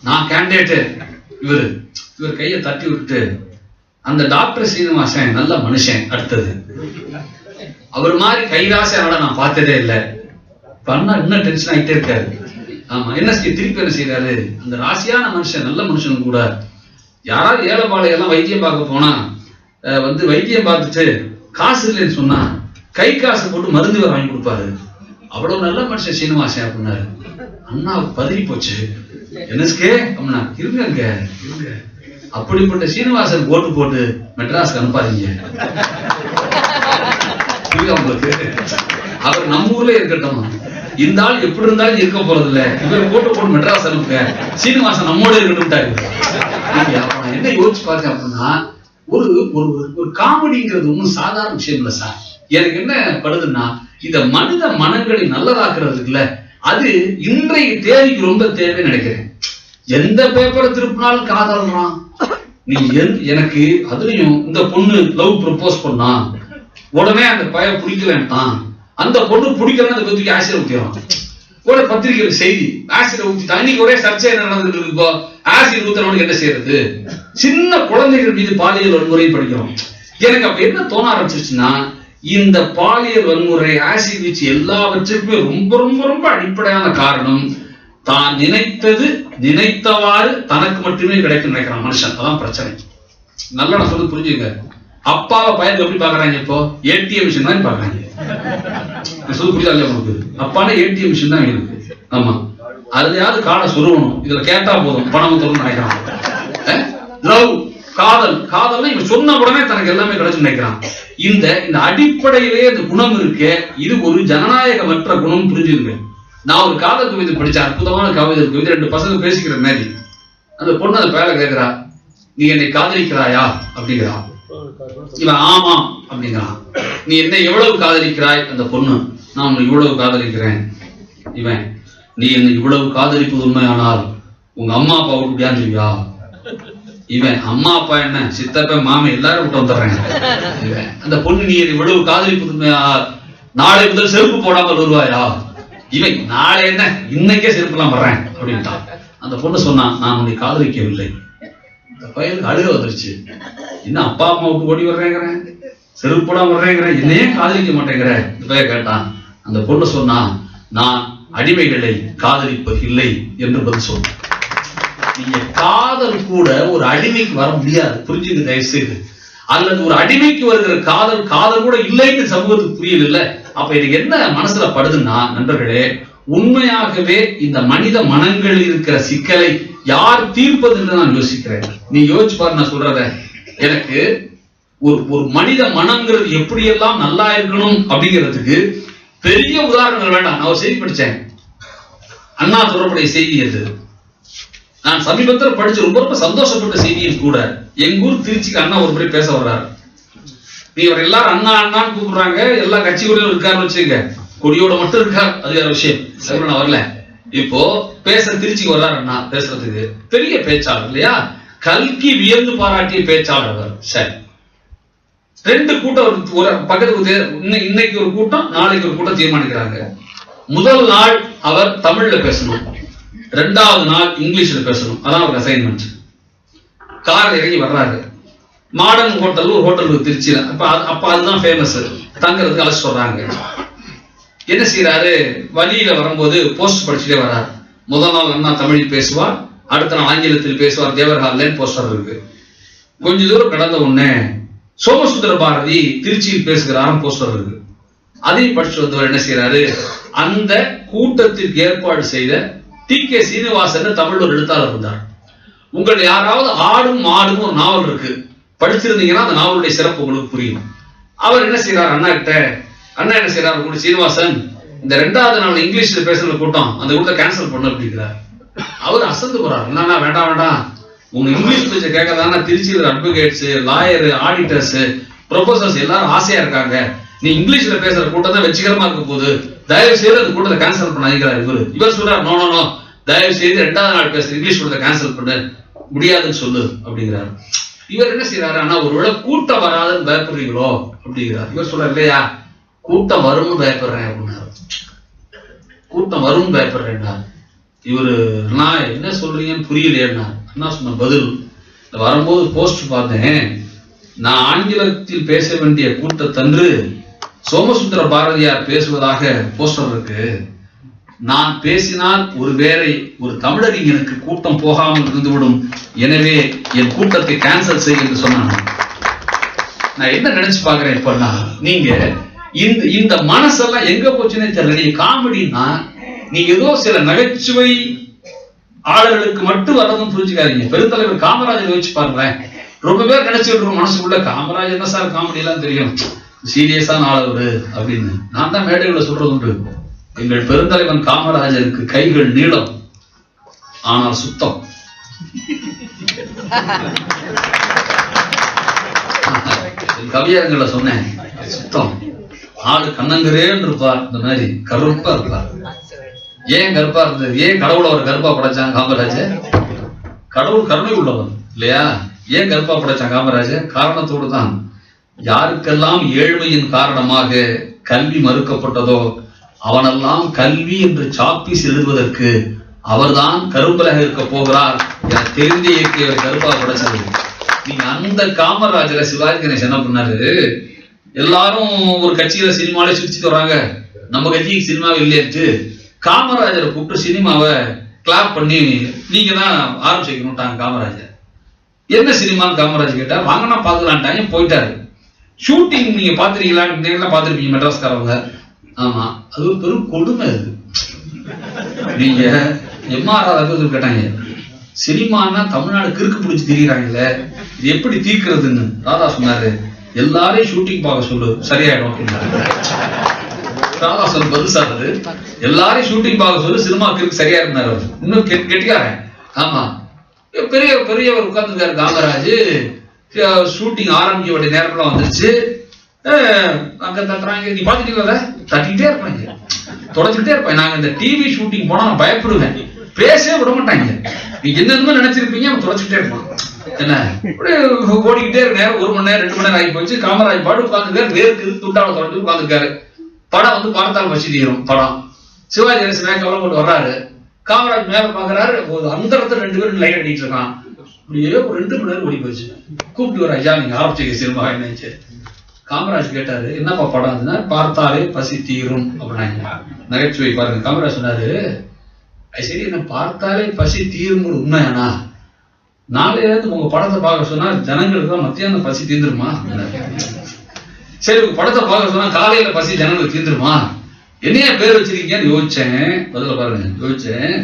நான் கேண்டிடேட், இவர் கையை தட்டி விட்டு அந்த டாக்டர் சீனிவாசன் நல்ல மனுஷன், அடுத்தது அவர் மாதிரி கைராசியாரோட நான் பார்த்ததே இல்லை. அண்ணா இன்னும் டென்ஷன் ஆகிட்டே இருக்காரு. ஆமா, என்எஸ்கே திருப்பி என்ன செய்யறாரு, அந்த ராசியான மனுஷன் நல்ல மனுஷன் கூட யாராவது ஏழைப்பாளையெல்லாம் வைத்தியம் பார்க்க போனா வந்து வைத்தியம் பார்த்துட்டு காசு இல்லைன்னு சொன்னா கை காசு போட்டு மருந்து வாங்கி கொடுப்பாரு. அவ்வளவு நல்ல மனுஷன் சீனிவாசன் அப்படின்னாரு. அண்ணா பதறி போச்சு. என்எஸ்கே அப்படின்னா இருங்க, அப்படிப்பட்ட சீனிவாசன் ஓட்டு போட்டு மெட்ராஸ்க்கு அனுப்பாதீங்க. உங்களுக்கு அவர் நம்ம ஊர்ல இருக்கட்டும், இந்த ஆள் எப்படி இருந்தாலும் இருக்க போறது இல்ல, இவர் போட்டு மெட்ராஸ் அனுப்புங்க, சீனிவாசன் நம்மோட இருக்கட்டும். என்ன யோசிச்சு பார்த்தேன் அப்படின்னா, ஒரு ஒரு காமெடிங்கிறது ஒன்றும் சாதாரண விஷயம் இல்லை சார். எனக்கு என்ன படுதுன்னா, இந்த மனித மனங்களை நல்லதாக்குறதுக்குல அது இன்றைய தேதிக்கு ரொம்ப தேவை நினைக்கிறேன். எந்த பேப்பரை திருப்பினாலும் காதல்றான். நீ எனக்கு அதுலயும் இந்த பொண்ணு லவ் ப்ரப்போஸ் பண்ணா உடனே அந்த பையன் பிடிக்கலன்ட்டான், அந்த பொண்ணு பிடிக்கலன்னு அதை பத்தி ஆசிரியர் ஊத்திடுறான். ஒரு பத்திரிகையில் செய்தி ஆசிரியர் ஊத்திட்டான். இன்னைக்கு ஒரே சர்ச்சை என்ன நடந்துட்டு இப்போ, ஆசிரியர் ஊத்துறவனுக்கு என்ன செய்யறது? சின்ன குழந்தைகள் மீது பாலியல் வன்முறை படிக்கிறோம். எனக்கு அப்ப என்ன தோண ஆரம்பிச்சிருச்சுன்னா, இந்த பாலியல் வன்முறை ஆசிட் வீச்சு எல்லாவற்றுக்குமே ரொம்ப ரொம்ப ரொம்ப அடிப்படையான காரணம் தான் நினைத்தவாறு தனக்கு மட்டுமே கிடைக்கும் நினைக்கிறான் மனுஷன். அதான் பிரச்சனை. நல்லா நான் சொல்லி புரிஞ்சுங்க. அப்பாவை பையன் எப்படி பாக்குறாங்க, இப்போ ஏடிஎம் மிஷின் தான் பாக்குறாங்க. சொல்லி புரியுதா இல்லையா உங்களுக்கு? அப்பான ஏடிஎம் மிஷின் தான் இருக்கு. ஆமா, அதுலயாவது காலை சுருவணும், இதுல கேட்டா போதும் பணம் தரும் நினைக்கிறான். லவ் காதல் இவன் சொன்ன உடனே தனக்கு எல்லாமே கிடைச்சு நினைக்கிறான். இந்த அடிப்படையிலே இந்த குணம் இருக்கு. இது ஒரு ஜனநாயகமற்ற குணம், புரிஞ்சுதுங்க. நான் ஒரு காதல் கவிதை படிச்சேன், அற்புதமான கவிதை. 2 பசங்க பேசிக்கிற மாதிரி அந்த பொண்ணு அந்த பேரை கேட்கிறா, நீ என்னை காதலிக்கிறாயா அப்படிங்கிறான். இவன் ஆமா அப்படிங்கிறான். நீ என்ன எவ்வளவு காதலிக்கிறாய்? அந்த பொண்ணு, நான் உன்னை இவ்வளவு காதலிக்கிறேன். இவன், நீ என்னை இவ்வளவு காதலிப்பது உண்மையானால் உங்க அம்மா அப்பா விட்டுவியா? இவன், அம்மா அப்பா என்ன, சித்தப்ப மாமி எல்லாரும் விட்டு வந்துடுறேன். அந்த பொண்ணு, நீ என்னை இவ்வளவு காதலிப்பது உண்மையானால் நாளை முதல் செருப்பு போடாமல் வருவாயா? இவன், நாளை என்ன, இன்னைக்கே செருப்புலாம் வர்றேன் அப்படின்ட்டான். அந்த பொண்ணு சொன்னா, நான் உன்னை காதலிக்கவில்லை. இந்த பையனுக்கு அழுக வந்துருச்சு. இன்னும் அப்பா அம்மா விட்டு ஓடி வர்றேங்கிறேன், செருப்புடா வர்றேங்கிறேன், என்னையே காதலிக்க மாட்டேங்கிற. இந்த பையன் கேட்டான். அந்த பொண்ணு சொன்னா, நான் அடிமைகளை காதலிப்பது இல்லை என்று பதில் சொன்ன. நீங்க காதல் கூட ஒரு அடிமைக்கு வர முடியாது, புரிஞ்சுங்க தயவு செய்து. அல்லது ஒரு அடிமைக்கு வருகிற காதல் கூட இல்லைன்னு சமூகத்துக்கு புரியல இல்ல. அப்ப எனக்கு என்ன மனசுல படுதுன்னா, நண்பர்களே, உண்மையாகவே இந்த மனித மனங்களில் இருக்கிற சிக்கலை யார் தீர்ப்பது என்று நான் யோசிக்கிறேன். நீ யோசிச்சு பாரு நான் சொல்றத. எனக்கு ஒரு மனித மனங்கிறது எப்படியெல்லாம் நல்லா இருக்கணும் அப்படிங்கிறதுக்கு பெரிய உதாரணங்கள் வேண்டாம். நான் ஒரு செய்தி படிச்சேன், அண்ணா தொடர்புடைய செய்தி அது. நான் சமீபத்தில் படிச்சு ரொம்ப ரொம்ப சந்தோஷப்பட்ட செய்தியும் கூட. எங்க ஊர் திருச்சிக்கு அண்ணா ஒரு முறை பேச வர்றாரு. நீ அவர் எல்லாரும் அண்ணா அண்ணான்னு கூப்பிடுறாங்க, எல்லா கட்சியோட இருக்காருன்னு வச்சுங்க, கொடியோட மட்டும் இருக்கார், அது வேற விஷயம். நான் வரல. இப்போ பேச திருச்சிக்கு வர்றாரு அண்ணா பேசுறதுக்கு. பெரிய பேச்சாளர் இல்லையா, கல்கி வியந்து பாராட்டிய பேச்சாளர் அவர். சரி, 2 கூட்டம் ஒரு பக்கத்துக்கு, இன்னைக்கு ஒரு கூட்டம், நாளைக்கு ஒரு கூட்டம் தீர்மானிக்கிறாங்க. முதல் நாள் அவர் தமிழ்ல பேசணும், 2வது நாள் இங்கிலீஷ்ல பேசணும், அதான் ஒரு அசைன்மெண்ட். கார் இறங்கி வர்றாரு, மாடர்ன் ஹோட்டல் ஒரு ஹோட்டல் திருச்சியில, அப்ப அதுதான் ஃபேமஸ், தங்கறதுக்கு அழைச்சு சொல்றாங்க. என்ன செய்யறாரு, வழியில வரும்போது போஸ்ட் படிச்சுட்டே வர்றாரு. முதல் நாள் அண்ணா தமிழில் பேசுவார், அடுத்த நாள் ஆங்கிலத்தில் பேசுவார், தேவர்ஹால்ல போஸ்டர் இருக்கு. கொஞ்ச தூரம் கடந்த உடனே சோமசுந்தர பாரதி திருச்சியில் பேசுகிறாரும் போஸ்டர் இருக்கு. அதையும் படிச்சு வந்தவர் என்ன செய்யறாரு, அந்த கூட்டத்திற்கு ஏற்பாடு செய்த டி.கே. சீனிவாசன் தமிழ் ஒரு எழுத்தாளர் இருந்தார். உங்கள் யாராவது ஆடும் மாடும் ஒரு நாவல் இருக்கு, படிச்சிருந்தீங்கன்னா அந்த நாவலுடைய சிறப்பு உங்களுக்கு புரியும். அவர் என்ன செய்யறாரு, அண்ணா கிட்ட, அண்ணா என்ன செய்யறாரு, உங்களுக்கு சீனிவாசன் இந்த 2வது நாள் இங்கிலீஷ்ல பேசுற கூட்டம், அந்த கூட்டத்தை கேன்சல் பண்ண அப்படிங்கிறார். அவர் அசந்து போறாரு, என்னன்னா வேண்டாம் வேண்டாம், உங்க இங்கிலீஷ் பேச்ச கேட்கறதான திருச்சியில் அட்வொகேட்ஸ், லாயர், ஆடிட்டர்ஸ், ப்ரொஃபசர்ஸ் எல்லாரும் ஆசையா இருக்காங்க, நீ இங்கிலீஷ்ல பேசுற கூட்டம் தான் வெற்றிகரமா இருக்க போது, தயவு செய்து அந்த கூட்டத்தை கேன்சல் பண்ணாதீங்கிறார். இவர் சொல்றாரு, நோ நோ நோ, தயவு செய்து 2வது நாள் பேசுற இங்கிலீஷ் கூட்டத்தை கேன்சல் பண்ண முடியாதுன்னு சொல்லு அப்படிங்கிறாரு. இவர் என்ன செய்யறாரு, ஆனா ஒருவேளை கூட்டம் வராதுன்னு பயப்படுறீங்களோ அப்படிங்கிறார். இவர் சொல்றாரு, இல்லையா கூட்டம் வரும்னு பயப்படுறேன் அப்படின்னாரு. கூட்டம் வரும் பயப்படுறேன்னா இவரு, நான் என்ன சொல்றீங்கன்னு புரியலையா, என்ன சொன்ன பதில், வரும்போது போஸ்ட் பார்த்தேன், நான் ஆங்கிலத்தில் பேச வேண்டிய கூட்டத்தன்று சோமசுந்தர பாரதியார் பேசுவதாக போஸ்டர் இருக்கு, நான் பேசினால் ஒருவேளை ஒரு தமிழறிஞனுக்கு கூட்டம் போகாமல் இருந்துவிடும், எனவே என் கூட்டத்தை கேன்சல் செய்ய என்று சொன்னாங்க. நான் என்ன நினைச்சு பாக்குறேன் இப்பன்னா, நீங்க இந்த மனசெல்லாம் எங்க போச்சுன்னே தெரியல. நீங்க காமெடினா நீங்க ஏதோ சில நகைச்சுவை ஆளுகளுக்கு மட்டும் வரதும் புரிஞ்சுக்காதீங்க. பெருந்தலைவர் காமராஜர் வச்சு பாருங்களேன், ரொம்ப பேர் நினைச்சுட்டு இருக்கோம் மனசுக்குள்ள, காமராஜர் என்ன சார் காமெடி எல்லாம் தெரியும், சீரியஸான ஆளவர் அப்படின்னு. நான் தான் மேடைகளை சொல்றது உண்டு, எங்கள் பெருந்தலைவன் காமராஜருக்கு கைகள் நீளம் ஆனால் சுத்தம். கவியரங்களை சொன்னேன், சுத்தம். ஆளு கண்ணங்கரேன்னு இருப்பார், இந்த மாதிரி கருப்பா இருப்பார். ஏன் கருப்பா இருந்தது, ஏன் கடவுளை அவர் கருப்பா படைச்சான் காமராஜர்? கடவுள் கருணை உள்ளவன் இல்லையா, ஏன் கருப்பா படைச்சான் காமராஜர்? காரணத்தோடு தான். யாருக்கெல்லாம் ஏழ்மையின் காரணமாக கல்வி மறுக்கப்பட்டதோ அவனெல்லாம் கல்வி என்று சாப்பீஸ் எழுதுவதற்கு அவர்தான் கரும்பலாக இருக்க போகிறார் என தெரிந்த இயக்கியவர் கருப்பா படைச்சது. நீங்க அந்த காமராஜரை சிவாஜி கணேசன் என்ன பண்ணாரு, எல்லாரும் ஒரு கட்சியில சினிமாவில சுத்திட்டு வராங்க, நம்ம கட்சிக்கு சினிமாவை இல்லையாச்சு, காமராஜரை கூப்பிட்டு சினிமாவை கிளாப் பண்ணி நீங்க தான் ஆரம்பிச்சுக்கணும்ட்டாங்க காமராஜர். என்ன சினிமான்னு காமராஜர் கேட்டா, வாங்கினா பாத்துக்கலான்ட்டாங்க, போயிட்டாரு. ஷூட்டிங் நீங்க பாத்துருக்கீங்களா, பாத்துருப்பீங்க மெட்ராஸ்காரவங்க. ஆமா, அது ஒரு பெரும் கொடுமை. அது நீங்க எம்ஆர் கேட்டாங்க, சினிமானா தமிழ்நாடு கிறுக்கு பிடிச்சி திரிகிறாங்கல்ல, இது எப்படி தீர்க்கிறதுன்னு. ராதா சொன்னாரு, எல்லாரையும் ஷூட்டிங் பார்க்க சொல்லு சரியாயிடும் அப்படின்னாரு. ராதா சொல்ல பதில் சார், அது எல்லாரையும் ஷூட்டிங் பார்க்க சொல்லு, சினிமா கிறுக்கு சரியா இருந்தாரு. இன்னும் கெட்டிக்காரன். ஆமா, பெரியவர் உட்கார்ந்துருக்காரு காமராஜ். ஷூட்டிங் ஆரம்பிக்க வேண்டிய நேரம்லாம் வந்துருச்சு. அங்க தட்டுறாங்க, நீ பாத்துட்டீங்களா, தட்டிக்கிட்டே இருப்பாங்க, தொடச்சுக்கிட்டே இருப்பாங்க. நாங்க இந்த டிவி ஷூட்டிங் போனா நான் பயப்படுவேன், பேசவே விட மாட்டாங்க. நீங்க என்னென்ன நினைச்சிருப்பீங்க, அவன் தொடச்சுக்கிட்டே இருப்பான். என்ன ஓடிக்கிட்டே இருக்க நேரம் 1 மணி நேரம் 2 மணி நேரம் ஆகி போச்சு. காமராஜ் பாடு உட்காந்துருக்காரு, வேர்க்கு துண்டாவை தொடர்ந்து உட்காந்துருக்காரு. படம் வந்து பார்த்தால் பசி தீரும் படம். சிவாஜி கணேசன் மேக்கெல்லாம் கொண்டு வர்றாரு, காமராஜ் மேல பாக்குறாரு, அந்த இடத்துல 2 பேரும் லைட் அடிட்டு இருக்கான். அப்படியே ஒரு 2 மணி நேரம் ஓடி போச்சு. கூப்பிட்டு வர, ஐயா நீங்க ஆரம்பிச்சிக்க சினிமா என்னச்சு. காமராஜ் கேட்டாரு, என்னப்பா படம்? பார்த்தாலே பசி தீரும் அப்படின்னாங்க. நகைச்சுவை பாருங்க. காமராஜ் சொன்னாரு, சரி என்ன பார்த்தாலே பசி தீரும் உண்மையானா, நாளையில இருந்து உங்க படத்தை பார்க்க சொன்னா ஜனங்களுக்கு தான் மத்தியானம் பசி தீர்ந்துருமா? சரி உங்க படத்தை பார்க்க சொன்னா காலையில பசி ஜனங்களுக்கு தீர்ந்துருமா? என்னைய பேர் வச்சிருக்கீங்கன்னு யோசிச்சேன். பதில பாருங்க, யோசிச்சேன்.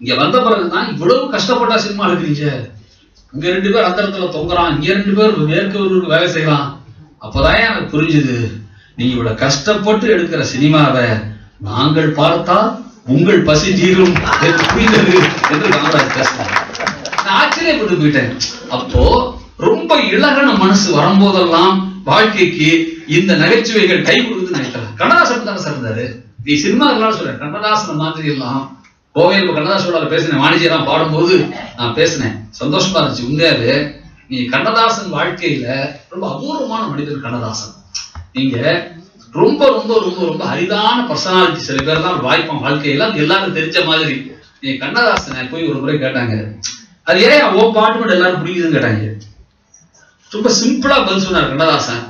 இங்க வந்த பிறகுதான் இவ்வளவு கஷ்டப்பட்டா சினிமா இருக்கிறீங்க. இங்க 2 பேர் அந்த இடத்துல தொங்குறான், இங்க 2 பேர் மேற்கு வேலை செய்யலாம். அப்பதான் எனக்கு புரிஞ்சுது, நீங்க இவ்வளவு கஷ்டப்பட்டு எடுக்கிற சினிமாவை நாங்கள் பார்த்தா உங்கள் பசி தீரும் என்று புரிந்தது என்று காமராஜ் பேசினார். நான் ஆச்சரியப்பட்டு போயிட்டேன். அப்போ ரொம்ப இளகன மனசு வரும்போதெல்லாம் வாழ்க்கைக்கு இந்த நகைச்சுவைகள் கை கொடுக்குதுன்னு நினைக்கிறேன். கண்ணதாசன் தானே சார் இருந்தாரு. நீ சினிமா எல்லாம் சொல்ற கண்ணதாசன் மாதிரி எல்லாம் கோவையில் கண்ணதாசனோட பேசினேன், வாணிஜியெல்லாம் பாடும்போது நான் பேசினேன், சந்தோஷமா இருந்துச்சு. உண்மையாவே நீ கண்ணதாசன் வாழ்க்கையில ரொம்ப அபூர்வமான மனிதர் கண்ணதாசன். நீங்க ரொம்ப ரொம்ப ரொம்ப ரொம்ப அரிதான பர்சனாலிட்டி. சில பேர் தான் வாய்ப்பான் வாழ்க்கையில, எல்லாரும் தெரிஞ்ச மாதிரி. நீ கண்ணதாசனை போய் ஒரு முறை கேட்டாங்க, அது ஏன் ஓ பாட்டு மட்டும் எல்லாரும் பிடிக்குதுன்னு கேட்டாங்க. ரொம்ப சிம்பிளா பதில் சொன்னார் கண்ணதாசன்,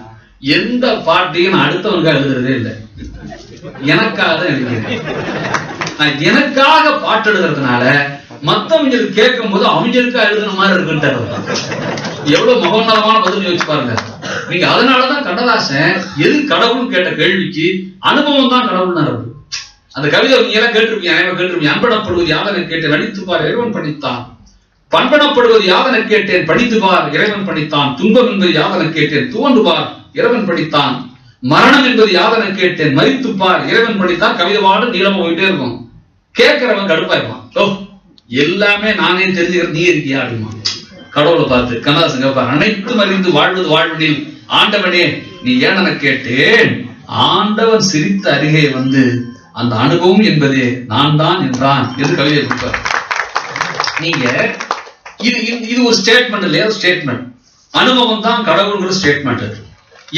எந்த பாட்டையும் நான் அடுத்தவனுக்காக எழுதுறதே இல்லை, எனக்காக தான் எழுதுறேன். நான் எனக்காக பாட்டு எழுதுறதுனால மத்தவங்களுக்கு கேட்கும் போது அவங்களுக்காக எழுதுன மாதிரி இருக்குன்ட்டு எவ்வளவு மகோன்னதமான பதில் யோசிச்சு பாருங்க நீங்க. அதனாலதான் கண்ணதாசன் எது கடவுள்னு கேட்ட கேள்விக்கு அனுபவம் தான் கடவுள்னாரு. அந்த கவிதை நீங்க எல்லாம் கேட்டிருப்பீங்க. அன்பனப்படுவது யாதனை கேட்டேன் நடித்துப்பார் இறைவன் படித்தான், பண்பனப்படுவது யாதனை கேட்டேன் படித்துப்பார் இறைவன் படித்தான், துன்பம் என்பது யாதனை கேட்டேன் துவண்டுபார் இறைவன் படித்தான், மரணம் என்பது யாதனை கேட்டேன் மரித்துப்பார் இறைவன் படித்தான். கவிதை பாடு நீளமா போயிட்டே இருக்கும். கேட்கிறவன் கடுப்பாயிருவான், ஓ எல்லாமே நானே தெரிஞ்சுக்கிற நீ இருக்கியா அப்படிமா. கடவுளை பார்த்து கண்ணதாசன் கேட்பார், அனைத்தும் அறிந்து வாழ்வது வாழ்வனில் ஆண்டவனே நீ ஏன் கேட்டேன், ஆண்டவன் சிரித்த அருகே வந்து அந்த அனுபவம் என்பதே நான் தான் என்றான் என்று கவிதை கொடுப்பார். நீங்க இது ஒரு ஸ்டேட்மெண்ட் இல்லையா? ஸ்டேட்மெண்ட். அனுபவம் தான் கடவுள்ங்கிற ஸ்டேட்மெண்ட்.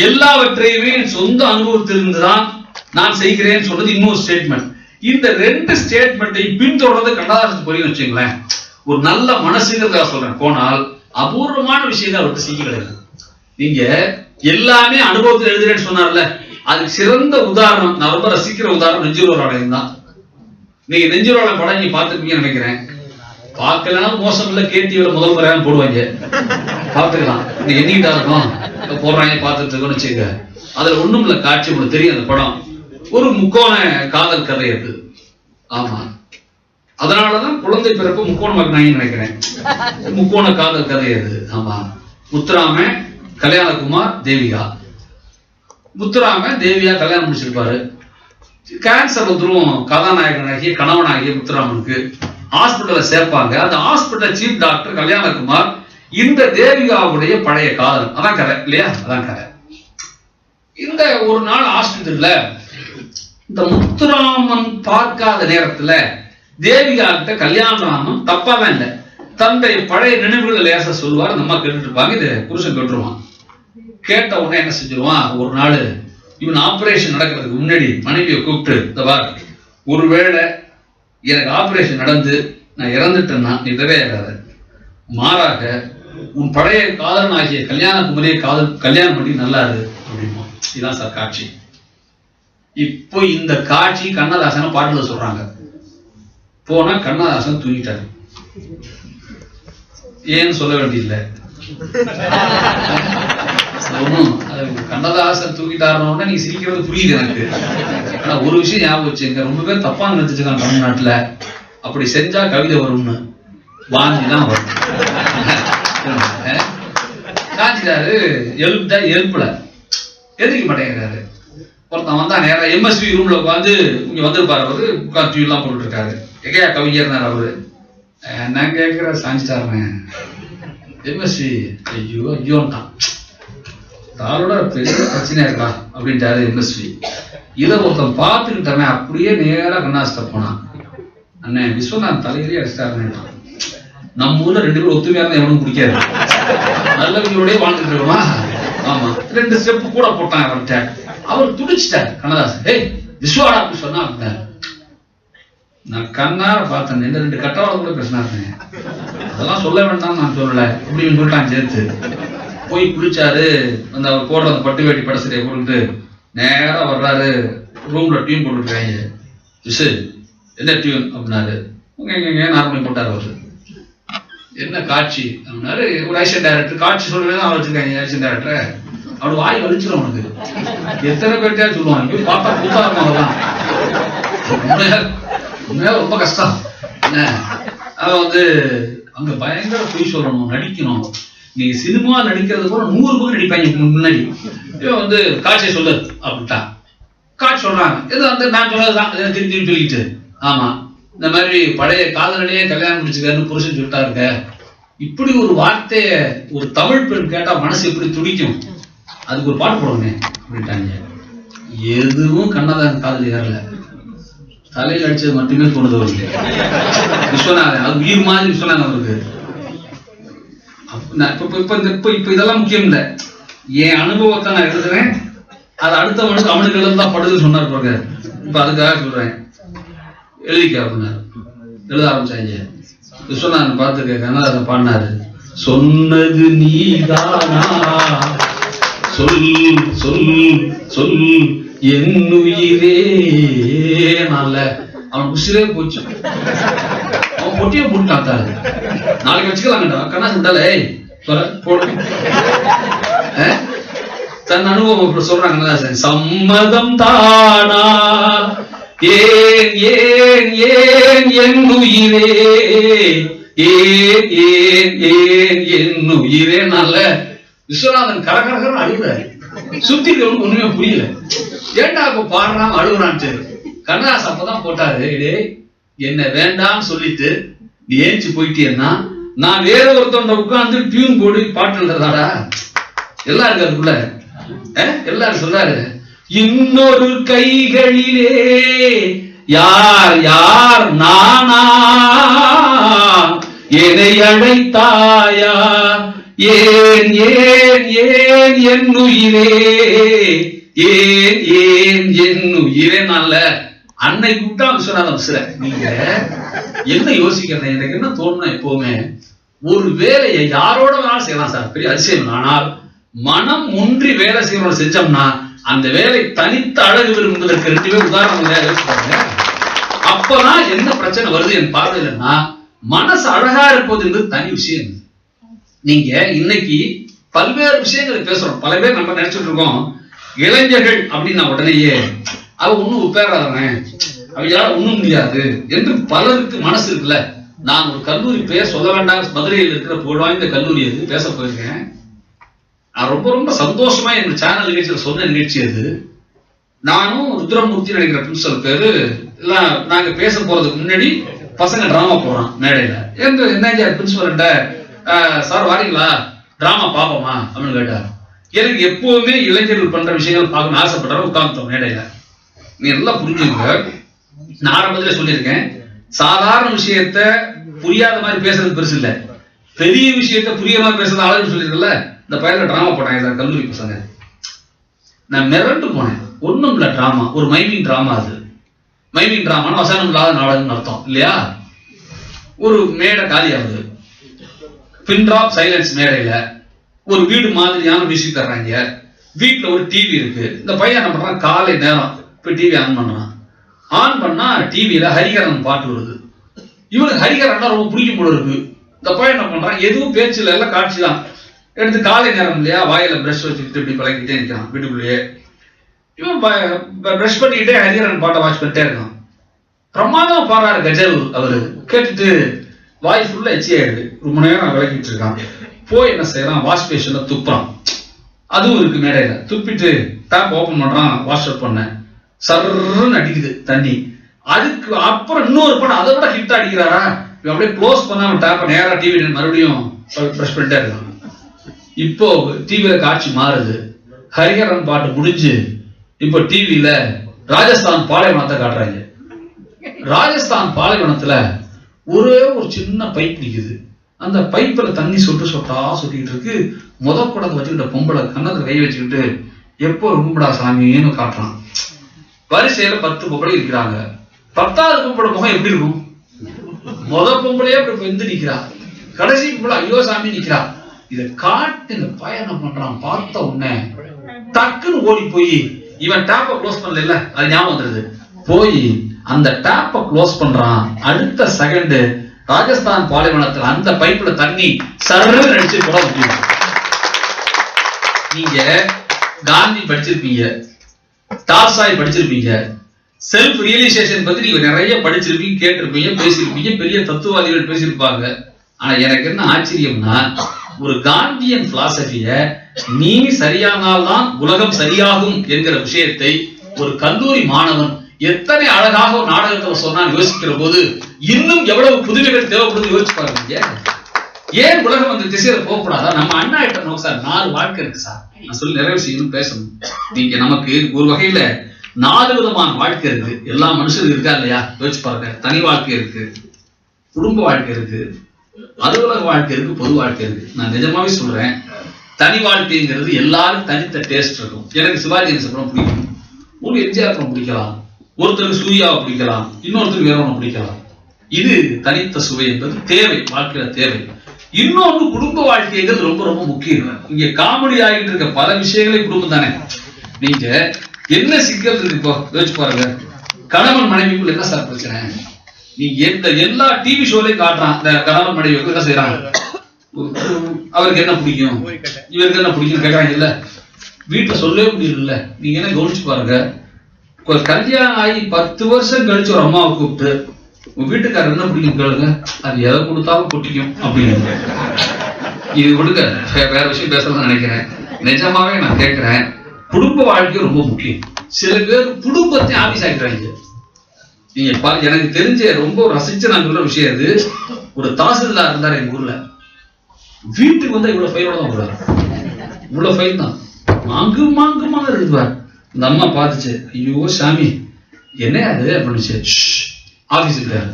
எல்லாவற்றையுமே சொந்த அனுபவத்திலிருந்துதான் நான் செய்கிறேன் சொன்னது இன்னொரு ஸ்டேட்மெண்ட். இந்த ரெண்டு ஸ்டேட்மெண்ட்டை பின்தொடர்ந்து கண்ணதாசன் புரியும் வச்சுங்களேன். ஒரு நல்ல மனசுங்கிறதா சொல்றேன் போனால் அபூர்வமான விஷயம் அவருக்கு செய்ய கிடையாது. நீங்க எல்லாமே அனுபவத்தில் எழுதுறேன்னு சொன்னார்ல, அதுக்கு சிறந்த உதாரணம், நான் ரொம்ப ரசிக்கிற உதாரணம் நெஞ்சுரோட தான். நீங்க நெஞ்சுரோட படம் நீங்க பார்த்துருப்பீங்கன்னு நினைக்கிறேன். பார்க்கலன்னா மோசம் இல்ல, கேடிவில முதல் முறையாக போடுவாங்க, பார்த்துக்கலாம். நீ எண்ணிக்கிட்டா இருக்கும் போடுறாங்க பார்த்துட்டு இருக்கோன்னு வச்சுக்க. அதுல ஒண்ணும் இல்ல, காட்சி உங்களுக்கு தெரியும். அந்த படம் ஒரு முக்கோண காதல் கதை அது. ஆமா, அதனாலதான் குழந்தை பிறப்பு முக்கோண மகனாயின்னு நினைக்கிறேன். முக்கோண காதல் கதை அது. ஆமா, முத்துராம கல்யாணகுமார் தேவிகா. முத்துராம தேவியா கல்யாணம் முடிச்சிருப்பாரு. கேன்சர் வந்துரும் கதாநாயகனாகிய கணவனாகிய முத்துராமனுக்கு. ஹாஸ்பிட்டல்ல சேர்ப்பாங்க. அந்த ஹாஸ்பிட்டல் சீஃப் டாக்டர் கல்யாணகுமார் இந்த தேவிகாவுடைய பழைய காதல். அதான் கதை இல்லையா? அதான் கதை. இந்த ஒரு நாள் ஹாஸ்பிட்டல்ல இந்த முத்துராமன் பார்க்காத நேரத்துல தேவிகா கிட்ட கல்யாணராமன் தப்பா தான் இல்லை, தன்னுடைய பழைய நினைவுகளை லேச சொல்லுவார். அந்த அம்மா கேட்டுட்டு இருப்பாங்க. இது புருஷன் கேட்டுருவான். கேட்ட உடனே என்ன செஞ்சிருவான், ஒரு நாள் இவன் ஆபரேஷன் நடக்கிறதுக்கு முன்னாடி மனைவியை கூப்பிட்டு, இந்த பார், ஒருவேளை எனக்கு ஆபரேஷன் நடந்து நான் இறந்துட்டேன்னா நீ நிறைவேறாத, மாறாக உன் பழைய காதலன் ஆகிய கல்யாணகுமரியை கல்யாணம் பண்ணி நல்லா இரு அப்படிமா. இதுதான் சார் காட்சி. இப்போ இந்த காட்சி கண்ணதாசன் பாட்டுல சொல்றாங்க. போனா கண்ணதாசன் தூங்கிட்டாரு. ஏன்னு சொல்ல வேண்டியதில்லை. கண்ணதாசன் தூக்கிட்டாருன்னா நீங்க சிரிக்கிறது புரியுது எனக்கு. ஆனா ஒரு விஷயம் ஞாபகம் வச்சுங்க, ரொம்ப பேர் தப்பா நினைச்சிருக்காங்க தமிழ்நாட்டுல. அப்படி செஞ்சா கவிதை வரும்னு வாங்கிதான் வரும். காஞ்சிட்டாரு, எழுப்புல எதிர்க்க மாட்டேங்கிறாரு. ஒருத்தன் வந்தா நேரம் எம்எஸ்வி ரூம்ல உட்காந்து இங்க வந்திருப்பாரு. அவரு உட்காந்து டிவி எல்லாம் போட்டு இருக்காரு. எகையா கவிஞர்னாரு அவரு. நான் கேட்கிற சாஞ்சிட்டாருங்க எம்எஸ்வி. ஐயோ ஐயோன்ட்டான், தாரோட பெரிய பிரச்சனையா இருக்கா அப்படின்ட்டாரு எம்எஸ்வி. இதை ஒருத்தன் பார்த்துக்கிட்டவன் அப்படியே நேரா கண்ணாசிட்ட போனான். அண்ணன் விஸ்வநாத் தலையிலேயே அடிச்சிட்டாருன்னு. நம்ம ஊர்ல 2 பேரும் ஒத்துமையா இருந்தா எவனும் பிடிக்காது. நல்லவங்களோடய வாழ்ந்துட்டு இருக்கோமா? ஆமா, 2 ஸ்டெப் கூட போட்டான் அவர்கிட்ட. அவர் துடிச்சிட்டார் கண்ணதாசன். ஏய் விஸ்வாடா அப்படி சொன்னா அப்படின்னா நான் கண்ணார பார்த்தேன். 2 கட்டவாள கூட பேசினாருங்க. அதெல்லாம் சொல்ல வேண்டாம் நான் சொல்லல அப்படின்னு சொல்லிட்டான். சேர்த்து போய் குளிச்சாரு. அந்த அவர் போடுற அந்த பட்டு வேட்டி படசரியை போட்டுட்டு நேரா வர்றாரு. ரூம்ல டியூன் போட்டுருக்காங்க. விசு என்ன டியூன் அப்படின்னாரு. நார்மலி போட்டாரு அவரு. என்ன காட்சி அப்படின்னாரு. ஒரு ஆக்ஷன் டைரக்டர் காட்சி சொல்றேன் அவர் வச்சிருக்காங்க. ஆக்ஷன் டைரக்டர் அவரு வாய் வலிச்சிடும். அவனுக்கு எத்தனை பேர்ட்டே சொல்லுவாங்க. பார்த்தா புத்தாரமாகலாம் உண்மையா ரொம்ப கஷ்டம். என்ன அவன் வந்து அங்க பயங்கர பொய் சொல்லணும், நடிக்கணும். நீங்க சினிமா நடிக்கிறது கூட 100 பேர் நடிப்பாங்க முன்னாடி. இவன் வந்து காட்சியை சொல்லு அப்படின்ட்டான். காட்சி சொல்றாங்க. எது வந்து நான் சொல்லதான் திரும்பி சொல்லிட்டு. ஆமா, இந்த மாதிரி பழைய காதலனையே கல்யாணம் முடிச்சுக்காருன்னு புருஷன் சொல்லிட்டா இருக்க. இப்படி ஒரு வார்த்தைய ஒரு தமிழ் பெண் கேட்டா மனசு எப்படி துடிக்கும். அதுக்கு ஒரு பாட்டு போடுங்க அப்படின்ட்டாங்க. எதுவும் கண்ணதாசன் காதல் ஏறல. தலையில் அடிச்சது மட்டுமே தோணுது அவருக்கு. விஸ்வநாதன் அது உயிர் மாதிரி விஸ்வநாதன் அவருக்கு. இப்ப இதெல்லாம் முக்கியம் இல்லை. என் அனுபவத்தை நான் எழுதுறேன், அது அடுத்தவனுக்கு அவனுக்கு எழுந்தா படுதுன்னு சொன்னார் பாருங்க. இப்ப அதுக்காக சொல்றேன், எழுதிக்க அப்படின்னாரு. எழுத ஆரம்பிச்சாங்க. விஸ்வநாதன் பார்த்து கண்ணதாசன் பாடினாரு, சொன்னது நீதானா சொல் சொல் சொல் என் உயிரே. நல்ல அவன் உசிரே போச்சு, அவன் பொட்டியே போட்டான். நாளைக்கு வச்சுக்கலாங்கடா கண்ணாசன் தலை போடு. தன் அனுபவம் சொல்றாங்க, சம்மதம் தானா ஏன் ஏன் ஏன் என் உயிரே, ஏன் ஏன் ஏன் என் உயிரே. நல்ல விஸ்வநாதன் கரகரகரன்னு அழுகுறாரு. சுத்தி ஒண்ணுமே புரியல, ஏண்டா இப்ப பாடுறான் அழுகுறான்னு. கண்ணதாசன் அப்பதான் போட்டாரு, என்ன வேண்டாம்னு சொல்லிட்டு நீ ஏஞ்சி போயிட்டேன்னா நான் வேற ஒருத்தவங்க உட்கார்ந்து டியூன் போடு பாட்டு எழுதுறதாடா. எல்லாரும் அதுக்குள்ள எல்லாரும் சொல்றாரு, இன்னொரு கைகளிலே யார் யார் நானா என்னை அழைத்தாயா, ஏன் ஏன் ஏன் என் உயிரே, ஏன் ஏன் என் உயிரே. நல்ல அன்னை கூப்பிட்டா விஸ்வநாதன் சில. நீங்க என்ன யோசிக்கிறேன், எனக்கு என்ன தோணுனா, எப்பவுமே ஒரு வேலையை யாரோட வேணாலும் செய்யலாம் சார், பெரிய அதிசயம். ஆனால் மனம் ஒன்றி வேலை செய்யறோட செஞ்சோம்னா அந்த வேலை தனித்த அழகு விரும்புவதற்கு 2 பேர் உதாரணம் யோசிப்பாங்க. அப்பதான் என்ன பிரச்சனை வருது என் பார்வையிலன்னா, மனசு அழகா இருப்பது என்பது தனி விஷயம். நீங்க இன்னைக்கு பல்வேறு விஷயங்களை பேசுறோம். பல பேர் நம்ம நினைச்சிட்டு இருக்கோம், இளைஞர்கள் அப்படின்னா உடனேயே அவ ஒண்ணும் உப்பேறாதானே, அவங்களால ஒண்ணும் முடியாது என்று பலருக்கு மனசு இருக்குல்ல. நான் ஒரு கல்லூரி பேர் சொல்ல வேண்டாம், மதுரையில் இருக்கிற புகழ்வாய்ந்த கல்லூரி அது பேச போயிருக்கேன். நான் ரொம்ப ரொம்ப சந்தோஷமா எங்க சேனல் நிகழ்ச்சியில சொன்ன நிகழ்ச்சி அது. நானும் ருத்ரமூர்த்தி நினைக்கிற பிரின்சிபல் பேரு எல்லாம் நாங்க பேச போறதுக்கு முன்னாடி பசங்க டிராமா போறான் மேடையில. என்ன பிரின்சிபல் சார் வாரீங்களா டிராமா பாப்போமா அப்படின்னு கேட்டார். எனக்கு எப்பவுமே இளைஞர்கள் பண்ற விஷயங்கள் பார்க்கணும்னு ஆசைப்பட்டாரு. உட்கார்ந்தோம் மேடையில. நீ எல்லாம் புரிஞ்சுங்க, நான் ஆரம்பத்திலே சொல்லியிருக்கேன், சாதாரண விஷயத்த புரியாத மாதிரி பேசுறது பெருசு இல்ல, பெரிய விஷயத்த புரியாத மாதிரி பேசுறது அழகு சொல்லிருக்கல. இந்த பையல டிராமா போட்டாங்க கல்லூரி பசங்க. நான் மிரண்டு போனேன். ஒண்ணும் இல்ல, டிராமா ஒரு மைமிங் டிராமா. அது மைமிங் டிராமானா வசனம் இல்லாத நாடகம்னு அர்த்தம் இல்லையா. ஒரு மேடை காலியாகுது, பின் டிராப் சைலன்ஸ். மேடையில ஒரு வீடு மாதிரியான மியூசிக் தர்றாங்க. வீட்டுல ஒரு டிவி இருக்கு. இந்த பையன் என்ன பண்றான், காலை நேரம் போய் டிவி ஆன் பண்றான். ஆன் பண்ணா டிவியில ஹரிகரன் பாட்டு வருது. இவனுக்கு ஹரிகரன் ரொம்ப பிடிக்கும் போல இருக்கு. இந்த பையன் என்ன பண்றான், எதுவும் பேச்சுல எல்லாம் காட்சி தான் எடுத்து, காலை நேரம் இல்லையா, வாயில பிரஷ் வச்சுக்கிட்டு இப்படி பழகிட்டே நிற்கிறான் வீட்டுக்குள்ளேயே. இவன் பிரஷ் பண்ணிக்கிட்டே ஹரிகரன் பாட்டை வாட்ச் பண்ணிட்டே இருக்கான். பிரமாதம் பாடுறாரு கஜல் அவரு. கேட்டுட்டு வாய் ஃபுல்லா எச்சி ஆயிடுது. ரொம்ப நேரம் விளக்கிட்டு இருக்கான். போய் என்ன செய்யறான், வாஷ் பேஷன்ல துப்புறான். அதுவும் இருக்கு மேடையில. துப்பிட்டு டேப் ஓபன் பண்றான், வாஷ் அவுட் பண்ண சர்ன்னு அடிக்குது தண்ணி. அதுக்கு அப்புறம் இன்னொரு படம் அதை விட ஹிட் அடிக்கிறாரா. அப்படியே க்ளோஸ் பண்ணாம டேப்ப நேரா டிவி மறுபடியும் பிரஷ் பண்ணிட்டே இருக்கான். இப்போ டிவியில காட்சி மாறுது. ஹரிஹரன் பாட்டு முடிஞ்சு இப்போ டிவியில ராஜஸ்தான் பாலைவனத்தை காட்டுறாங்க. ராஜஸ்தான் பாலைவனத்துல ஒரே ஒரு சின்ன பைப் நிக்குது. அந்த பைப்ல தண்ணி சொட்டு சொட்டா சொட்டிட்டு இருக்கு. குடத்தை வச்சுக்கிட்ட பொம்பளை கண்ணத்துல கை வச்சுக்கிட்டு எப்போ ரொம்படா சாமின்னு காட்டுறான். வரிசையில 10 பொம்பளை இருக்கிறாங்க. 10வது பொம்பளை முகம் எப்படி இருக்கும்? பொம்பளையே அப்படி வெந்து நிக்கிறா. கடைசி பொம்பளை ஐயோ சாமி நிக்கிறா. இதை காட்டு இந்த பயணம் பண்றான். பார்த்த உடனே டக்குன்னு ஓடி போய், இவன் டேப்பை க்ளோஸ் பண்ணல, அது ஞாபகம் வந்துருது. போய் அந்த டேப்பை க்ளோஸ் பண்றான். அடுத்த செகண்ட் ராஜஸ்தான் பாலைவனத்தில் அந்த பைப்ல தண்ணி சர்ன்னு அடிச்சு போட முடியும். நீங்க காந்தி படிச்சிருப்பீங்க, டால்ஸ்டாய் படிச்சிருப்பீங்க, செல்ஃப் ரியலைசேஷன் பத்தி நீங்க நிறைய படிச்சிருப்பீங்க, கேட்டிருப்பீங்க, பேசியிருப்பீங்க, பெரிய தத்துவவாதிகள் பேசியிருப்பாங்க. ஆனா எனக்கு என்ன ஆச்சரியம்னா, ஒரு காந்தியன் பிலாசபிய நீ சரியானால்தான் உலகம் சரியாகும் என்கிற விஷயத்தை ஒரு கல்லூரி மாணவன் எத்தனை அழகாக ஒரு நாடகத்தில் சொன்னான் யோசிக்கிற போது இன்னும் எவ்வளவு புதுமைகள் தேவைப்படுது யோசிச்சு பாருங்க. ஏன் உலகம் அந்த திசையில போகக்கூடாதா? நம்ம அண்ணா கிட்ட நோக்கு சார் 4 வாழ்க்கை இருக்கு சார். நான் சொல்லி நிறைய விஷயம் பேசணும். நீங்க நமக்கு ஒரு வகையில 4 விதமான வாழ்க்கை இருக்கு. எல்லா மனுஷனும் இருக்கா இல்லையா? யோசிச்சு பாருங்க. தனி வாழ்க்கை இருக்கு, குடும்ப வாழ்க்கை இருக்கு, அலுவலக வாழ்க்கை இருக்கு, பொது வாழ்க்கை இருக்கு. நான் நிஜமாவே சொல்றேன், தனி வாழ்க்கைங்கிறது எல்லாரும் தனித்த டேஸ்ட் இருக்கும். எனக்கு சிவாஜி கணேசன் பிடிக்கும், உங்களுக்கு எம்ஜிஆர் பிடிக்கலாம், ஒருத்தருக்கு சூர்யாவை பிடிக்கலாம், இன்னொருத்தருக்கு வேற ஒன்று பிடிக்கலாம். இது தனித்த சுவை என்பது தேவை, வாழ்க்கையில தேவை. இன்னொன்று குடும்ப வாழ்க்கைங்கிறது ரொம்ப ரொம்ப முக்கியம். இங்க காமெடி ஆகிட்டு இருக்க பல விஷயங்களே குடும்பம் தானே. நீங்க என்ன சிக்கல் இருக்கு இப்போ யோசிச்சு பாருங்க. கணவன் மனைவிக்குள்ள என்ன சார் பிரச்சனை? நீங்க எல்லா டிவி ஷோலையும் காட்டுறான், இந்த கணவன் மனைவி என்ன செய்யறாங்க, அவருக்கு என்ன பிடிக்கும் இவருக்கு என்ன பிடிக்கும் கேட்கறாங்க இல்ல, வீட்டுல சொல்லவே முடியல. நீங்க என்ன கவனிச்சு பாருங்க, கல்யாணம் ஆகி 10 வருஷம் கழிச்சு ஒரு அம்மாவை கூப்பிட்டு உங்க வீட்டுக்காரர் என்ன பிடிக்கும் கேளுங்க, அது எதை கொடுத்தாலும் கொட்டிக்கும் அப்படின்னு. இது கொடுங்க, வேற விஷயம் பேசலாம் நினைக்கிறேன். நிஜமாவே நான் கேட்கிறேன், குடும்ப வாழ்க்கை ரொம்ப முக்கியம். சில பேர் குடும்பத்தை ஆபீஸ் ஆகிடுறாங்க. நீங்க எனக்கு தெரிஞ்ச ரொம்ப ரசிச்ச நான் சொல்ற விஷயம் அது, ஒரு தாசில்தார் இருந்தார் எங்க ஊர்ல. வீட்டுக்கு வந்து இவ்வளவு ஃபைலோட தான் வருவார், இவ்வளவு ஃபைல் தான் மாங்குமாக இருக்குவார். இந்த அம்மா பார்த்துச்சு, ஐயோ சாமி என்ன அது அப்படின்னு. ஆபீஸ் இல்லையாது,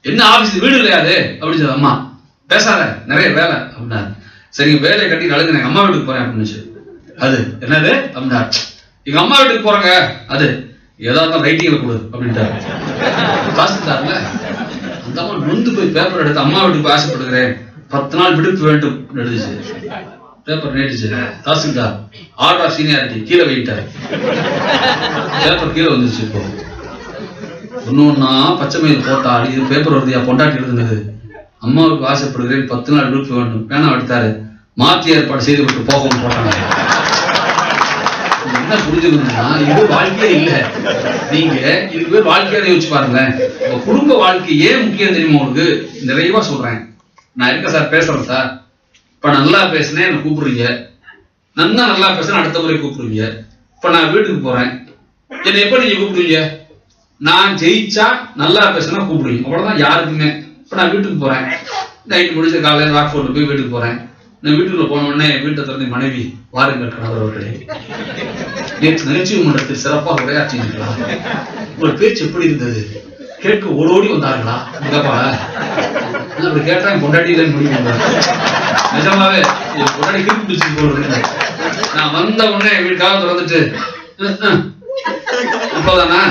என்ன ஆபீஸ் வீடு இல்லையாது அப்படின்னு. அம்மா பேசாத, நிறைய வேலை அப்படின்னாரு. சரிங்க, வேலையை கட்டி அழுங்க, எங்க அம்மா வீட்டுக்கு போறேன் அப்படின்னு. அது என்னது அப்படின்னா, எங்க அம்மா வீட்டுக்கு போறங்க, அது ஏதாவது ரைட்டிங்ல கொடு அப்படின்ட்டாரு. தாசில்தார்ல அந்த அம்மா நொந்து போய் பேப்பர் எடுத்து அம்மா வீட்டுக்கு ஆசைப்படுகிறேன், 10 நாள் விடுப்பு வேண்டும் எழுதிச்சு. பேப்பர் நேட்டுச்சு. தாசில்தார் ஆர்டர் ஆஃப் சீனியாரிட்டி கீழே வைட்டாரு. பேப்பர் கீழே வந்துருச்சு. இப்போ ஒன்னொன்னா பச்சை மயில் போட்டா இது பேப்பர் வருது, பொண்டாட்டி எழுதுனது, அம்மாவுக்கு ஆசைப்படுகிறேன் 10 நாள் விடுப்பு வேண்டும், பேனா எடுத்தாரு, மாற்றி ஏற்பாடு செய்து விட்டு போகவும் போட்டாங்க. என்ன புரிஞ்சுக்கணும்னா இது வாழ்க்கையே இல்ல. நீங்க இதுக்கு பேர் வாழ்க்கையை யோசிச்சு பாருங்களேன். குடும்ப வாழ்க்கை ஏன் முக்கியம் தெரியுமா உங்களுக்கு? நிறைவா சொல்றேன். நான் இருக்க சார், பேசுறேன் சார், இப்ப நல்லா பேசுனேன் என்ன கூப்பிடுறீங்க, நல்லா பேசுறேன் அடுத்த முறை கூப்பிடுவீங்க. இப்ப நான் வீட்டுக்கு போறேன், என்ன எப்ப நீங்க கூப்பிடுவீங்க? நான் ஜெயிச்சா நல்லா பேசுனா கூப்பிடுவீங்க, அவ்வளவுதான் யாருக்குமே. இப்ப நான் வீட்டுக்கு போறேன், நைட்டு முடிச்ச காலையில ராக்ஃபோர்ட்ல போய் வீட்டுக்கு போறேன். நான் வீட்டுக்குள்ள போன உடனே வீட்டை திறந்து மனைவி, வாருங்கள் கணவர் அவர்களே, நேற்று நகைச்சுவை மன்றத்தில் சிறப்பாக உரையாற்றினீர்களா, உங்கள் பேச்சு எப்படி இருந்தது, கேட்க ஓடோடி வந்தார்களா கேப்பா. அப்படி கேட்டா பொண்டாட்டி இல்லைன்னு முடிவு. நிஜமாவே பொண்டாட்டி கிளம்பி பிடிச்சு போடுறது. நான் வந்த உடனே வீட்டுக்காக திறந்துட்டு, இப்பதானா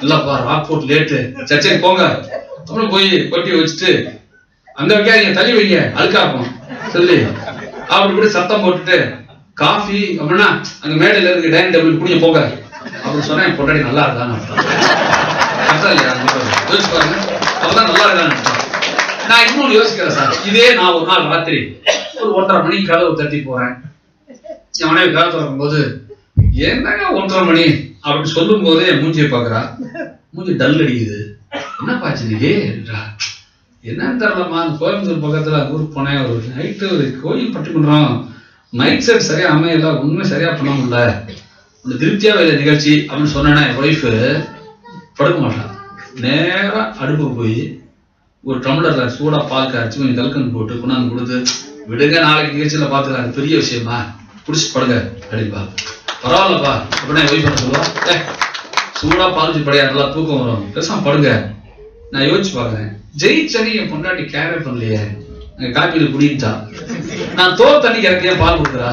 இல்லப்பா ராக்ஃபோர்ட் லேட்டு, சரி போங்க அப்புறம் போய் கொட்டி வச்சுட்டு அங்க வைக்காதீங்க, தள்ளி வைங்க அழுக்காக்கும் சொல்லி அப்படி கூட சத்தம் போட்டுட்டு காஃபி அப்படின்னா அங்க மேடையில இருக்கு டைனிங் டேபிள் குடிங்க போங்க அப்படின்னு சொன்னா என் பொண்டாட்டி நல்லா இருக்கான்னு அர்த்தம் இல்லையா? யோசிச்சு பாருங்க, அவதான் நல்லா இருக்கான்னு. நான் இன்னொன்னு யோசிக்கிறேன் சார். இதே நான் ஒரு நாள் ராத்திரி ஒரு 1:30 மணிக்கு கதவு தட்டி போறேன். என் மனைவி கதவு திறக்கும் போது என்னங்க 1:30 மணி அப்படின்னு சொல்லும் போதே என் மூஞ்சியை பாக்குறா. மூஞ்சி டல் அடிக்குது. என்ன பாச்சு நீ என்னன்னு தெரியலமா, கோயம்புத்தூர் பக்கத்துல ஊருக்கு போனேன், ஒரு நைட்டு ஒரு கோயில் பட்டிமன்றம், மைக் செட் சரியா அமையல, ஒண்ணுமே சரியா பண்ண முடியல, அந்த திருப்தியாவே இல்லை நிகழ்ச்சி அப்படின்னு சொன்னேன்னா என் ஒய்ஃபு படுக்க மாட்டான். நேரா அடுப்புக்கு போய் ஒரு டம்ளர்ல சூடா பால் காய்ச்சி கொஞ்சம் கல்கண்டு போட்டு கொண்டாந்து கொடுத்து, விடுங்க நாளைக்கு நிகழ்ச்சியில பாத்துக்கலாம், அது பெரிய விஷயமா, குடிச்சு படுங்க அப்படிப்பா. பரவாயில்லப்பா அப்படின்னா என் ஒய்ஃப் சொல்லுவா, சூடா பாலிச்சு படையா நல்லா தூக்கம் வரும், பேசாம படுங்க. நான் யோசிச்சு பாக்குறேன், ஜெயிச்சனி என் பொண்டாட்டி கேரே பண்ணலையே, காப்பியில குடிச்சா, நான் தோல் தண்ணி இறக்கிய பால் கொடுக்குறா.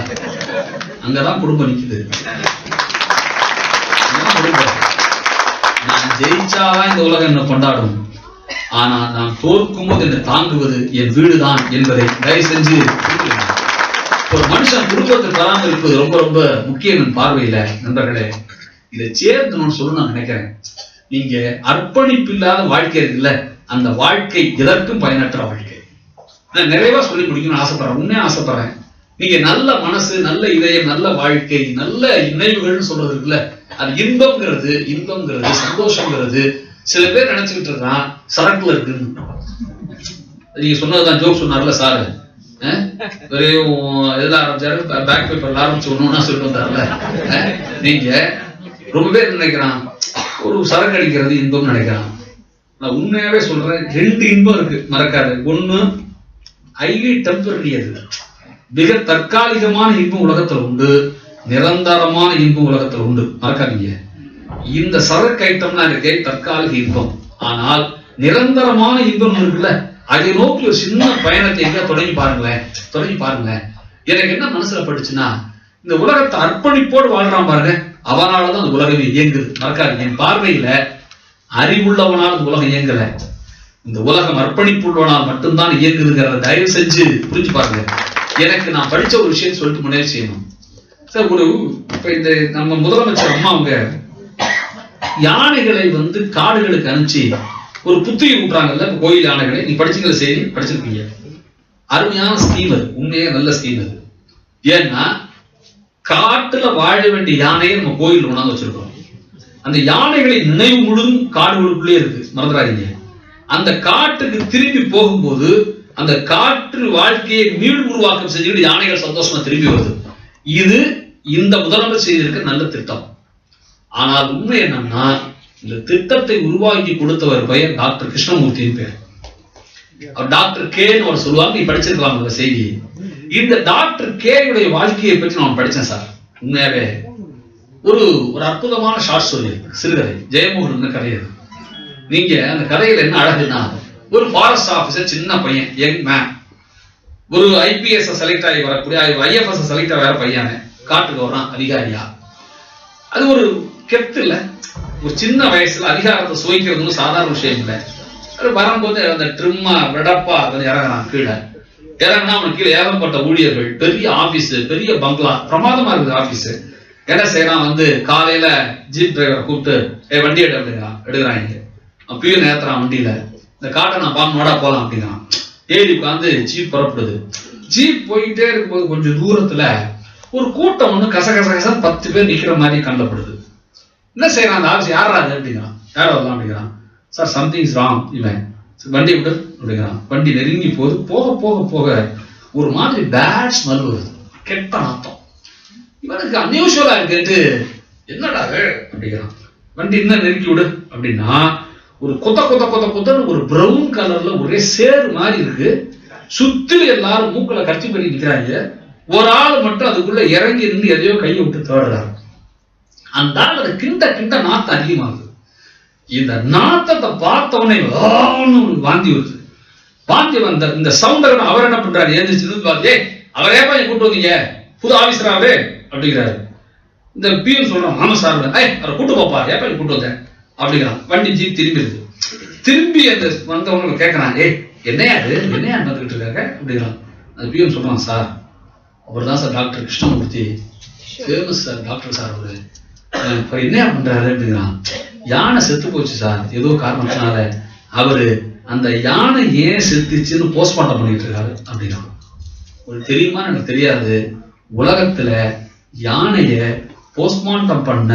அங்கதான் குடும்பம் நிக்குது. நான் ஜெயிச்சாதான் இந்த உலகம் என்ன கொண்டாடும், ஆனா நான் தோற்கும் போது என்னை தாங்குவது என் வீடுதான் என்பதை தயவு செஞ்சு ஒரு மனுஷன் குடும்பத்தை பராமரிப்பது ரொம்ப ரொம்ப முக்கியம் என் பார்வையில. நண்பர்களே, இதை சேர்த்துணும்னு சொல்லு நான் நினைக்கிறேன். நீங்க அர்ப்பணிப்பு இல்லாத வாழ்க்கை இருக்குல்ல, அந்த வாழ்க்கை எதற்கும் பயனற்ற வாழ்க்கை. நான் நிறைவா சொல்லி முடிக்கணும்னு ஆசைப்படுறேன், உண்மையா ஆசைப்படுறேன். நீங்க நல்ல மனசு, நல்ல இதயம், நல்ல வாழ்க்கை, நல்ல நினைவுகள்னு சொல்றது இருக்குல்ல, அது இன்பம்ங்கிறது சந்தோஷங்கிறது சில பேர் நினைச்சுக்கிட்டு இருக்கான் சரக்குல இருக்குன்னு. நீங்க சொன்னதுதான் ஜோக் சொன்னார்ல சாரு, ஒரே எதுல ஆரம்பிச்சாரு, பேக் பேப்பர்ல ஆரம்பிச்சு ஒண்ணுன்னா சொல்லிட்டு வந்தார்ல. நீங்க ரொம்ப பேர் நினைக்கிறான் ஒரு சரக்கு அடிக்கிறது இன்பம் நினைக்கிறான். நான் உண்மையாவே சொல்றேன், 2 இன்பம் இருக்கு மறக்காது. ஒண்ணு ஹைலி டெம்பரரி, அது மிக தற்காலிகமான இன்பம் உலகத்துல உண்டு, நிரந்தரமான இன்பம் உலகத்துல உண்டு, மறக்காதீங்க. இந்த சரக்கு ஐட்டம்னா இருக்கே தற்காலிக இன்பம், ஆனால் நிரந்தரமான இன்பம் இருக்குல்ல, அதை நோக்கி ஒரு சின்ன பயணத்தை எங்க தொடங்கி பாருங்களேன். எனக்கு என்ன மனசுல பட்டுச்சுன்னா, இந்த உலகத்தை அர்ப்பணிப்போடு வாழ்றான் பாருங்க, அவனாலதான் அந்த உலகமே இயங்குது. மறக்காது, என் பார்வையில அறிவுள்ளவனால இந்த உலகம் இயங்கல, இந்த உலகம் அர்ப்பணிப்புள்ளவனால் மட்டும்தான் இயங்குதுங்கிறத தயவு செஞ்சு புரிஞ்சு பாருங்க. எனக்கு நான் படிச்ச ஒரு விஷயம் சொல்லிட்டு முன்னேறி செய்யணும் சார். இப்ப இந்த நம்ம முதலமைச்சர் அம்மா அவங்க யானைகளை காடுகளுக்கு அனுப்பிச்சு ஒரு புத்துயிர் விட்டுறாங்கல்ல, கோயில் யானைகளை. நீ படிச்சுக்கிற செய்தி படிச்சிருக்கீங்க. அருமையான ஸ்கீம் அது, உண்மையே நல்ல ஸ்கீம் அது. ஏன்னா காட்டுல வாழ வேண்டிய யானையை நம்ம கோயில் கொண்டாந்து வச்சிருக்கோம். அந்த யானைகளை நினைவு முழுதும் காடுகளுக்குள்ளே இருக்கு, மறந்துடாதீங்க. அந்த காட்டுக்கு திரும்பி போகும்போது அந்த காற்று வாழ்க்கையை மீள் உருவாக்கம் செஞ்சுக்கிட்டு யானைகள் சந்தோஷமா திரும்பி வருது. இது இந்த முதலமைச்சர் செய்திருக்க நல்ல திட்டம். ஆனால் உண்மை என்னன்னா, இந்த திட்டத்தை உருவாக்கி கொடுத்தவர் பெயர் டாக்டர் கிருஷ்ணமூர்த்தியின் பேர். அவர் டாக்டர் கேன்னு அவர் சொல்லுவாங்க. நீ படிச்சிருக்கலாம் அந்த செய்தி. இந்த டாக்டர் கேயுடைய வாழ்க்கையை பற்றி நான் படிச்சேன் சார். உண்மையாவே ஒரு அற்புதமான ஷார்ட் ஸ்டோரி, சிறுகதை, ஜெயமோகன் கதை. நீங்க அந்த கதையில என்ன அழகுன்னா, ஒரு ஃபாரஸ்ட் ஆபீசர், சின்ன பையன், யங் மேன், ஒரு IPS செலக்ட் ஆகி வரக்கூடிய IFS செலக்ட் ஆக வேற பையன் காட்டுக்கு வரான் அதிகாரியா. அது ஒரு கெத்து இல்ல, ஒரு சின்ன வயசுல அதிகாரத்தை சுவைக்கிறதுன்னு சாதாரண விஷயம் இல்லை. அது வரும்போது அந்த ட்ரிம்மா விடப்பா இறங்குறான். கீழே இறங்கினா அவனுக்கு கீழே ஏகப்பட்ட ஊழியர்கள், பெரிய ஆபீஸ், பெரிய பங்களா, பிரமாதமா இருக்குது ஆபீஸ். என்ன செய்யறான், காலையில ஜீப் டிரைவரை கூப்பிட்டு வண்டி எடுக்கிறாங்க. பியூன் ஏத்துறான் வண்டியில. இந்த காட்டை நான் பாக்கணும்டா போலாம் அப்படிங்கிறான். ஏறி உட்காந்து ஜீப் புறப்படுது. ஜீப் போயிட்டே இருக்கும்போது கொஞ்சம் தூரத்துல ஒரு கூட்டம் ஒண்ணு கசகச 10 பேர் நிக்கிற மாதிரி கண்டப்படுது. என்ன செய்யறான் அந்த ஆபீஸ், யாரா அது அப்படிங்கிறான். யார வரலாம் அப்படிங்கிறான். சார் சம்திங் இஸ் ராங், இவன் வண்டி விடு அப்படிங்கிறான். வண்டி நெருங்கி போகுது. போக போக போக ஒரு மாதிரி பேட் ஸ்மெல் வருது, கெட்ட நாத்தம். இவனுக்கு அன்யூஷுவலா இருக்கு. என்னடா அப்படிங்கிறான். வண்டி இன்னும் நெருக்கி விடு அப்படின்னா, ஒரு கொத்தன்னு ஒரு பிரவுன் கலர்ல ஒரே சேரு மாதிரி இருக்கு. சுத்தில எல்லாரும் மூக்குல கட்சி பண்ணி நிக்கிறாங்க. ஒரு ஆள் மட்டும் அதுக்குள்ள இறங்கி இருந்து எதையோ கையை விட்டு தேடுறாரு. அந்த ஆள் அதை கிண்ட நாத்தம் அதிகமாகுது. இந்த நாத்தத்தை பார்த்தவனே வாந்தி வருது. வாந்தி வந்த இந்த சவுண்டர் அவர் என்ன பண்றாரு, எழுந்திரிச்சு அவரே போய் கூட்டு வந்தீங்க, புது ஆபீசரா அவரு அப்படிங்கிறாரு. இந்த பியூன் சொல்றான், ஆமா சார், அவரை கூட்டு போப்பா, ஏப்பா கூட்டு வந்தேன் அப்படிங்கிறான். வண்டி ஜீப் திரும்பிடுது. திரும்பி அந்த வந்தவங்க கேட்கறான், என்னையா நடந்துகிட்டு இருக்காங்க அப்படிங்கிறான். அந்த பியூன் சொல்றான், சார் அவர் தான் sir doctor Krishnamurthy, famous sir doctor sir அவரு. என்ன பண்றாரு அப்படிங்கிறான். யானை செத்து போச்சு சார், ஏதோ காரணத்தினால. அவரு அந்த யானை ஏன் செத்துச்சுன்னு போஸ்ட்மார்ட்டம் பண்ணிட்டு இருக்காரு அப்படின்னா. உங்களுக்கு தெரியுமா, எனக்கு தெரியாது, உலகத்துல யானைய போஸ்ட்மார்ட்டம் பண்ண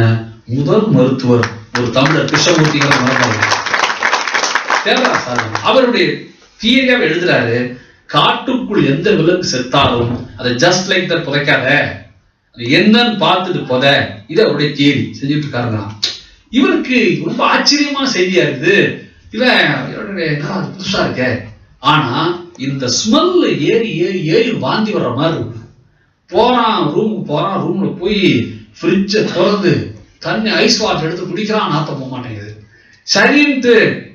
முதல் மருத்துவர் ஒரு தமிழர் கிருஷ்ணமூர்த்திங்கிற மருத்துவர். அவருடைய தியரியாவை எழுதுறாரு. காட்டுக்குள் எந்த விலங்கு செத்தாலும் அதை ஜஸ்ட் லைக் தட் புதைக்காத, என்னன்னு பார்த்துட்டு போத. இது அவருடைய தியரி செஞ்சுட்டு இருக்காருங்க. இவருக்கு ரொம்ப ஆச்சரியமான செய்தியா இருக்குது. இவன் புதுசா இருக்க. ஆனா இந்த ஸ்மெல்ல ஏறி வாந்தி வர்ற மாதிரி இருக்கு. ரூமுக்கு போறான். ரூம்ல போய் ஃப்ரிட்ஜ திறந்து தண்ணி ஐஸ் வாட்டர் எடுத்து குடிக்கிறான். நாத்த போக மாட்டேங்குது. சரின்ட்டு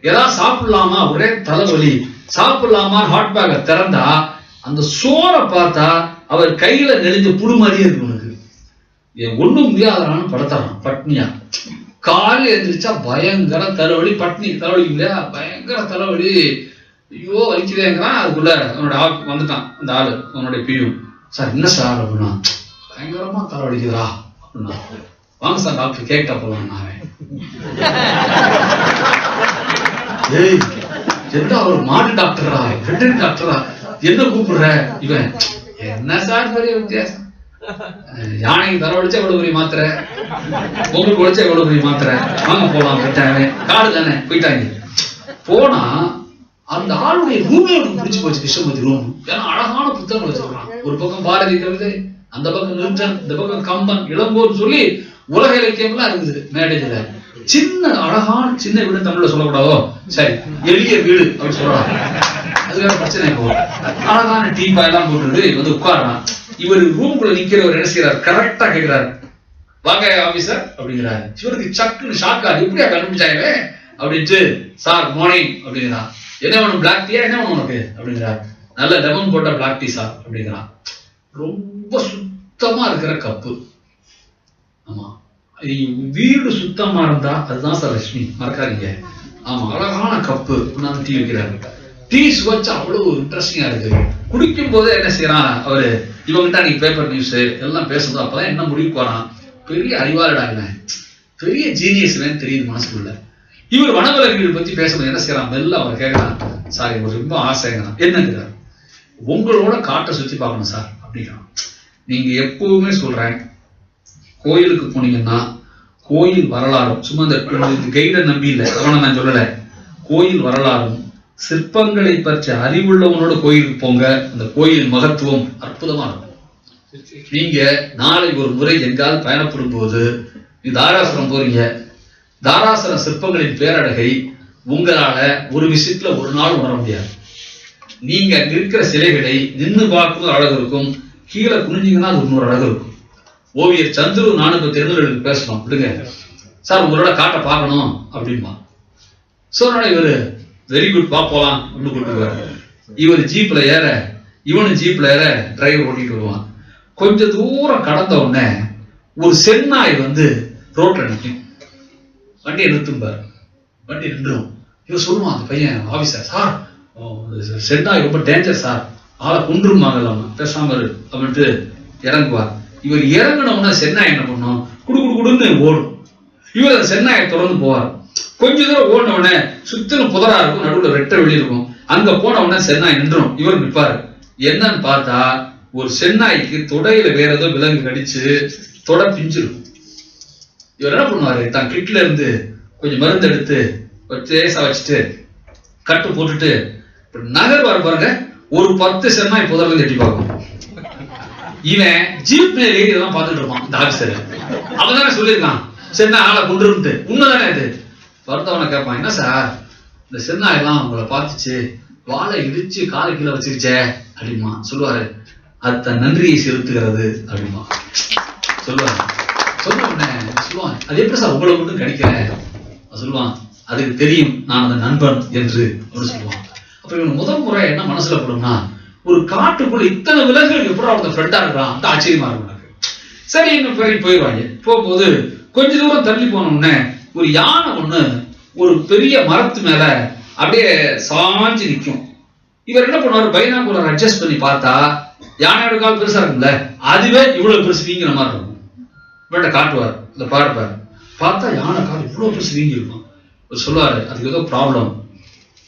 ஏதாவது சாப்பிடலாமா, ஒரே தலைவலி, சாப்பிடலாமா ஹாட் பேக்க திறந்தா அந்த சோறை பார்த்தா அவர் கையில நெளிஞ்ச புடு மாதிரியே இருக்கு. உனக்கு ஒண்ணும் முடியாதான்னு படுத்துறான் பட்னியா. காலையில் எழுந்திரிச்சா பயங்கர தலைவலி. பட்னி தலைவலி இல்லையா, பயங்கர தலைவலி. ஐயோ வலிக்குதேங்கிறான். அதுக்குள்ள அவனோட வந்துட்டான் அந்த ஆளு, அவனுடைய பியூன். சார் என்ன சார் அப்படின்னா, பயங்கரமா தலைவலிக்குதா அப்படின்னா. வாங்க சார் டாக்டர் கேட்டா போலாம். என்ன ஒரு மாடு டாக்டரா, வெட்டரி டாக்டரா, என்ன கூப்பிடுற? இவன் என்ன சார் பெரிய வித்தியாசம், யானைக்கு தலைவலிச்சா எவ்வளவு பெரிய மாத்திரை, உங்களுக்கு ஒழிச்சா எவ்வளவு பெரிய மாத்திரை, வாங்க போலாம். காடு தானே போயிட்டாங்க. போனா அந்த ஆளுடைய ரூமே அவனுக்கு பிடிச்சு போச்சு, கிருஷ்ணமூர்த்தி ரூம். ஏன்னா அழகான புத்தகங்கள் வச்சிருக்கான். ஒரு பக்கம் பாரதி கவிதை, அந்த பக்கம் நிர்ஜன், இந்த பக்கம் கம்பன், இளங்கோன்னு சொல்லி உலக இலக்கியம்லாம் இருக்குது மேடேஜ்ல. சின்ன அழகான சின்ன வீடு தமிழ்ல சொல்லக்கூடாதோ, சரி எளிய வீடு அப்படின்னு சொல்றாங்க. அதுக்காக பிரச்சனை இப்போ. அழகான டீப்பா எல்லாம் போட்டுருக்கு. உட்காடுறான். இவர் ரூம்குள்ள நிக்கிறவர் என்ன செய்யறாரு, கரெக்டா கேட்கிறாரு, வாங்க ஆபீசர் அப்படிங்கிறாரு. இவருக்கு சக்குன்னு ஷாக்கா, எப்படியா கண்டுபிடிச்சாங்க அப்படின்ட்டு, சார் மார்னிங் அப்படிங்கிறான். என்ன வேணும், பிளாக் டீயா, என்ன வேணும் உனக்கு அப்படிங்கிறார். நல்ல லெமன் போட்ட பிளாக் டீ சார் அப்படிங்கிறான். ரொம்ப சுத்தமா இருக்கிற கப்பு. ஆமா, வீடு சுத்தமா இருந்தா அதுதான் சார் லட்சுமி, மறக்காதீங்க. ஆமா, அழகான கப்பு நான் டீ வைக்கிறாரு. டீ சுவைச்சா அவ்வளவு இன்ட்ரெஸ்டிங்கா இருக்கு. குடிக்கும் போதே என்ன செய்யறான் அவரு, இவங்கிட்ட நீ பேப்பர் நியூஸ் எல்லாம் பேசும்போது அப்பதான் என்ன முடிவுக்கு வரான், பெரிய அறிவாளிடாங்க, பெரிய ஜீனியஸ் தெரியுது மனசுக்குள்ள. இவர் வனவிலங்குகள் பத்தி பேசும்போது என்ன செய்யறான், மெல்ல அவர் கேட்கறான், சார் இவர் ரொம்ப ஆசைங்கிறான். என்னங்கிறார், உங்களோட காட்டை சுத்தி பார்க்கணும் சார் அப்படிங்கிறான். நீங்க எப்பவுமே சொல்றேன், கோயிலுக்கு போனீங்கன்னா கோயில் வரலாறும், சும்மா இந்த கைட நம்பி இல்லை, அவனை நான் சொல்லல, கோயில் வரலாறும் சிற்பங்களை பற்றி அறிவுள்ளவனோட கோயிலுக்கு போங்க. அந்த கோயில் மகத்துவம் அற்புதமா இருக்கும். நீங்க நாளை ஒரு முறை எங்காவது பயணப்படும் போது நீ தாராசுரம் போறீங்க, தாராசுரம் சிற்பங்களின் பேரழகை உங்களால ஒரு விஷயத்துல ஒரு நாள் உணர முடியாது. நீங்க அங்க இருக்கிற சிலைகளை நின்று பார்க்கும்போது அழகு இருக்கும், கீழே குனிஞ்சிங்கன்னா அது இன்னொரு அழகு இருக்கும். ஓவியர் சந்துரு நானும் இப்ப திருநெல்வேலிக்கு பேசணும் விடுங்க சார், உங்களோட காட்டை பார்க்கணும் அப்படின்பா. சொன்னா இவரு வெரி குட் போலாம் அப்படின்னு கூப்பிட்டுருவாரு. இவர் ஜீப்ல ஏற, இவனு ஜீப்ல ஏற, டிரைவர் ஓட்டிட்டு வருவான். கொஞ்ச தூரம் கடந்த உடனே ஒரு செந்நாய் ரோட்ல நிற்கும். வண்டியை நிறுத்தும்பார், வண்டி நின்றும். இவர் சொல்லுவான் அந்த பையன் ஆபீசர், சார் செந்நாய் ரொம்ப டேஞ்சர் சார், ஆளை கொன்றுமாங்கல்ல, பேசாம இரு அப்படின்ட்டு இறங்குவார். இவர் இறங்கினோம்னா செந்நாய் என்ன பண்ணும், குடு குடு குடுன்னு ஓடும். இவர் அந்த செந்நாயை தொடர்ந்து போவார். கொஞ்ச தூரம் ஓடின உடனே சுத்திலும் புதரா இருக்கும், நடுவில் வெட்ட வெளி இருக்கும். அங்க போன உடனே செந்நாய் நின்றும். இவர் நிற்பாரு. என்னன்னு பார்த்தா ஒரு செந்நாய்க்கு தொடையில வேற ஏதோ விலங்கு கடிச்சு தொடை பிஞ்சிருக்கும். இவர் என்ன பண்ணுவாரு, தான் கிட்ல இருந்து கொஞ்சம் மருந்து எடுத்து தேசா வச்சுட்டு கட்டு போட்டுட்டு நகர் வர பாருங்க, ஒரு 10 செந்நாய் புதர்ல எட்டி பார்க்கும். இவன் ஜீப் மேல ஏறி இதெல்லாம் பார்த்துட்டு இருப்பான். இந்த ஆபிசர் அவன் தானே சொல்லியிருக்கான் சென்னா ஆளை கொண்டுருன்ட்டு, உண்மைதானே இது. வருத்தவனை கேட்பான், என்ன சார் இந்த சென்னாய் எல்லாம் உங்களை பார்த்துச்சு, வாழை இடிச்சு காலை கீழே வச்சிருச்சே அப்படிமா. சொல்லுவாரு, அது தன் நன்றியை செலுத்துகிறது அப்படிமா சொல்லுவாரு. சொன்ன உடனே சொல்லுவான், அது எப்படி சார் உங்களை மட்டும் கணிக்கிறேன். சொல்லுவான், அதுக்கு தெரியும் நான் அந்த நண்பன் என்று அப்படின்னு சொல்லுவான். அப்ப இவன் முதல் முறை என்ன மனசுல படும்னா, ஒரு காட்டுக்குள்ள இத்தனை விலங்குகள் எப்படி அவங்க ஃப்ரெண்டா இருக்கிறான், ஆச்சரியமா இருக்கும் எனக்கு. சரி இன்னும் போயிடுவாங்க. போகும்போது கொஞ்ச தூரம் தள்ளி போன உடனே ஒரு யானை ஒண்ணு ஒரு பெரிய மரத்து மேல அப்படியே சாஞ்சு நிற்கும். இவர் என்ன பண்ணுவாரு, பைனாகுலர் அட்ஜஸ்ட் பண்ணி பார்த்தா யானையோட கால் பெருசா இருக்கும்ல, அதுவே இவ்வளவு பெருசு வீங்கிற மாதிரி இருக்கும். இவர்கிட்ட காட்டுவார், இந்த பாருப்பாரு, பார்த்தா யானை கால் இவ்வளவு பெருசு வீங்கி இருக்கும். சொல்லுவாரு, அதுக்கு ஏதோ ப்ராப்ளம்,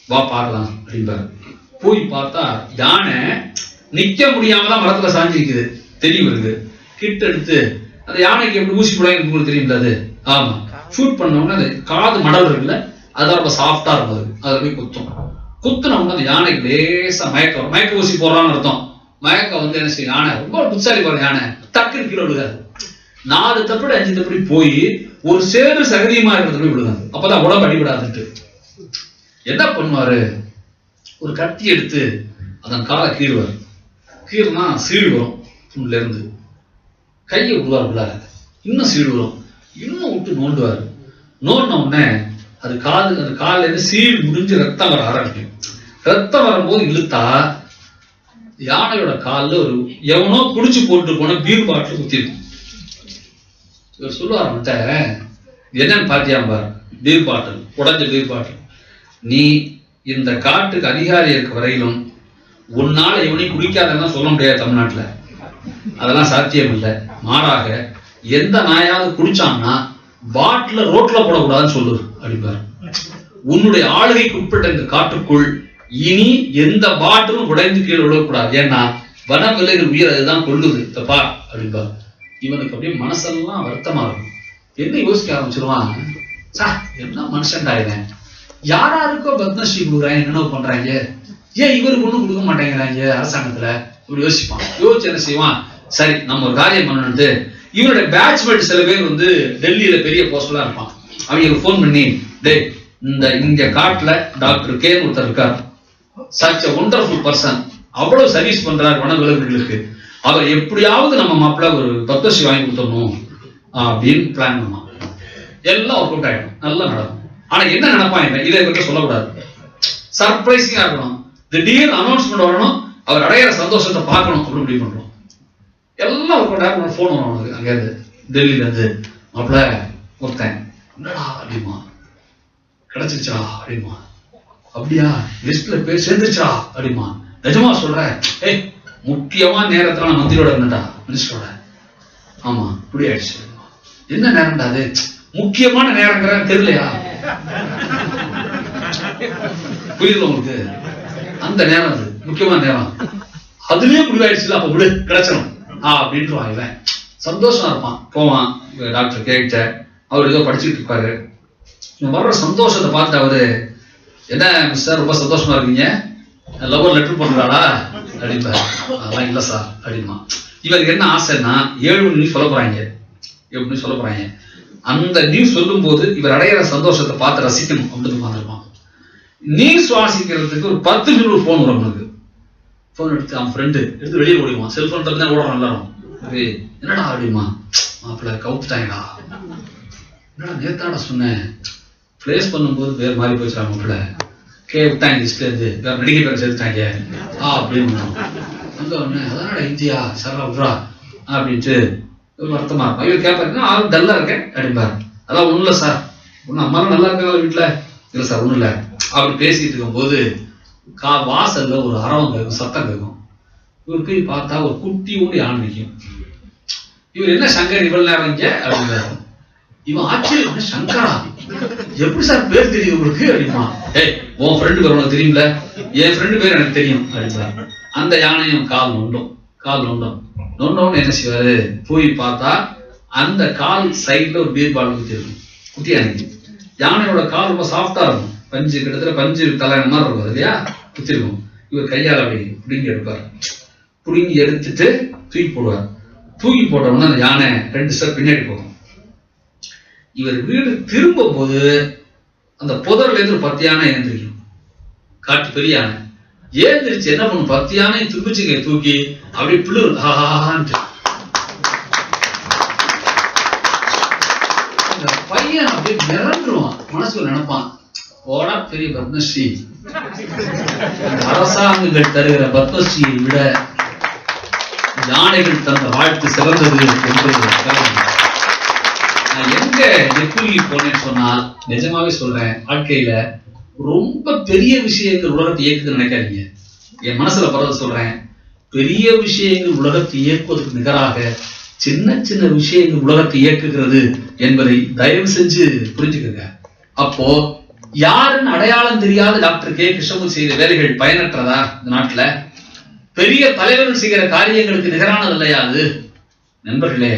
வா பார்க்கலாம் அப்படின்பாரு. போய் பார்த்தா யானை நிக்க முடியாம தான் மரத்துல சாஞ்சிருக்குது தெரிய வருது. கிட்ட எடுத்து அந்த யானைக்கு எப்படி ஊசி போடாங்க உங்களுக்கு தெரியும்ல, அது ஆமா ஷூட் பண்ணோம்னா அது காது மடல் இருக்குல்ல, அது ரொம்ப சாஃப்டா இருக்கும். அதை போய் குத்துனோம்னா அந்த யானைக்கு லேசா மயக்க ஊசி போடுறான்னு அர்த்தம். மயக்க என்ன செய்யும், யானை ரொம்ப புத்தாலி பாருங்க, யானை டக்குன்னு கீழே விழுகாது. 4 தப்படி 5 தப்படி போய் ஒரு சேறு சகதியமா இருக்கிறது போய் விழுகாது. அப்பதான் உடம்பு அடிபடாதுன்ட்டு என்ன பண்ணுவாரு, ஒரு கத்தி எடுத்து அதன் காலை கீறுவார். கீறுனா சீடு வரும், உள்ள இருந்து கையை விடுவார், உள்ளார இன்னும் சீடு வரும், இன்னும் விட்டு நோண்டுவார். நோண்டின உடனே அது காலில இருந்து சீடு முடிஞ்சு ரத்தம் வர ஆரம்பிக்கும். ரத்தம் வரும்போது இழுத்தா யானையோட காலில் ஒரு எவனோ குடிச்சு போட்டு போன பீர் பாட்டில் குத்திருக்கும். இவர் சொல்லுவார், அவன்கிட்ட என்னன்னு பாத்தியாம்பார், பீர் பாட்டில், உடஞ்ச பீர் பாட்டில். நீ இந்த காட்டுக்கு அதிகாரி இருக்க வரையிலும் உன்னால எவனையும் குடிக்காதெல்லாம் சொல்ல முடியாது தமிழ்நாட்டுல, அதெல்லாம் சாத்தியம் இல்லை. மாறாக எந்த நாயாவது குடிச்சான்னா பாட்டில ரோட்ல போடக்கூடாதுன்னு சொல்லு அப்படிப்பாரு. உன்னுடைய ஆளுகைக்கு உட்பட்ட இந்த காட்டுக்குள் இனி எந்த பாட்டிலும் உடைந்து கீழே விழக்கூடாது, ஏன்னா வனவிலங்குகள் உயிர் அதுதான் கொள்ளுது தப்பா அப்படின்பாரு. இவனுக்கு அப்படியே மனசெல்லாம் வருத்தமா இருக்கும். என்ன யோசிக்க ஆரம்பிச்சிருவான், சார் என்ன மனுஷன்டாயிரேன், யாராருக்கோ பத்மஸ்ரீ கொடுக்குறாங்க, நினைவு பண்றாங்க, ஏன் இவருக்கு ஒண்ணும் கொடுக்க மாட்டேங்கிறாங்க அரசாங்கத்துல, இப்படி யோசிப்பான். யோசிச்சு என்ன செய்வான், சரி நம்ம ஒரு காரியம் பண்ணணும்ட்டு இவனுடைய பேட்ச்மெண்ட் சில பேர் டெல்லியில பெரிய போஸ்ட்லாம் இருப்பான். அவங்க போன் பண்ணி, டே இங்க காட்டுல டாக்டர் கே ஒருத்தர் இருக்கார், சச் a wonderful person, அவ்வளவு சர்வீஸ் பண்றார் வனவிலங்குகளுக்கு, அவர் எப்படியாவது நம்ம மாப்பிள்ள ஒரு பத்மஸ்ரீ வாங்கி கொடுத்துடணும் அப்படின்னு பிளான் பண்ணான். எல்லாம் ஒர்க் அவுட் ஆயிடும், நல்லா நடக்கும். ஆனா என்ன நினைப்பாங்க, இதை பற்றி சொல்லக்கூடாது, சர்ப்ரைசிங்கா இருக்கணும், திடீர்னு அனௌன்ஸ்மெண்ட் வரணும், அவர் அடையிற சந்தோஷத்தை பார்க்கணும் அப்படின்னு முடிவு பண்றோம். எல்லாம் ஒர்க் அவுட் ஆகும். போன் வரும் அவனுக்கு அங்கேருந்து, டெல்லியில இருந்து, மாப்பிள்ள ஒருத்தன் என்னடா அப்படிமா, கிடைச்சிச்சா அப்படிமா. அப்படியா, லிஸ்ட்ல பேர் சேர்ந்துச்சா அப்படிமா. நிஜமா சொல்றேன், முக்கியமா நேரத்துல நான் மந்திரியோட இருந்தேன்டா, மினிஸ்டரோட. ஆமா, இப்படி ஆயிடுச்சு. என்ன நேரம்டா அது? முக்கியமான நேரங்கிற தெரியலையா? புரியுது உங்களுக்கு? அந்த நேரம் அது முக்கியமான நேரம், அதுலயே முடிவாயிடுச்சுல, அப்ப விடு கிடைச்சிடும் அப்படின்ட்டு வாங்குவேன். சந்தோஷமா இருப்பான். போவான் டாக்டர் கேட்ட, அவர் ஏதோ படிச்சுட்டு இருப்பாரு. வர்ற சந்தோஷத்தை பார்த்து அவரு, என்ன மிஸ்டர் ரொம்ப சந்தோஷமா இருக்கீங்க, லவர் லெட்டர் பண்றாளா அப்படின்பாரு. அதெல்லாம் இல்ல சார் அப்படிமா. இவருக்கு என்ன ஆசைன்னா 7 மணி சொல்ல போறாங்க, 7 மணி சொல்ல போறாங்க. அந்த நியூஸ் சொல்லும் போது இவர் அடையிற சந்தோஷத்தை பார்த்து ரசிக்கணும் அப்படின்னு பார்த்துருப்பான். நீர் சுவாசிக்கிறதுக்கு ஒரு 10 நிமிடம் போன் வரும். அவனுக்கு போன் எடுத்து அவன் ஃப்ரெண்டு எடுத்து வெளியே ஓடிடுவான். செல்போன் தான் ஓடுறான் எல்லாரும். என்னடா அப்படிமா, மாப்பிள்ள கவுத்துட்டாங்கடா. என்னடா நேத்தாடா சொன்னேன், பிளேஸ் பண்ணும்போது வேற மாதிரி போயிடுச்சாங்க மாப்பிள்ள, விட்டாங்க லிஸ்ட்ல இருந்து வேற நடிகை பேர் சேர்த்துட்டாங்க அப்படின்னு. அங்க ஒண்ணு அதான் இந்தியா சரா விட்றா அப்படின்ட்டு வருத்தமா இருப்பான். இவர் கேட்பாரு, ஆள் டல்லா இருக்கேன் அப்படின்பாரு. அதான் ஒண்ணும் இல்ல சார், ஒன்னும் அம்மாவும் நல்லா இருக்காங்க வீட்டுல. இல்ல சார் ஒண்ணும் இல்ல அப்படி பேசிட்டு இருக்கும் போது வாசல்ல ஒரு அரவம் கேட்கும், சத்தம் கேட்கும். இவர் போய் பார்த்தா ஒரு குட்டி ஊடி யானை நிற்கும். இவர் என்ன சங்கர் இவ்வளவு நேரம் இங்க அப்படின்றாரு. இவன் ஆச்சரியம், சங்கரா எப்படி சார் பேர் தெரியும் உங்களுக்கு அப்படிமா. உன் ஃப்ரெண்டு பேர் உனக்கு தெரியும்ல, என் ஃப்ரெண்டு பேர் எனக்கு தெரியும் அப்படின்றாரு. அந்த யானையும் கால் நொண்டோம் என்ன செய்வாரு, போய் பார்த்தா அந்த கால் சைட்ல ஒரு பீர் பால் குத்தி இருக்கும். குட்டி யானைக்கு யானையோட கால் ரொம்ப சாஃப்டா இருக்கும், பஞ்சு கிட்டத்தட்ட பஞ்சு தலையான மாதிரி இருக்கும் இல்லையா, குத்தி இருக்கும். இவர் கையால் அப்படி புடுங்கி எடுப்பார். புடுங்கி எடுத்துட்டு தூக்கி போடுவார். தூக்கி போட்டோம்னா அந்த யானை 2 ஸ்டெப் பின்னாடி போகும். இவர் வீடு திரும்பும் போது அந்த புதர்ல இருந்து ஒரு 10 யானை எழுந்திரிக்கும். காட்டு பெரிய யானை ஏந்திரிச்சு என்ன பண்ணும், 10 யானை திரும்பிச்சுங்க தூக்கி அப்படியே பிள்ளை பையன் அப்படியே மிரண்டுருவான். மனசுல நினைப்பான், போடா பெரிய பத்மஸ்ரீ, அரசாங்கங்கள் தருகிற பத்மஸ்ரீயை விட யானைகள் தந்த வாழ்த்து சிறந்தது என்று. நான் எங்க எப்படி போனேன்னு சொன்னா, நிஜமாவே சொல்றேன், வாழ்க்கையில ரொம்ப பெரிய விஷயங்கள் உலகத்தை இயக்குதுன்னு நினைக்காதீங்க. என் மனசுல பரவ சொல்றேன், பெரிய விஷயங்கள் உலகத்தை இயக்குவதற்கு நிகராக சின்ன சின்ன விஷயங்கள் உலகத்தை இயக்குகிறது என்பதை தயவு செஞ்சு புரிஞ்சுக்கங்க. அப்போ யாருன்னு அடையாளம் தெரியாத டாக்டர் கே கிருஷ்ணமூர்த்தி செய்த வேலைகள் பயனற்றதா? இந்த நாட்டுல பெரிய தலைவர்கள் செய்கிற காரியங்களுக்கு நிகரானது இல்லையா அது? நண்பர்களே,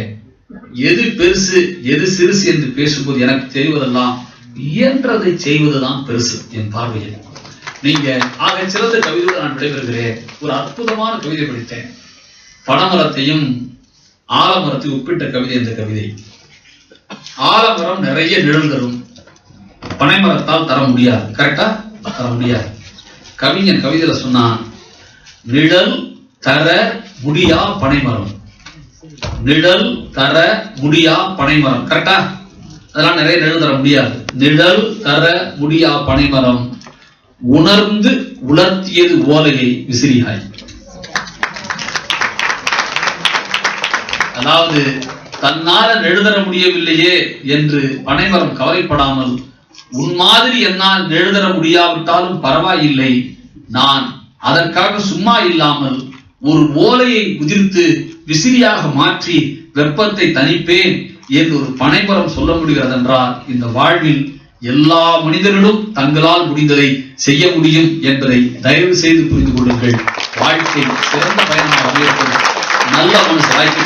எது பெருசு எது சிறுசு என்று பேசும்போது எனக்கு தெரிவதெல்லாம் இயன்றதை செய்வதுதான் பெருசு என் பார்வையில். நீங்க ஆக சிறந்த கவிதையோடு நான் விடைபெறுகிறேன். ஒரு அற்புதமான கவிதை படித்தேன். பனைமரத்தையும் ஆலமரத்தையும் ஒப்பிட்ட கவிதை இந்த கவிதை. ஆலமரம் நிறைய நிழல் தரும், பனைமரத்தால் தர முடியாது. கரெக்டா? தர முடியாது. கவிஞன் கவிதையில சொன்னா, நிழல் தர முடியா பனைமரம், நிழல் தர முடியா பனைமரம். கரெக்டா? அதெல்லாம் நிறைய நிழல் தர முடியாது. நிழல் தர முடியா பனைமரம் உணர்ந்து உலர்த்தியது ஓலையை விசிறியாய். அதாவது தன்னால எழுதர முடியவில்லையே என்று பனைமரம் கவலைப்படாமல், உன் மாதிரி என்னால் எழுதர முடியாவிட்டாலும் பரவாயில்லை, நான் அதற்காக சும்மா இல்லாமல் ஒரு ஓலையை உதிர்த்து விசிறியாக மாற்றி வெப்பத்தை தணிப்பேன் என்று ஒரு பனைமரம் சொல்ல முடிகிறது என்றால், இந்த வாழ்வில் எல்லா மனிதர்களும் தங்களால் முடிந்ததை செய்ய முடியும் என்பதை தயவு செய்து புரிந்து கொள்ளுங்கள். வாழ்க்கை சிறந்த பயணமாக அமையட்டும். நல்ல மனசு வாய்ப்பு.